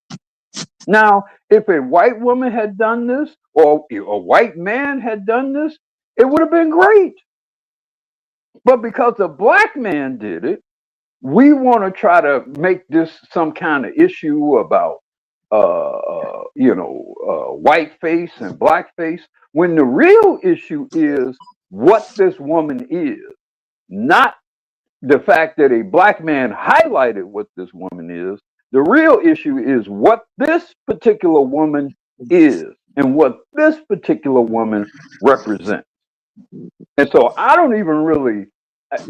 Now, if a white woman had done this or a white man had done this, it would have been great. But because a black man did it, we want to try to make this some kind of issue about, white face and black face, when the real issue is what this woman is, not the fact that a black man highlighted what this woman is. The real issue is what this particular woman is and what this particular woman represents. And so I don't even really,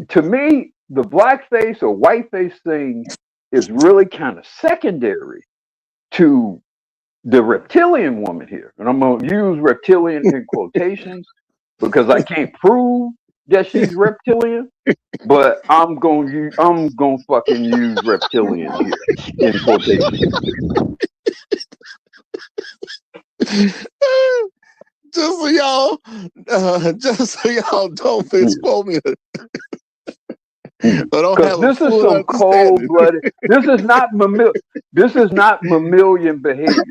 to me, the blackface or whiteface thing is really kind of secondary to the reptilian woman here. And I'm going to use reptilian in quotations because I can't prove that she's reptilian, but I'm gonna fucking use reptilian here in quotations. Just so y'all don't misquote me. Because this is some cold-blooded. This is not mammalian behavior.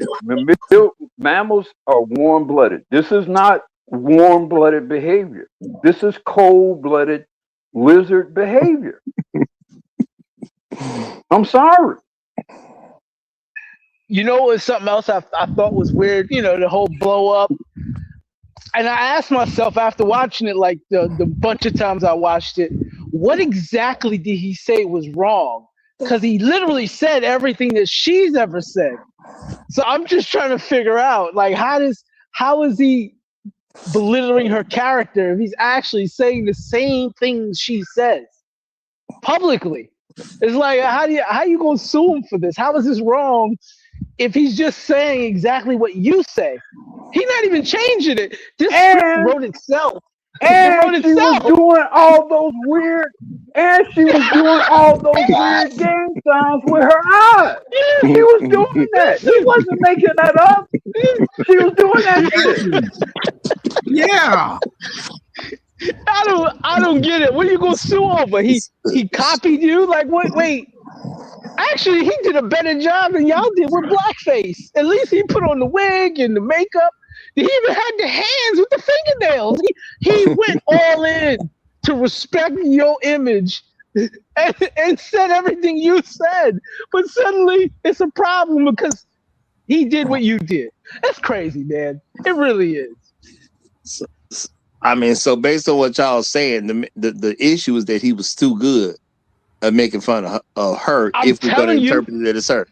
Mammals are warm-blooded. This is not warm-blooded behavior. This is cold-blooded lizard behavior. I'm sorry. You know, it's something else I thought was weird. You know, the whole blow up. And I asked myself after watching it, like the bunch of times I watched it, what exactly did he say was wrong? Because he literally said everything that she's ever said. So I'm just trying to figure out, like, how is he belittling her character if he's actually saying the same things she says publicly? It's like, how you gonna sue him for this? How is this wrong if he's just saying exactly what you say? He's not even changing it. This script wrote itself. And she was doing all those weird gang signs with her eyes. She was doing that. She wasn't making that up. She was doing that shit. Yeah. I don't get it. What are you gonna sue over? He copied you? Like what? Wait. Actually, he did a better job than y'all did with blackface. At least he put on the wig and the makeup. He even had the hands with the fingernails. He went all in to respect your image and said everything you said. But suddenly it's a problem because he did what you did. That's crazy, man. It really is. So based on what y'all saying, the issue is that he was too good at making fun of her if we're going to interpret it as her.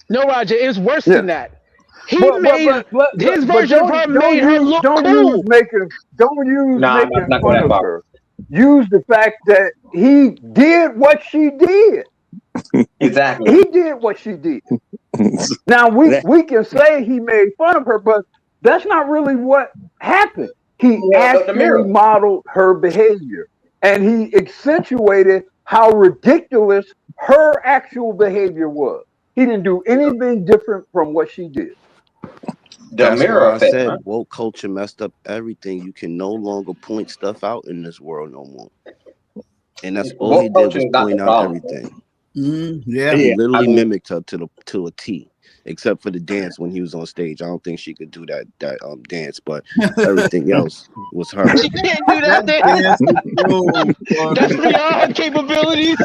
No, Roger, it's worse than that. His version of her made her look cool. Don't use making fun of her. Use the fact that he did what she did. Exactly. He did what she did. Now we can say he made fun of her, but that's not really what happened. He actually modeled her behavior, and he accentuated how ridiculous her actual behavior was. He didn't do anything different from what she did. That's why I said woke culture messed up everything. You can no longer point stuff out in this world no more. And that's all he did was point out everything. He literally mimicked her to a T, except for the dance when he was on stage. I don't think she could do that dance, but everything else was her. She can't do that dance. That's beyond her capabilities.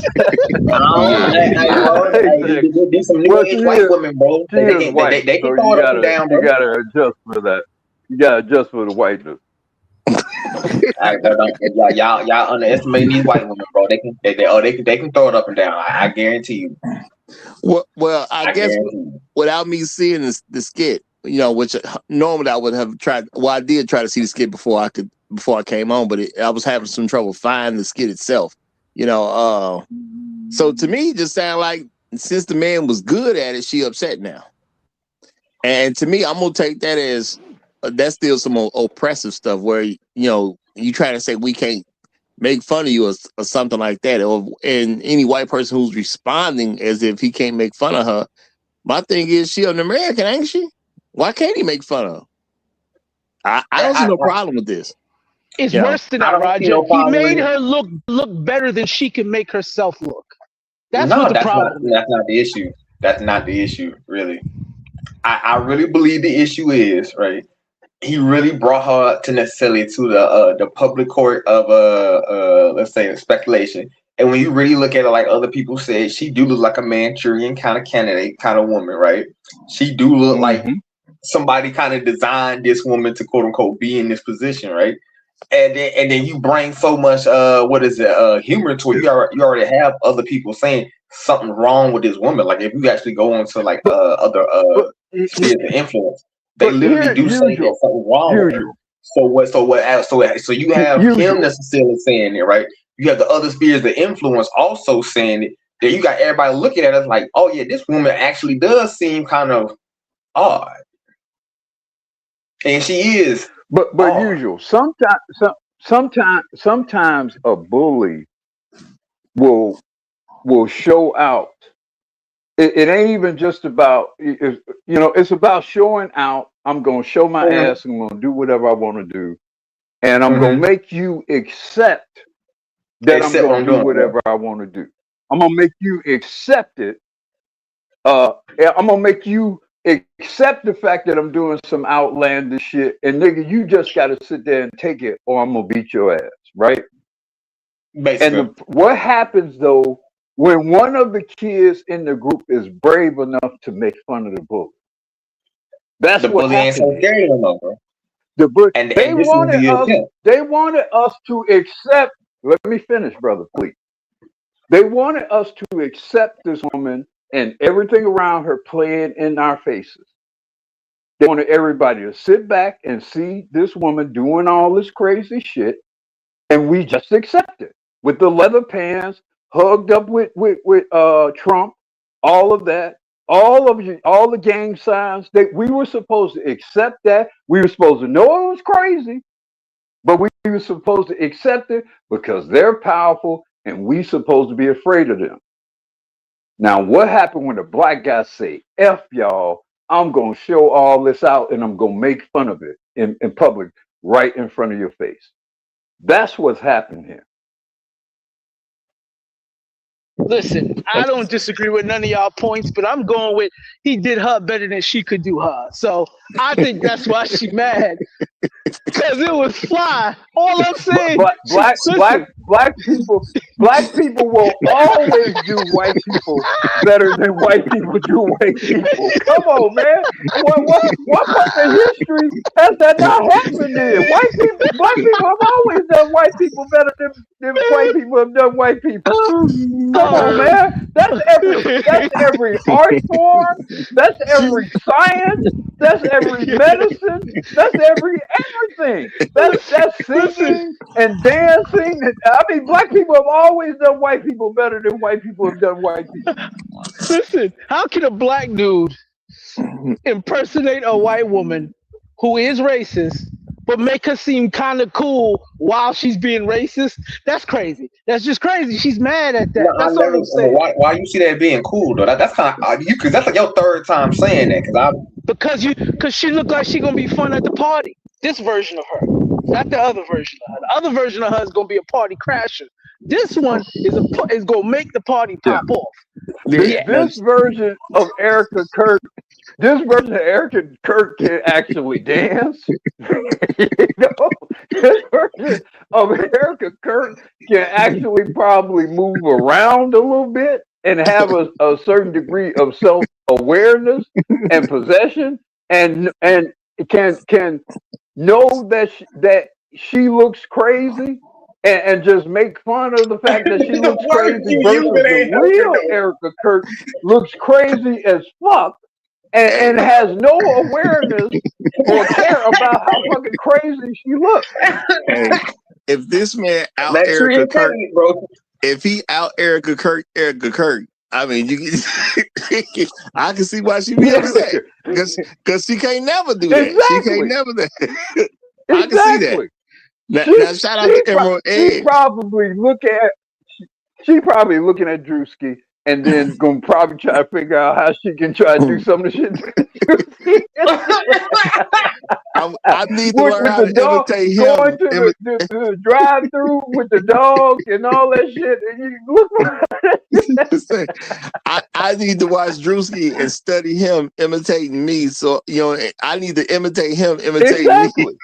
There's some new age white women, bro. They can throw it down. You gotta adjust for that. You gotta adjust for the whiteness. Y'all underestimating these white women, bro. They can throw it up and down. I guarantee you. Well, I guess guarantee you. without me seeing the skit, which normally I would have tried. Well, I did try to see the skit before I came on, but I was having some trouble finding the skit itself. So to me, it just sounded like since the man was good at it, she upset now. And to me, I'm gonna take that as that's still some oppressive stuff where you try to say we can't make fun of you or something like that, and any white person who's responding as if he can't make fun of her. My thing is, she an American, ain't she? Why can't he make fun of her? I don't see no problem with this. It's worse than that, Roger. He made her look better than she can make herself look. That's what the problem is. That's not the issue. That's not the issue, really. I really believe the issue is, right, he really brought her to the public court of let's say speculation. And when you really look at it, like other people said, she do look like a Manchurian kind of candidate, kind of woman, right? She do look like somebody kind of designed this woman to quote unquote be in this position, right? And then you bring so much humor to it. You already have other people saying something wrong with this woman. Like if you actually go on to like other spheres of influence, they literally do say there's something wrong with her. So you have him necessarily saying it, right? You have the other spheres of influence also saying it. Then you got everybody looking at us like, oh yeah, this woman actually does seem kind of odd, and she is. But usual. Sometimes a bully will show out. It ain't even just about it's about showing out. I'm gonna show my ass. I'm gonna do whatever I want to do, and I'm gonna make you accept that I'm gonna do whatever I want to do. I'm gonna make you accept it. I'm gonna make you accept the fact that I'm doing some outlandish shit, and nigga, you just gotta sit there and take it, or I'm gonna beat your ass, right? Basically. And what happens though when one of the kids in the group is brave enough to make fun of the bully? That's the what happened. They wanted us to accept. Let me finish, brother, please. They wanted us to accept this woman and everything around her playing in our faces. They wanted everybody to sit back and see this woman doing all this crazy shit, and we just accept it with the leather pants, hugged up with Trump, all of that, all the gang signs. We were supposed to accept that. We were supposed to know it was crazy, but we were supposed to accept it because they're powerful, and we supposed to be afraid of them. Now, what happened when the black guy say, F y'all, I'm going to show all this out and I'm going to make fun of it in public right in front of your face? That's what's happened here. Listen, I don't disagree with none of y'all points, but I'm going with he did her better than she could do her. So I think that's why she mad. Because it was fly. All I'm saying, black people will always do white people better than white people do white people. Come on, man. What part of history has that not happened in? Black people have always done white people better than white people have done white people. Come on, man. That's every art form. That's every science. That's every medicine. That's everything. That's singing and dancing. I mean, black people have always done white people better than white people have done white people. Listen, how can a black dude impersonate a white woman who is racist, but make her seem kind of cool while she's being racist? That's crazy. That's just crazy. She's mad at that. No, that's all I'm saying. Why you see that being cool though? That's kind of because that's like your third time saying that. Because she looked like she gonna be fun at the party. This version of her, not the other version of her. The other version of her is gonna be a party crasher. This one is gonna make the party pop off. This version of Erica Kirk can actually dance. This version of Erica Kirk can actually probably move around a little bit and have a certain degree of self-awareness and possession, and can know that she looks crazy and just make fun of the fact that she looks crazy versus the real Erica Kirk looks crazy as fuck and has no awareness or care about how fucking crazy she looks. Hey, if this man out Erica Kirk, if he out Erica Kirk, I mean, I can see why she be upset because she can't never do that. Exactly. She can't never do that. I Exactly. can see that. Now shout out to Emerald Edge. She probably looking at Druski and then gonna probably try to figure out how she can try to do some of the shit. I need to learn how to imitate him. Going to the drive-through with the dog and all that shit. And you look. I need to watch Druski and study him imitating me. So I need to imitate him imitating me.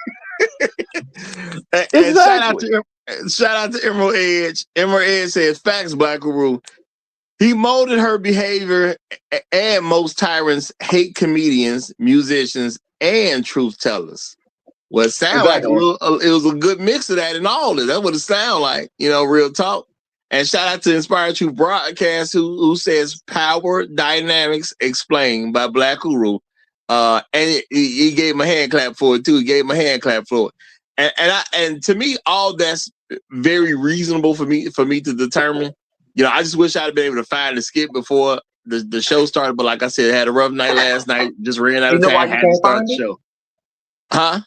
And shout out to Emerald Edge. Emerald Edge says, "Facts, Black Guru. He molded her behavior, and most tyrants hate comedians, musicians, and truth tellers." Well, it sounds like it was a good mix of that and all of it. That's what it sounds like, real talk. And shout out to Inspired Truth Broadcast, who says Power Dynamics Explained by Black Guru. And he gave him a hand clap for it too. He gave him a hand clap for it. And to me, all that's very reasonable for me to determine. I just wish I'd have been able to find the skit before the show started. But like I said, I had a rough night last night. Just ran out of time. Had to start the show. Huh?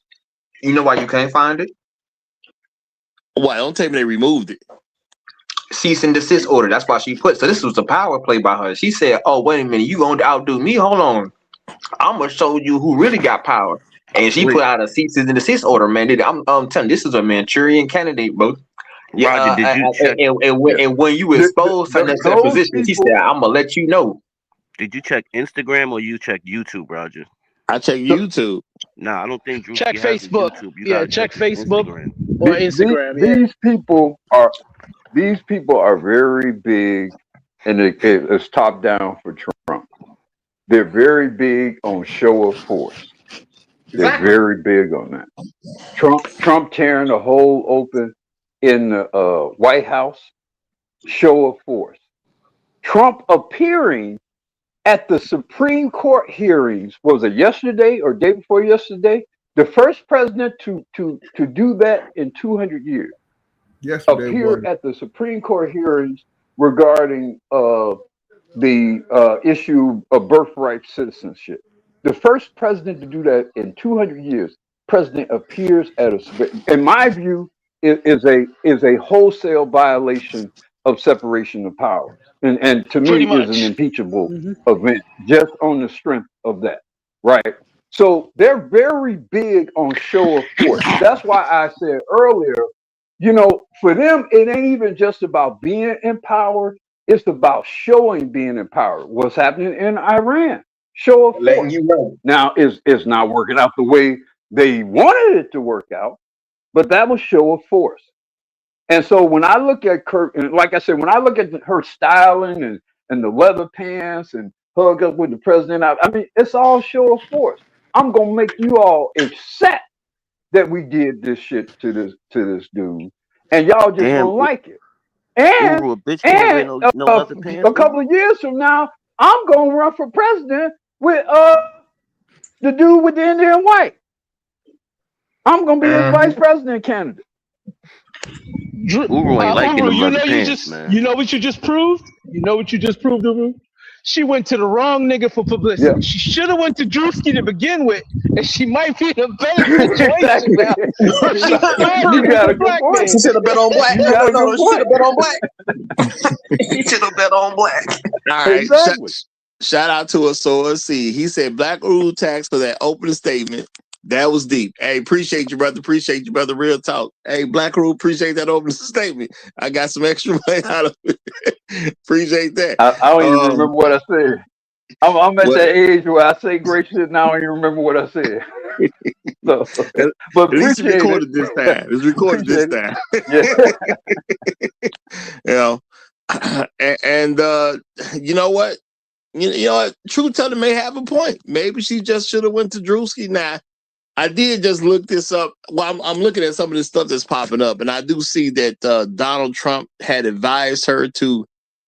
You know why you can't find it? Why? Don't tell me they removed it. Cease and desist order. That's why she put. So this was a power play by her. She said, "Oh, wait a minute, you gonna outdo me? Hold on. I'm gonna show you who really got power." And she put out a cease and desist order, man. I'm telling you, this is a Manchurian candidate, bro. Yeah, Roger, did you check? And when you exposed her next position, she said, "I'm gonna let you know." Did you check Instagram or you check YouTube, Roger? I check YouTube. Nah, I don't think Druski check has Facebook. YouTube. You check Facebook Instagram. or Instagram. These people are very big, and it's top down for Trump. They're very big on show of force. They're very big on that. Trump tearing the hole open in the White House, show of force. Trump appearing at the Supreme Court hearings, was it yesterday or day before yesterday? The first president to do that in 200 years. Yesterday appeared at the Supreme Court hearings regarding the issue of birthright citizenship. The first president to do that in 200 years. President appears at in my view, is a wholesale violation of separation of powers, and to me is an impeachable event just on the strength of that, right? So they're very big on show of force. That's why I said earlier, for them it ain't even just about being in power; it's about showing being in power. What's happening in Iran? Show of force. Now it's not working out the way they wanted it to work out, but that was show of force. And so when I look at Kirk, and like I said, when I look at her styling and the leather pants and hug up with the president, I mean, it's all show of force. I'm gonna make you all accept that we did this shit to this dude, and y'all just don't like it. And a couple of years from now, I'm gonna run for president with the dude with the Indian white. I'm gonna be his vice president candidate. Uru ain't liking them leather pants, man. You know what you just proved? Uru? She went to the wrong nigga for publicity. Yeah. She should have went to Druski to begin with, and she might be in a better situation now. She should have bet on black. No, she should have bet on black. He should have bet on black. All right. Exactly. Shout out to Asor C. He said Black Uru tax for that opening statement. That was deep. Hey, appreciate you, brother. Appreciate you, brother. Real talk. Hey, Black Rule, appreciate that opening statement. I got some extra money out of it. Appreciate that. I don't even remember what I said. I'm at that age where I say great shit and I don't even remember what I said. So, but at least it's recorded this time. It's recorded this time. And you know what? You know what? Truth Teller may have a point. Maybe she just should have went to Druski. Now, I did just look this up. Well, I'm looking at some of this stuff that's popping up, and I do see that Donald Trump had advised her to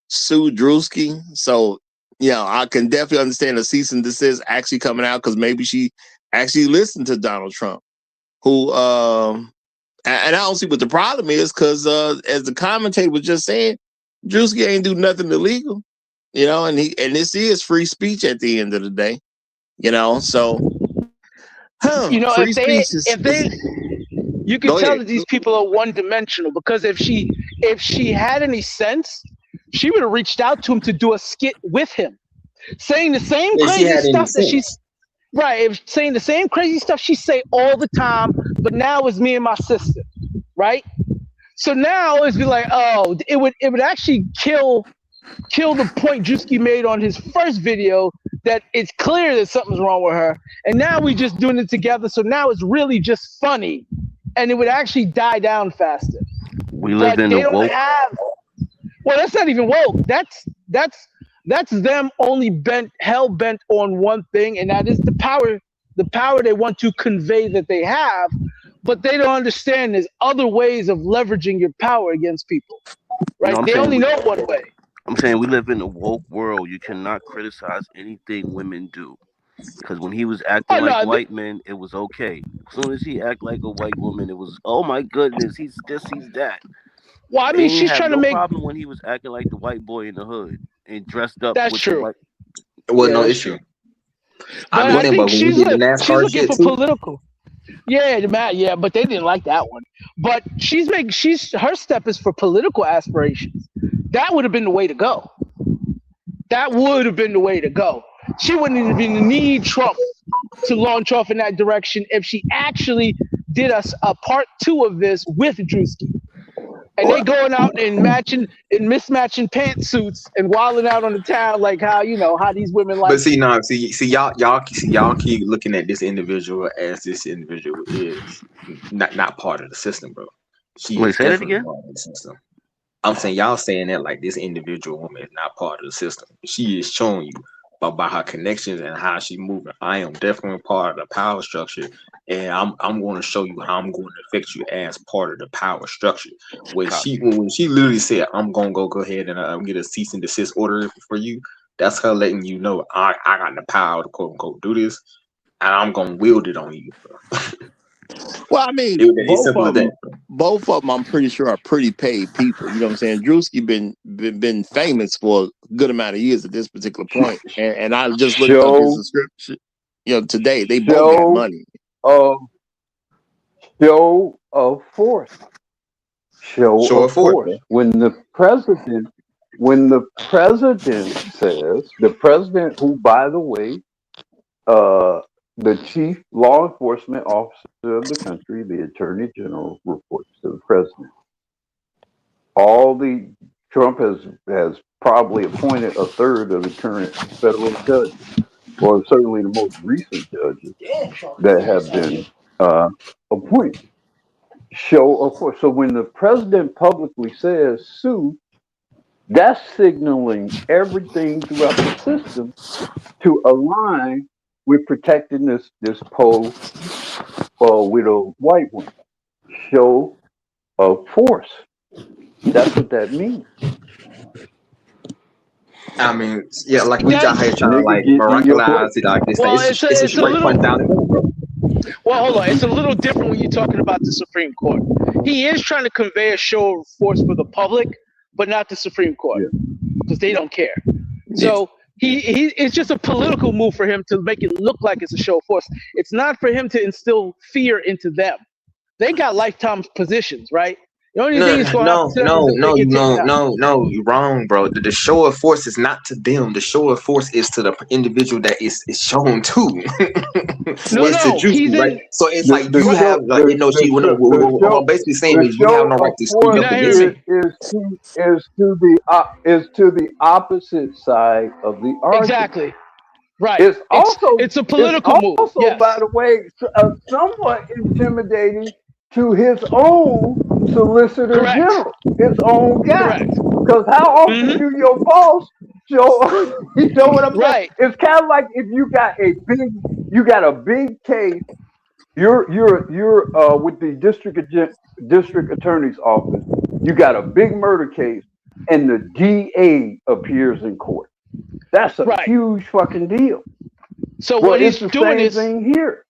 sue Druski. So, I can definitely understand the cease and desist actually coming out because maybe she actually listened to Donald Trump, who, and I don't see what the problem is because, as the commentator was just saying, Druski ain't do nothing illegal, and this is free speech at the end of the day, so. Free speech you can tell that these people are one-dimensional because if she had any sense, she would have reached out to him to do a skit with him, saying the same crazy stuff that she's saying the same crazy stuff she say all the time, but now it's me and my sister, right? So now it's be like, oh, it would actually kill the point Druski made on his first video that it's clear that something's wrong with her, and now we just doing it together. So now it's really just funny, and it would actually die down faster. We live in a woke. Well, that's not even woke. That's them only hell bent on one thing, and that is the power they want to convey that they have, but they don't understand there's other ways of leveraging your power against people, right? They only know one way. I'm saying we live in a woke world. You cannot criticize anything women do. Because when he was acting like white men, it was okay. As soon as he act like a white woman, it was, oh my goodness, he's this, he's that. Well, I mean, she's trying to make problem when he was acting like the white boy in the hood and dressed up. That's with true. It was no issue. I think she's looking for political. Yeah, but they didn't like that one. But her step is for political aspirations. That would have been the way to go. She wouldn't even need Trump to launch off in that direction if she actually did a part 2 of this with Druski. And they going out and mismatching pantsuits and wilding out on the town like how these women like. But see, y'all keep looking at this individual as this individual is not part of the system, bro. Wait, say that again. Part of the system. I'm saying y'all saying that like this individual woman is not part of the system. She is showing you by her connections and how she's moving. I am definitely part of the power structure, and I'm going to show you how I'm going to affect you as part of the power structure. When she literally said, "I'm going to go ahead and get a cease and desist order for you," that's her letting you know I got the power to quote unquote do this, and I'm going to wield it on you, bro. Well, I mean, both of them, I'm pretty sure are pretty paid people. You know what I'm saying? Druski been famous for a good amount of years at this particular point, and I just looked up his description. Today they both got money. Show of force. Show of force. When the president says, the president, who by the way, the chief law enforcement officer of the country, the attorney general, reports to the president. Trump has probably appointed a third of the current federal judges, or certainly the most recent judges that have been appointed. Show of force. So when the president publicly says sue, that's signaling everything throughout the system to align with protecting this poor widow white woman. Show of force. That's what that means. I mean, yeah, like we got here trying to like miraculous it like this. Well, it's a straight point down. Well, hold on. It's a little different when you're talking about the Supreme Court. He is trying to convey a show of force for the public, but not the Supreme Court, because they don't care. So it's just a political move for him to make it look like it's a show of force. It's not for him to instill fear into them. They got lifetime positions, right? The only thing is no, you're wrong, bro. The show of force is not to them. The show of force is to the individual that is shown to. Right? So it's like you have, like, basically saying is you have no right to speak up against it. Is to the opposite side of the argument. Exactly. Right. It's a political move. Also, by the way, somewhat intimidating to his own Solicitor General, his own guy. Because how often do your boss show? You know what I'm saying? It's kind of like if you got a big case You're with the district attorney's office. You got a big murder case, and the DA appears in court. That's a huge fucking deal. So well, what he's it's the doing same is thing here.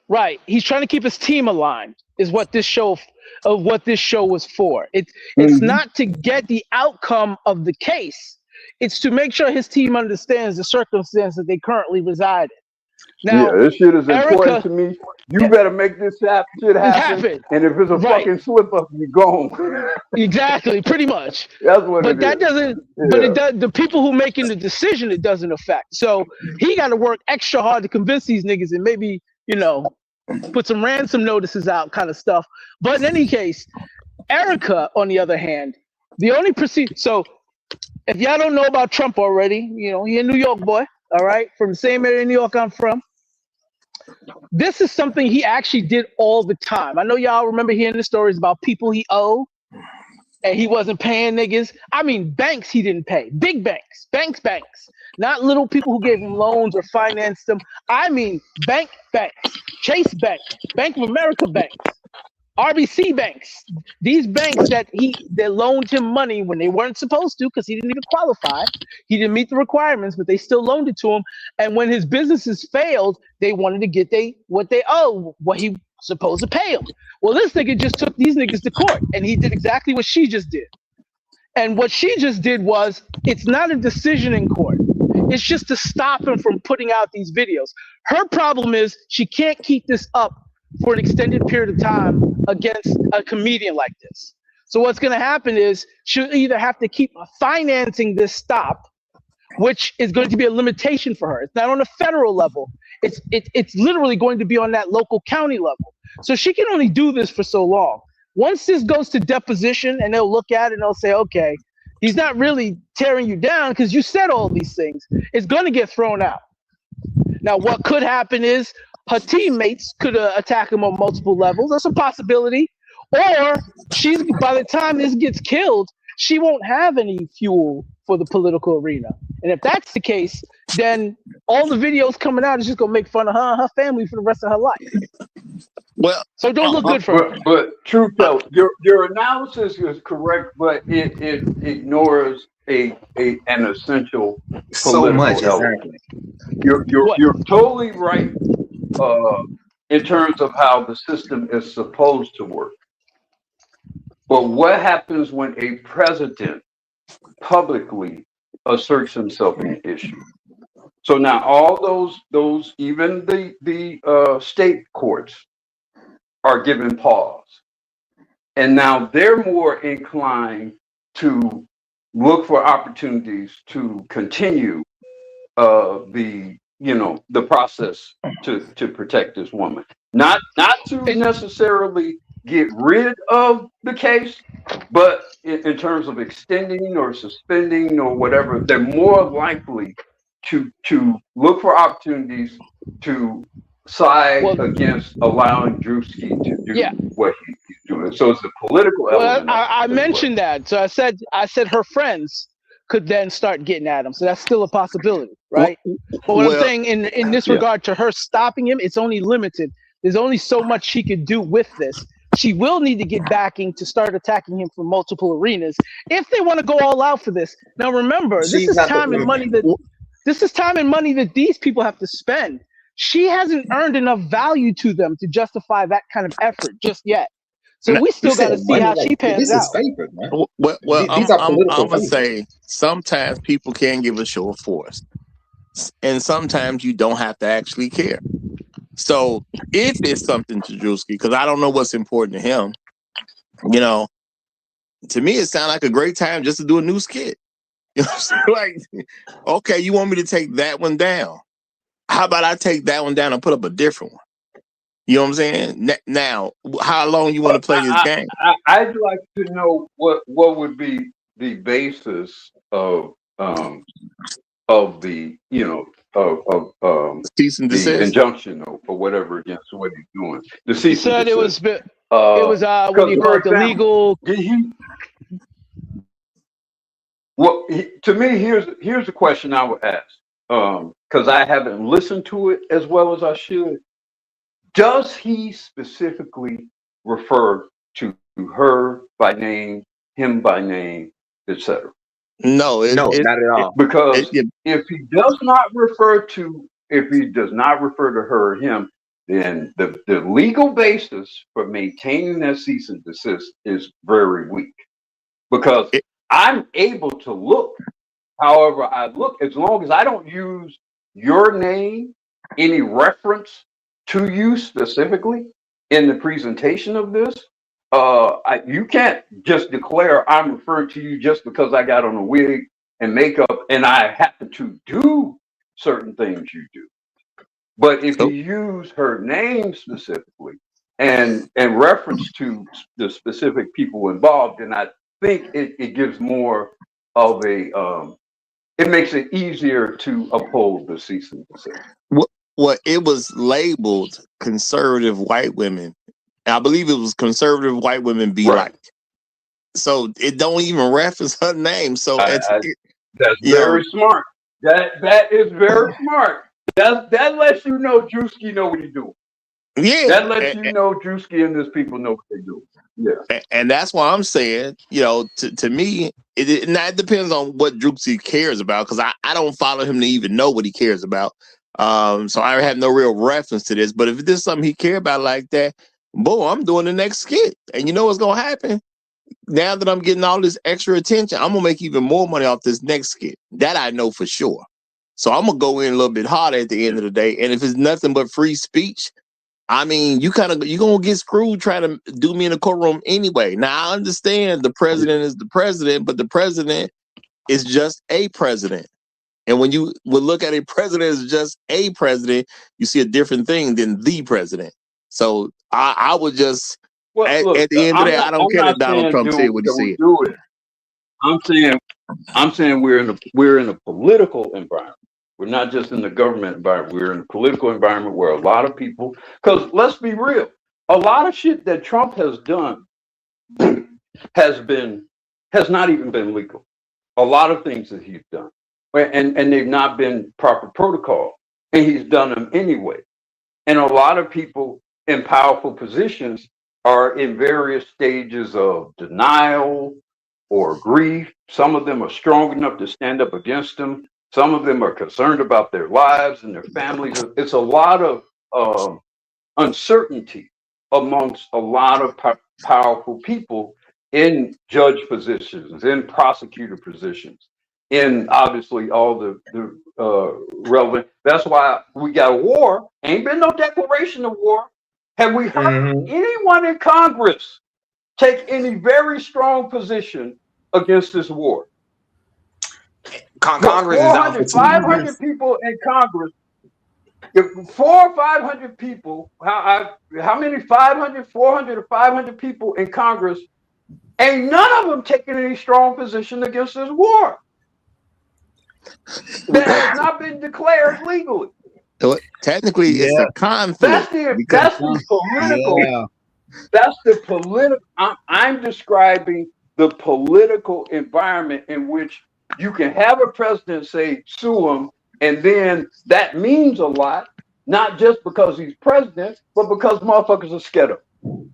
Right. He's trying to keep his team aligned. Is what this show was for. It's not to get the outcome of the case. It's to make sure his team understands the circumstance that they currently reside in. Now, Yeah, this shit is important Erica, to me. You better make this shit happen. And if it's a fucking slip up, you're gone. Exactly, pretty much. That's what but it that is. doesn't. But it does. The people who making the decision, it doesn't affect. So he got to work extra hard to convince these niggas, and maybe put some ransom notices out, kind of stuff. But in any case, Erica, on the other hand, the only So if y'all don't know about Trump already, he a New York boy, all right, from the same area in New York I'm from. This is something he actually did all the time. I know y'all remember hearing the stories about people he owed and he wasn't paying niggas. I mean, banks he didn't pay. Big banks. Banks. Not little people who gave him loans or financed them. I mean, banks. Chase Bank, Bank of America banks, RBC banks. These banks that loaned him money when they weren't supposed to because he didn't even qualify. He didn't meet the requirements, but they still loaned it to him. And when his businesses failed, they wanted to get what they owe, what he supposed to pay them. Well, this nigga just took these niggas to court, and he did exactly what she just did. And what she just did was, it's not a decision in court. It's just to stop him from putting out these videos. Her problem is she can't keep this up for an extended period of time against a comedian like this. So what's going to happen is she'll either have to keep financing this stop, which is going to be a limitation for her. It's not on a federal level. It's literally going to be on that local county level. So she can only do this for so long. Once this goes to deposition and they'll look at it and they'll say, okay, he's not really tearing you down because you said all these things, it's going to get thrown out. Now, what could happen is her teammates could attack him on multiple levels. That's a possibility. Or by the time this gets killed, she won't have any fuel for the political arena. And if that's the case, then all the videos coming out is just going to make fun of her and her family for the rest of her life. Well, so don't look good for her. But true, your analysis is correct, but it ignores an essential so much. Exactly. You're totally right in terms of how the system is supposed to work. But what happens when a president publicly asserts himself in an issue? So now all those even the state courts are given pause, and now they're more inclined to look for opportunities to continue the process to protect this woman, not to necessarily get rid of the case, but in terms of extending or suspending or whatever, they're more likely to look for opportunities to side against allowing Druski to do what he's doing. So it's a political element. I mentioned that. So I said her friends could then start getting at him. So that's still a possibility, right? But what I'm saying in this regard to her stopping him, it's only limited. There's only so much she could do with this. She will need to get backing to start attacking him from multiple arenas if they want to go all out for this. Now remember, this is time and money that these people have to spend. She hasn't earned enough value to them to justify that kind of effort just yet. So we still got to see how she pans out. Favorite, man. Well, I'm gonna say sometimes people can give a show of force, and sometimes you don't have to actually care. So if it's something to Druski, because I don't know what's important to him, to me it sounds like a great time just to do a new skit. Like, okay, you want me to take that one down? How about I take that one down and put up a different one? You know what I'm saying? Now, how long you want to play this game? I'd like to know what would be the basis of the cease and desist, the injunction or whatever against what he's doing. The cease said and desist. it was what do you call it? The legal. To me, here's the question I would ask, because I haven't listened to it as well as I should. does he specifically refer to her by name, him by name, etc.? No, No, not at all. Because if he does not refer to her or him, then the legal basis for maintaining that cease and desist is very weak. Because I'm able to look however I look, as long as I don't use your name, any reference to you specifically in the presentation of this. You can't just declare I'm referring to you just because I got on a wig and makeup and I happen to do certain things you do. But if you use her name specifically and reference to the specific people involved, then I think it gives more of a it makes it easier to uphold the cease and desist. Well, it was labeled conservative white women. I believe it was conservative white women be like. So it don't even reference her name. So that's very smart. That is very smart. That lets you know Druski know what he's doing. Yeah. That lets you know Druski and his people know what they do. Yeah. And that's why I'm saying, to me, it depends on what Druski cares about, because I don't follow him to even know what he cares about. So I have no real reference to this. But if this is something he cares about like that, boy, I'm doing the next skit. And you know what's going to happen? Now that I'm getting all this extra attention, I'm going to make even more money off this next skit. That I know for sure. So I'm going to go in a little bit harder at the end of the day. And if it's nothing but free speech, I mean, you're going to get screwed trying to do me in the courtroom anyway. Now, I understand the president is the president, but the president is just a president. And when you would look at a president as just a president, you see a different thing than the president. So I would just, at the end of the day, I don't care that Donald Trump said what he said. I'm saying we're in a political environment. We're not just in the government environment. We're in a political environment where a lot of people, because let's be real, a lot of shit that Trump has done has not even been legal. A lot of things that he's done, and they've not been proper protocol, and he's done them anyway. And a lot of people in powerful positions are in various stages of denial or grief. Some of them are strong enough to stand up against them. Some of them are concerned about their lives and their families. It's a lot of uncertainty amongst a lot of powerful people in judge positions, in prosecutor positions, in obviously all the relevant. That's why we got a war. Ain't been no declaration of war. Have we heard anyone in Congress take any very strong position against this war? Congress 400, is 500 people in Congress. If 400 or 500 people, how many 500, 400 or 500 people in Congress, ain't none of them taking any strong position against this war that has not been declared legally. So technically, it's a conflict. That's the political. Yeah. That's the political. I'm describing the political environment in which you can have a president say sue him, and then that means a lot, not just because he's president, but because motherfuckers are scared of him.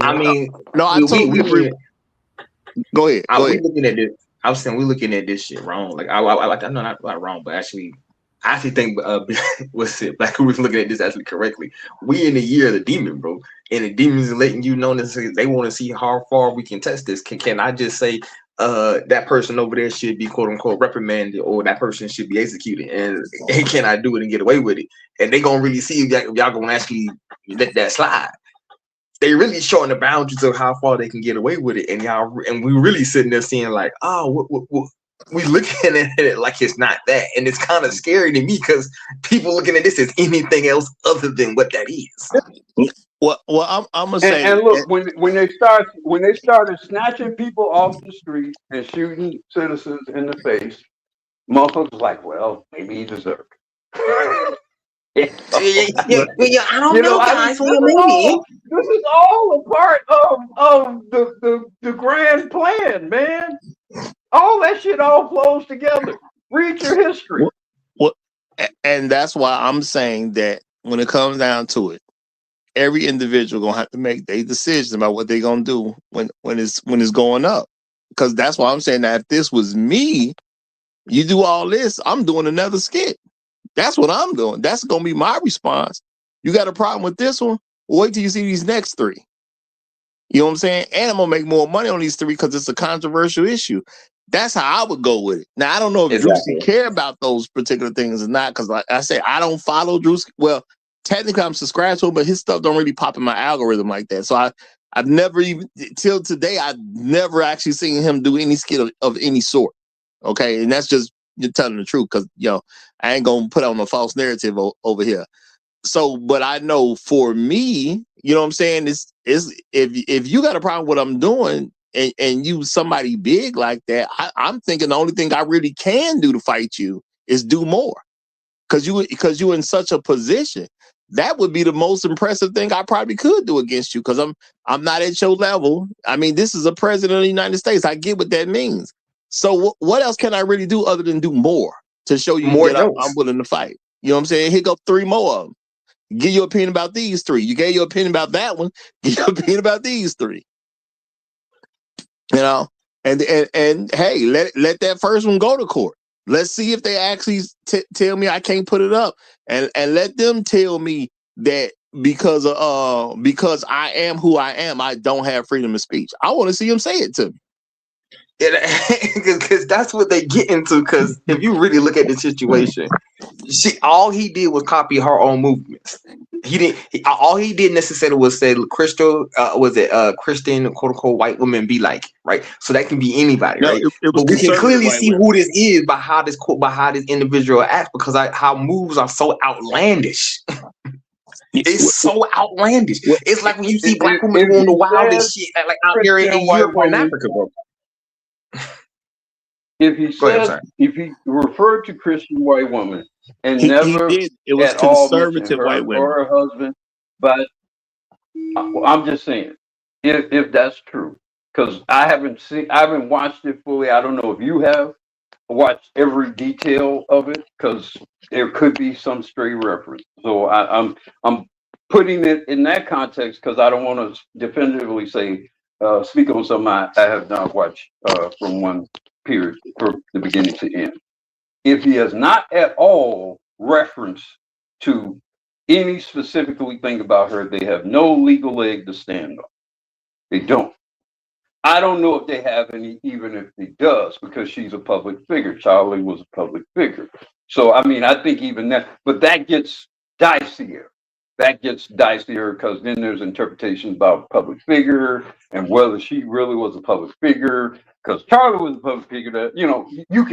I totally agree. Go ahead. We looking at this. I was saying we're looking at this shit wrong. Like I know not wrong, but actually, I actually think what's it? Like we're looking at this actually correctly. We in the year of the demon, bro, and the demons are letting you know that they want to see how far we can test this. Can I just say that person over there should be quote unquote reprimanded, or that person should be executed, and can I do it and get away with it? And they gonna really see if y'all gonna actually let that slide. They really showing the boundaries of how far they can get away with it, and we really sitting there seeing like, oh, we looking at it like it's not that, and it's kind of scary to me because people looking at this as anything else other than what that is. Well, I'm gonna say, and look, when they started snatching people off the street and shooting citizens in the face, motherfuckers was like, well, maybe he deserved it. I don't know, guys. This is all a part of the grand plan, man. All that shit all flows together. Read your history. Well, and that's why I'm saying that when it comes down to it, every individual gonna have to make their decisions about what they're gonna do when it's going up. Because that's why I'm saying that if this was me, you do all this, I'm doing another skit. That's what I'm doing. That's gonna be my response. You got a problem with this one? Wait till you see these next three. You know what I'm saying? And I'm gonna make more money on these three because it's a controversial issue. That's how I would go with it. Now I don't know if Druski care about those particular things or not, because like I said, I don't follow Druski. Well, technically I'm subscribed to him, but his stuff don't really pop in my algorithm like that. So I've never even till today I've never actually seen him do any skit of any sort. Okay, and that's just you're telling the truth, because I ain't gonna put on a false narrative over here. So, but I know for me, you know what I'm saying, is if you got a problem with what I'm doing and you somebody big like that, I'm thinking the only thing I really can do to fight you is do more. Because you're in such a position. That would be the most impressive thing I probably could do against you, because I'm not at your level. I mean, this is a president of the United States. I get what that means. So what else can I really do other than do more to show you more that I'm willing to fight? You know what I'm saying? Here go three more of them. Give your opinion about these three. You gave your opinion about that one. Give your opinion about these three. And hey, let that first one go to court. Let's see if they actually tell me I can't put it up, and let them tell me that because I am who I am, I don't have freedom of speech. I want to see them say it to me. Because that's what they get into. Because if you really look at the situation, all he did was copy her own movements. All he did necessarily was say Christian quote unquote white women be like, right? So that can be anybody, right? But we can clearly see who this is by how this individual acts, because how moves are so outlandish. It's so outlandish. It's like when you see black women doing the wildest shit, like out here in Europe or in Africa, bro. If he referred to Christian white women and never he did. It was at all conservative white women or her husband, but I'm just saying, if that's true, because I haven't watched it fully. I don't know if you have watched every detail of it, because there could be some stray reference. So I'm putting it in that context, because I don't want to definitively say speak on something I have not watched from one period from the beginning to end. If he has not at all reference to any specifically thing about her, they have no legal leg to stand on. They don't. I don't know if they have any, even if he does, because she's a public figure. Charlie was a public figure. So, I mean, I think even that, but that gets dicier. That gets dicier, because then there's interpretations about public figure and whether she really was a public figure, because Charlie was a public figure. That you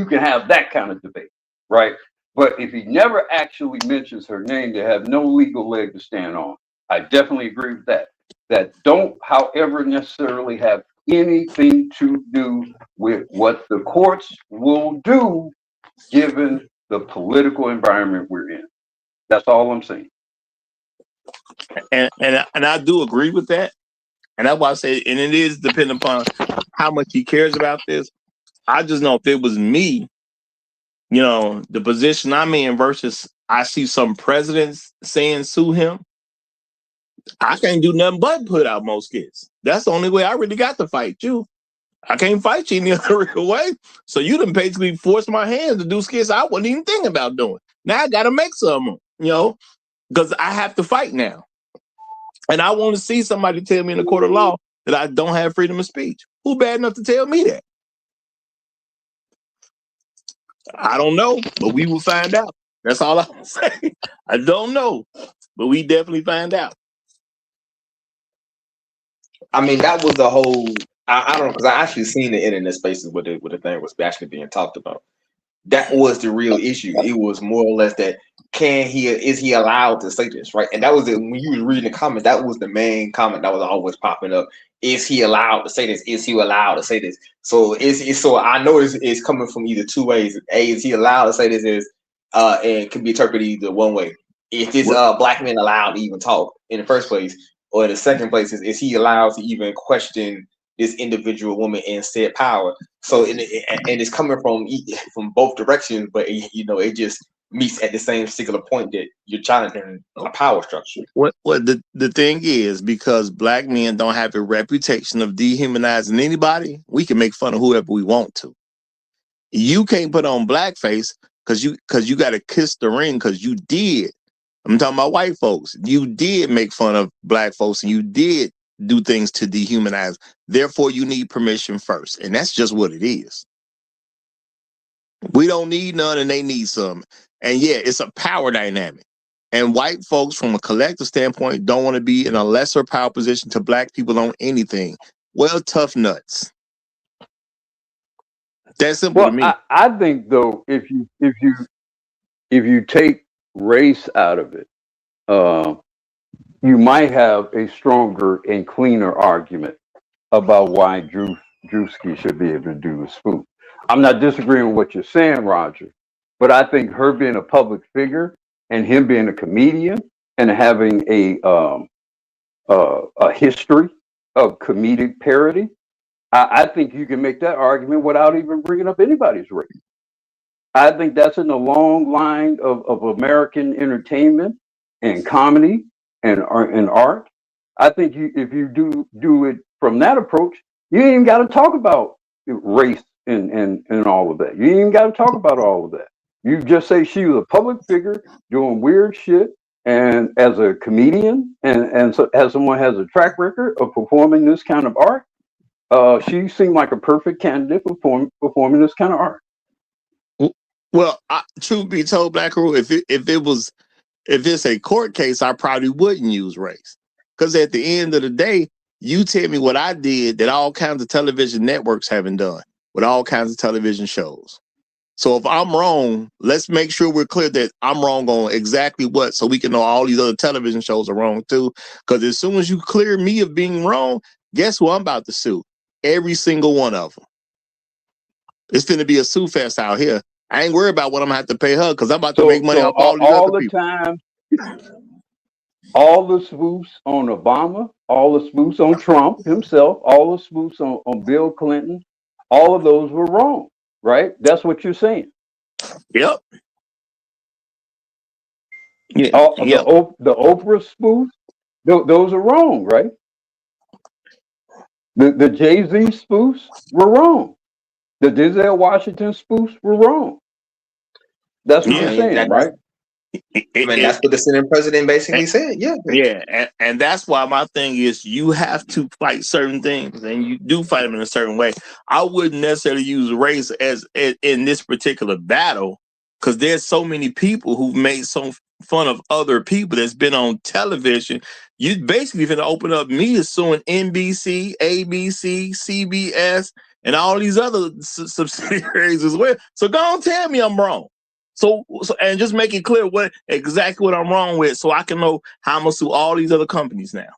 can have that kind of debate, right? But if he never actually mentions her name, they have no legal leg to stand on. I definitely agree with that. That don't, however, necessarily have anything to do with what the courts will do given the political environment we're in. That's all I'm saying. And I do agree with that. And that's why I say, and it is dependent upon how much he cares about this. I just know if it was me, the position I'm in versus I see some presidents saying sue him, I can't do nothing but put out more skits. That's the only way I really got to fight you. I can't fight you any other real way. So you done basically forced my hands to do skits I wasn't even thinking about doing. Now I got to make some, because I have to fight now. And I want to see somebody tell me in a court of law that I don't have freedom of speech. Who bad enough to tell me that? I don't know, but we will find out. That's all I'm saying. I don't know, but we definitely find out. I mean, that was the whole. I don't know, because I actually seen the internet spaces where the thing was actually being talked about. That was the real issue. It was more or less that is he allowed to say this, right? And that was when you was reading the comments, that was the main comment that was always popping up. Is he allowed to say this? Is he allowed to say this? So so I know it's coming from either two ways. A, is he allowed to say this? And it can be interpreted either one way. Is this black man allowed to even talk in the first place? Or in the second place, is he allowed to even question this individual woman and said power? So and it's coming from both directions, but it just meets at the same particular point that you're challenging a power structure. What the thing is, because black men don't have a reputation of dehumanizing anybody, we can make fun of whoever we want to. You can't put on blackface because you got to kiss the ring because you did. I'm talking about white folks. You did make fun of black folks and you did do things to dehumanize. Therefore, you need permission first. And that's just what it is. We don't need none and they need some. And yeah, it's a power dynamic. And white folks, from a collective standpoint, don't want to be in a lesser power position to black people on anything. Well, tough nuts. That's simple to me. I think though, if you take race out of it, you might have a stronger and cleaner argument about why Druski should be able to do the spoof. I'm not disagreeing with what you're saying, Roger, but I think her being a public figure and him being a comedian and having a history of comedic parody, I think you can make that argument without even bringing up anybody's race. I think that's in the long line of American entertainment and comedy and art. I think if you do it from that approach, you ain't even got to talk about race and all of that. You ain't even got to talk about all of that. You just say she was a public figure doing weird shit, and as a comedian and so as someone has a track record of performing this kind of art, she seemed like a perfect candidate for performing this kind of art. Well, truth be told, Black Girl, if it's a court case, I probably wouldn't use race. Because at the end of the day, you tell me what I did that all kinds of television networks haven't done with all kinds of television shows. So if I'm wrong, let's make sure we're clear that I'm wrong on exactly what, so we can know all these other television shows are wrong too. Because as soon as you clear me of being wrong, guess who I'm about to sue? Every single one of them. It's going to be a sue fest out here. I ain't worried about what I'm going to have to pay her because I'm about to make money off all these other people. Time, all the spoofs on Obama, all the spoofs on Trump himself, all the spoofs on Bill Clinton, all of those were wrong, right? That's what you're saying. Yep. Yeah. The Oprah spoofs, those are wrong, right? The Jay-Z spoofs were wrong. The Denzel Washington spoofs were wrong. That's what you're saying, right? That's what the Senate president basically said. Yeah. Yeah. And that's why my thing is you have to fight certain things and you do fight them in a certain way. I wouldn't necessarily use race as in this particular battle because there's so many people who've made some fun of other people that's been on television. You basically going to open up me as suing NBC, ABC, CBS, and all these other subsidiaries as well. So go on, tell me I'm wrong. So and just make it clear exactly what I'm wrong with, so I can know how I'm gonna sue all these other companies now.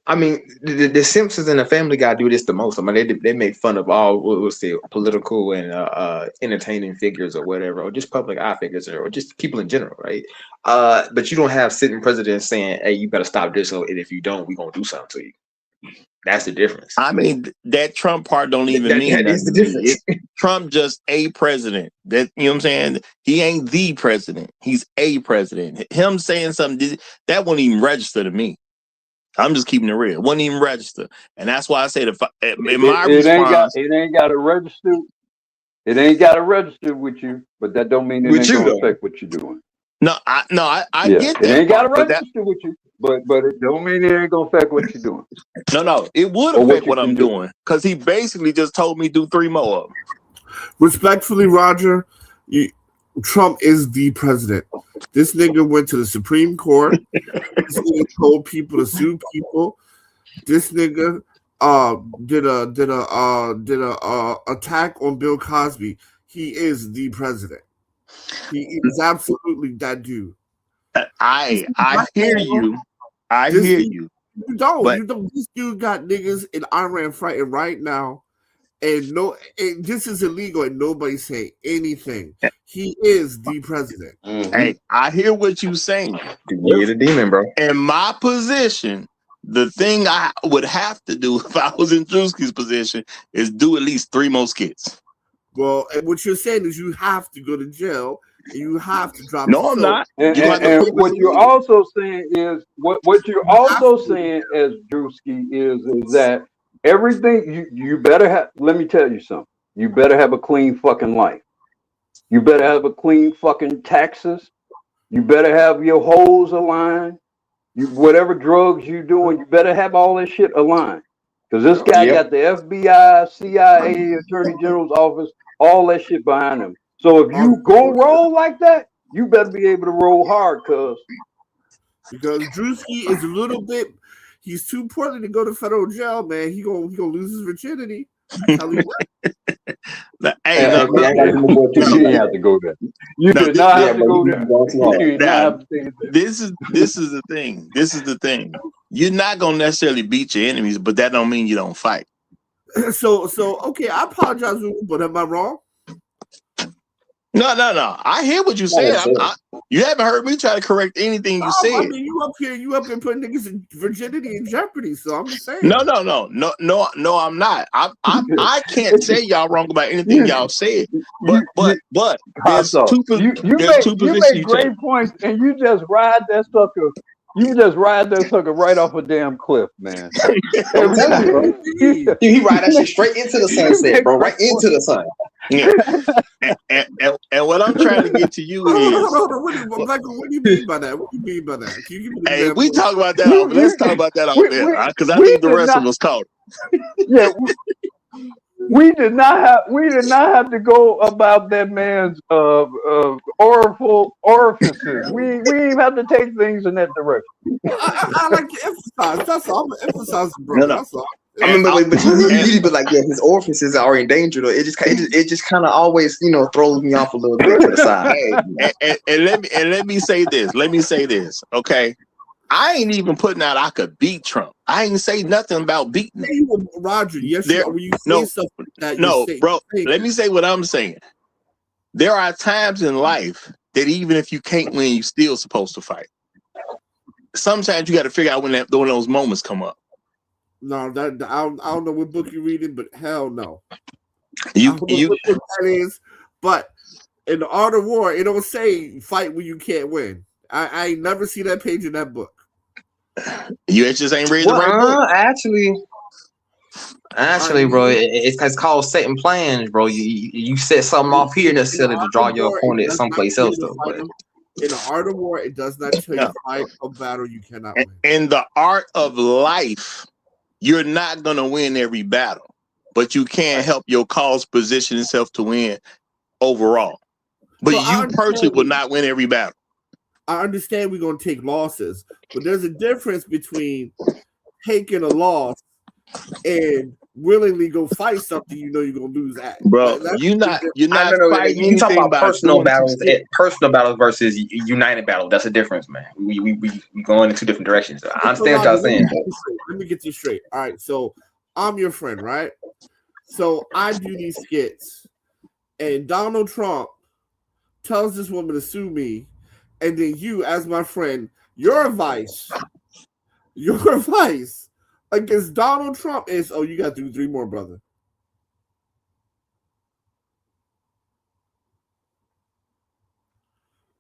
I mean, the Simpsons and the Family Guy do this the most. I mean, they make fun of all we'll say political and entertaining figures or whatever, or just public eye figures or just people in general, right? But you don't have sitting presidents saying, "Hey, you better stop this," and if you don't, we're gonna do something to you. That's the difference. I mean, that Trump part don't even mean that is the difference. Trump just a president. That, you know what I'm saying? He ain't the president. He's a president. Him saying something that wouldn't even register to me. I'm just keeping it real. It wouldn't even register, and that's why I say it ain't got to register. It ain't got to register with you, but that don't mean it ain't gonna affect what you're doing. I get that. It ain't got to register with you. But it don't mean it ain't gonna affect what you're doing. No, it would affect what I'm doing because he basically just told me do 3 more of them. Respectfully, Roger, Trump is the president. This nigga went to the Supreme Court. This nigga told people to sue people. This nigga did a attack on Bill Cosby. He is the president. He is absolutely that dude. I hear you. I hear you. You don't. This dude got niggas in Iran fighting right now, and this is illegal, and nobody's saying anything. He is the president. Mm-hmm. Hey, I hear what you're saying. You're the demon, bro. In my position, the thing I would have to do if I was in Druski's position is do at least 3 more skits. Well, and what you're saying is you have to go to jail You have to drop. No, I'm not. And what you're also saying is what you're also saying as Druski is that everything you better have. Let me tell you something. You better have a clean fucking life. You better have a clean fucking taxes. You better have your holes aligned. Whatever drugs you doing, you better have all that shit aligned. Because this guy got the FBI, CIA, Attorney General's office, all that shit behind him. So if you go roll like that, you better be able to roll hard, because Druski is a little bit. He's too portly to go to federal jail, man. He gonna lose his virginity. Tell you what. You didn't have to go there. You did not have to go there. This is the thing. This is the thing. You're not gonna necessarily beat your enemies, but that don't mean you don't fight. So okay, I apologize, but am I wrong? No. I hear what you're saying. You haven't heard me try to correct anything you said. I mean, you up here putting niggas' virginity in jeopardy. So I'm just saying. No, I'm not. I can't say y'all wrong about anything y'all said. But there's two positions. You make great points, and you just ride that sucker. You just ride that sucker right off a damn cliff, man. I'm telling you, bro. He ride that shit straight into the sunset, bro. Right into the sun. Yeah. and what I'm trying to get to you is what do you mean by that? What do you mean by that? Can you give me hey, we talk about that. Let's talk about that over there, because I think the rest of us caught it. Yeah, we did not have to go about that man's orifices. We didn't even have to take things in that direction. I like to emphasize. That's all. I'm emphasizing, bro. No. That's all. I mean, but you usually be like, yeah, his orifices are in danger. Though it just kind of always, throws me off a little bit to the side. and let me say this. Okay, I ain't even putting out I could beat Trump. I ain't say nothing about beating him. Roger, yes, when you say stuff like that, no, bro. Let me say what I'm saying. There are times in life that even if you can't win, you're still supposed to fight. Sometimes you got to figure out when those moments come up. No, I don't know what book you're reading, but hell no. What that is, but in the Art of War, it don't say fight when you can't win. I ain't never see that page in that book. You just ain't read the right book. Actually, bro, it's called setting plans, bro. You set something off here necessarily to draw your opponent someplace else, though. But in the Art of War, it does not tell you fight a battle you cannot win. In the art of life, you're not going to win every battle, but you can help your cause position itself to win overall. But so you personally will not win every battle. I understand we're going to take losses, but there's a difference between taking a loss and willingly go fight something you know you're going to lose at. Bro, you're not fighting. You talk about personal battles versus united battle. That's a difference, man. We going in two different directions. I understand what y'all saying. Let me get you straight. All right, so I'm your friend, right? So I do these skits, and Donald Trump tells this woman to sue me, and then you, as my friend, your advice against Donald Trump is, oh, you got to do 3 more, brother.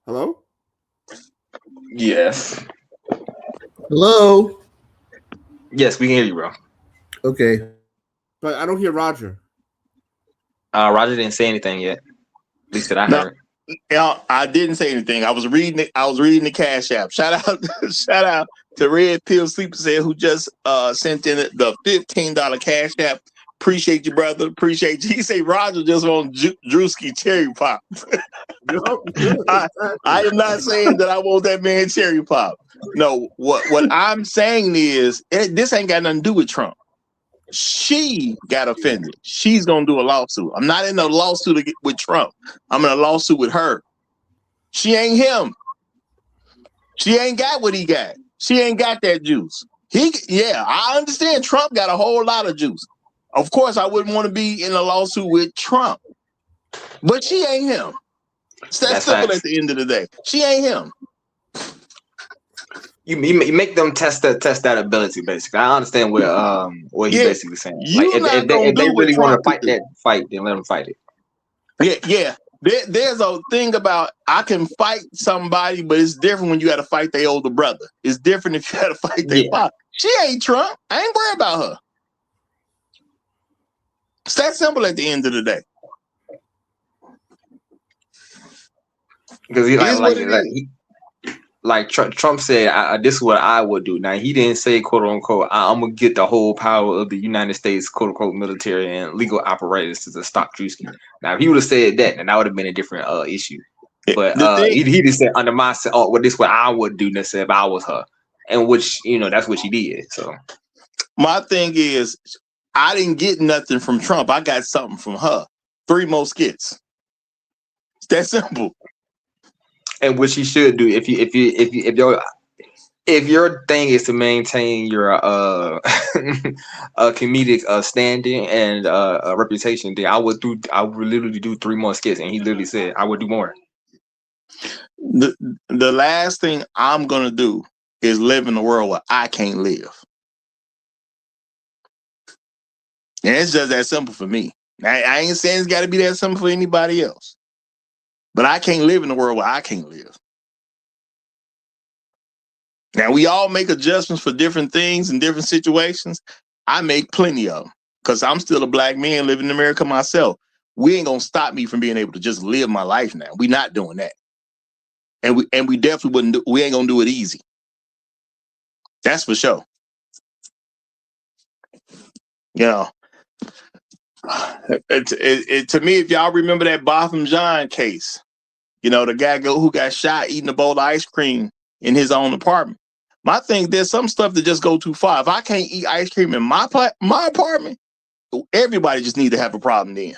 Hello? Yes. Hello? Yes, we can hear you, bro. Okay. But I don't hear Roger. Roger didn't say anything yet. At least that I heard. Yeah, I didn't say anything. I was reading it. I was reading the Cash App. Shout out to Red Pill Sleeper Said, who just sent in the $15 Cash App. Appreciate you, brother. Appreciate you. He say Roger just want Druski cherry pop. I am not saying that I want that man cherry pop. No, what I'm saying is this ain't got nothing to do with Trump. She got offended. She's gonna do a lawsuit. I'm not in a lawsuit with Trump. I'm in a lawsuit with her. She ain't him. She ain't got what he got. She ain't got that juice. I understand Trump got a whole lot of juice. Of course, I wouldn't want to be in a lawsuit with Trump, but she ain't him. That's simple at the end of the day. She ain't him. You make them test that ability, basically. I understand what he's basically saying. Like if they really want to fight that fight, then let them fight it. Yeah. There's a thing about I can fight somebody, but it's different when you got to fight their older brother. It's different if you got to fight their father. She ain't Trump. I ain't worried about her. It's that simple at the end of the day. Because Trump said, "This is what I would do." Now he didn't say "quote unquote" I'm gonna get the whole power of the United States "quote unquote" military and legal apparatus to stop Druski. Now if he would have said that, then that would have been a different issue. But he just said under my well, this is what I would do. Necessarily if I was her, and which that's what she did. So my thing is, I didn't get nothing from Trump. I got something from her. 3 more skits. It's that simple. And what she should do if your thing is to maintain your a comedic standing and a reputation, then I would literally do 3 more skits. And he literally said I would do more. The last thing I'm gonna do is live in a world where I can't live. And it's just that simple for me. I ain't saying it's got to be that simple for anybody else. But I can't live in a world where I can't live. Now, we all make adjustments for different things in different situations. I make plenty of them because I'm still a black man living in America myself. We ain't going to stop me from being able to just live my life now. We're not doing that. And we definitely we ain't going to do it easy. That's for sure. To me, if y'all remember that Botham Jean case, the guy who got shot eating a bowl of ice cream in his own apartment. My thing, there's some stuff that just go too far. If I can't eat ice cream in my apartment, everybody just need to have a problem then.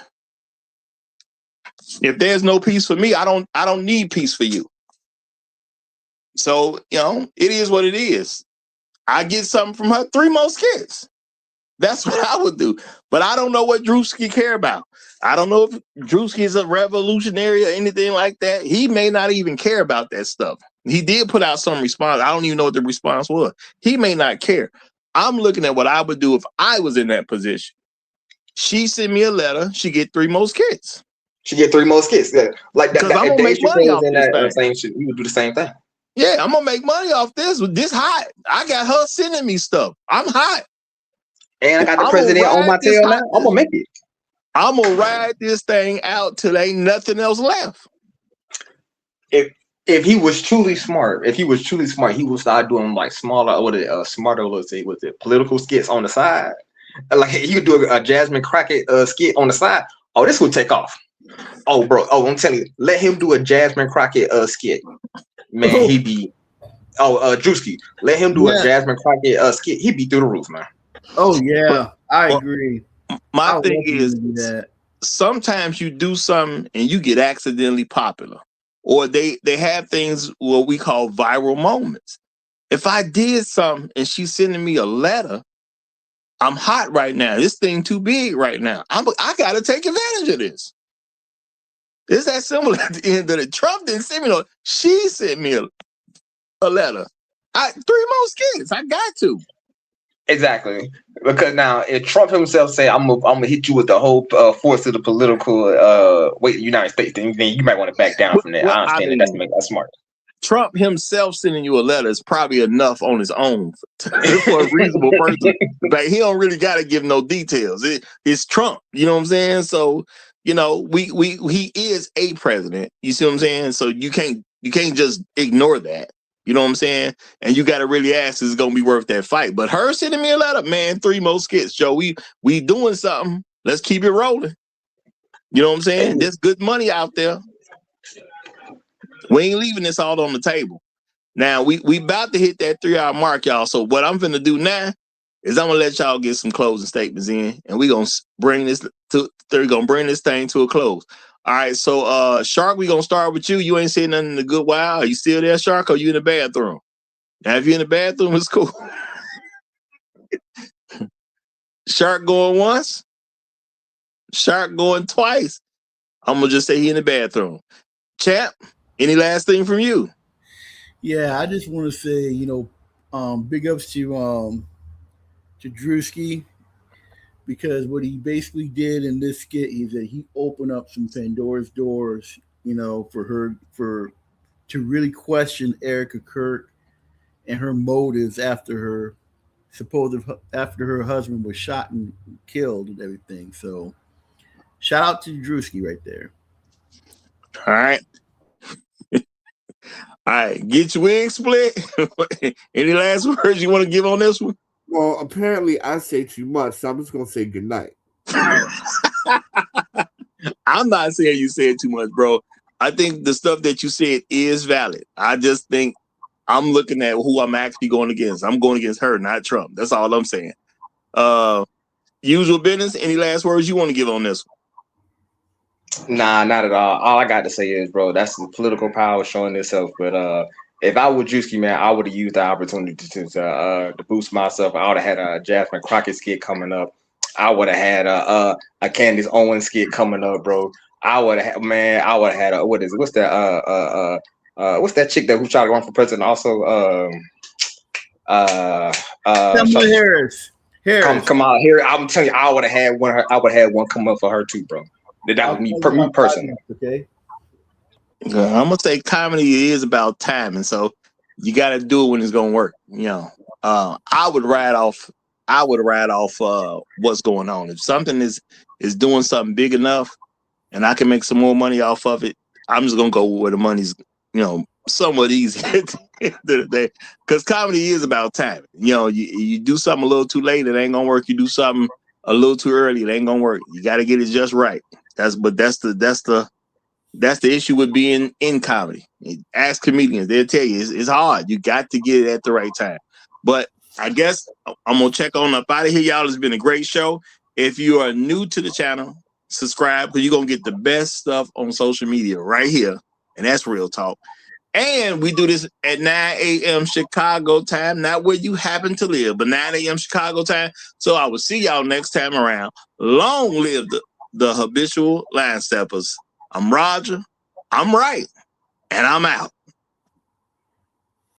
If there's no peace for me, I don't need peace for you. So, it is what it is. I get something from her, 3 more skits. That's what I would do. But I don't know what Druski care about. I don't know if Druski is a revolutionary or anything like that. He may not even care about that stuff. He did put out some response. I don't even know what the response was. He may not care. I'm looking at what I would do if I was in that position. She sent me a letter. She get 3 more skits. She get 3 more skits. Yeah. Like that. I'm gonna make money off this thing. We would do the same thing. Yeah, I'm gonna make money off this. This hot. I got her sending me stuff. I'm hot. And I got the president on my tail now. I'm gonna make it. I'm gonna ride this thing out till ain't nothing else left. If he was truly smart, he would start doing like smarter, let's say, with the political skits on the side. Like he could do a Jasmine Crockett skit on the side. Oh, this would take off. Oh, bro. Oh, I'm telling you, let him do a Jasmine Crockett skit. Man, he'd be. Druski, let him do a Jasmine Crockett skit. He'd be through the roof, man. Oh yeah, I agree. My thing is, sometimes you do something and you get accidentally popular, or they have things what we call viral moments. If I did something and she's sending me a letter, I'm hot right now. This thing too big right now. I gotta take advantage of this. It's that simple at the end of it. Trump didn't send me she sent me a letter. 3 more skits. I got to. Exactly, because now if Trump himself say I'm gonna hit you with the whole force of the political United States, then you might want to back down from that. I understand that's smart. Trump himself sending you a letter is probably enough on his own for a reasonable person. Like he don't really got to give no details. It's Trump, you know what I'm saying? So he is a president. You see what I'm saying? So you can't just ignore that. You know what I'm saying? And you got to really ask, is it going to be worth that fight? But her sending me a letter, man, 3 more skits, Joe. We doing something. Let's keep it rolling. You know what I'm saying? There's good money out there. We ain't leaving this all on the table. Now, we about to hit that 3-hour mark, y'all. So what I'm going to do now is I'm going to let y'all get some closing statements in, and we're going to bring this thing to a close. All right, so Shark, we're going to start with you. You ain't saying nothing in a good while. Are you still there, Shark, or are you in the bathroom? Now, if you're in the bathroom, it's cool. Shark going once. Shark going twice. I'm going to just say he in the bathroom. Champ, any last thing from you? Yeah, I just want to say, big ups to Druski, because what he basically did in this skit is that he opened up some Pandora's doors, to really question Erica Kirk and her motives after her husband was shot and killed and everything. So shout out to Druski right there. All right. All right, get your wig split. Any last words you want to give on this one? Well, apparently I say too much, so I'm just gonna say good night. I'm not saying you said too much, bro. I think the stuff that you said is valid. I just think I'm looking at who I'm actually going against. I'm going against her, not Trump. That's all I'm saying. Usual business. Any last words you want to give on this one? Nah, not at all. All I got to say is, bro, that's the political power showing itself. But if I were Druski, man, I would have used the opportunity to boost myself. I would have had a Jasmine Crockett skit coming up. I would have had a Candace Owens skit coming up, bro. I would have had a what's that chick that who tried to run for president also? Kamala Harris. Come out here. I'm telling you, I would have had one. I would have had one come up for her too, bro. That was me personally. Okay. I'm gonna say comedy is about time, and so you got to do it when it's gonna work. I would ride off what's going on. If something is doing something big enough, and I can make some more money off of it, I'm just gonna go where the money's, somewhat easy at the end of the day. Because comedy is about time. You do something a little too late, it ain't gonna work. You do something a little too early, it ain't gonna work. You got to get it just right. That's the issue with being in comedy. Ask comedians, they'll tell you it's hard. You got to get it at the right time. But I guess I'm gonna check on up out of here, y'all. It's been a great show. If you are new to the channel, subscribe, because you're gonna get the best stuff on social media right here, and that's Real Talk. And we do this at 9 a.m. Chicago time, not where you happen to live, but 9 a.m. Chicago time. So I will see y'all next time around. Long live the habitual line steppers. I'm Roger. I'm right. And I'm out.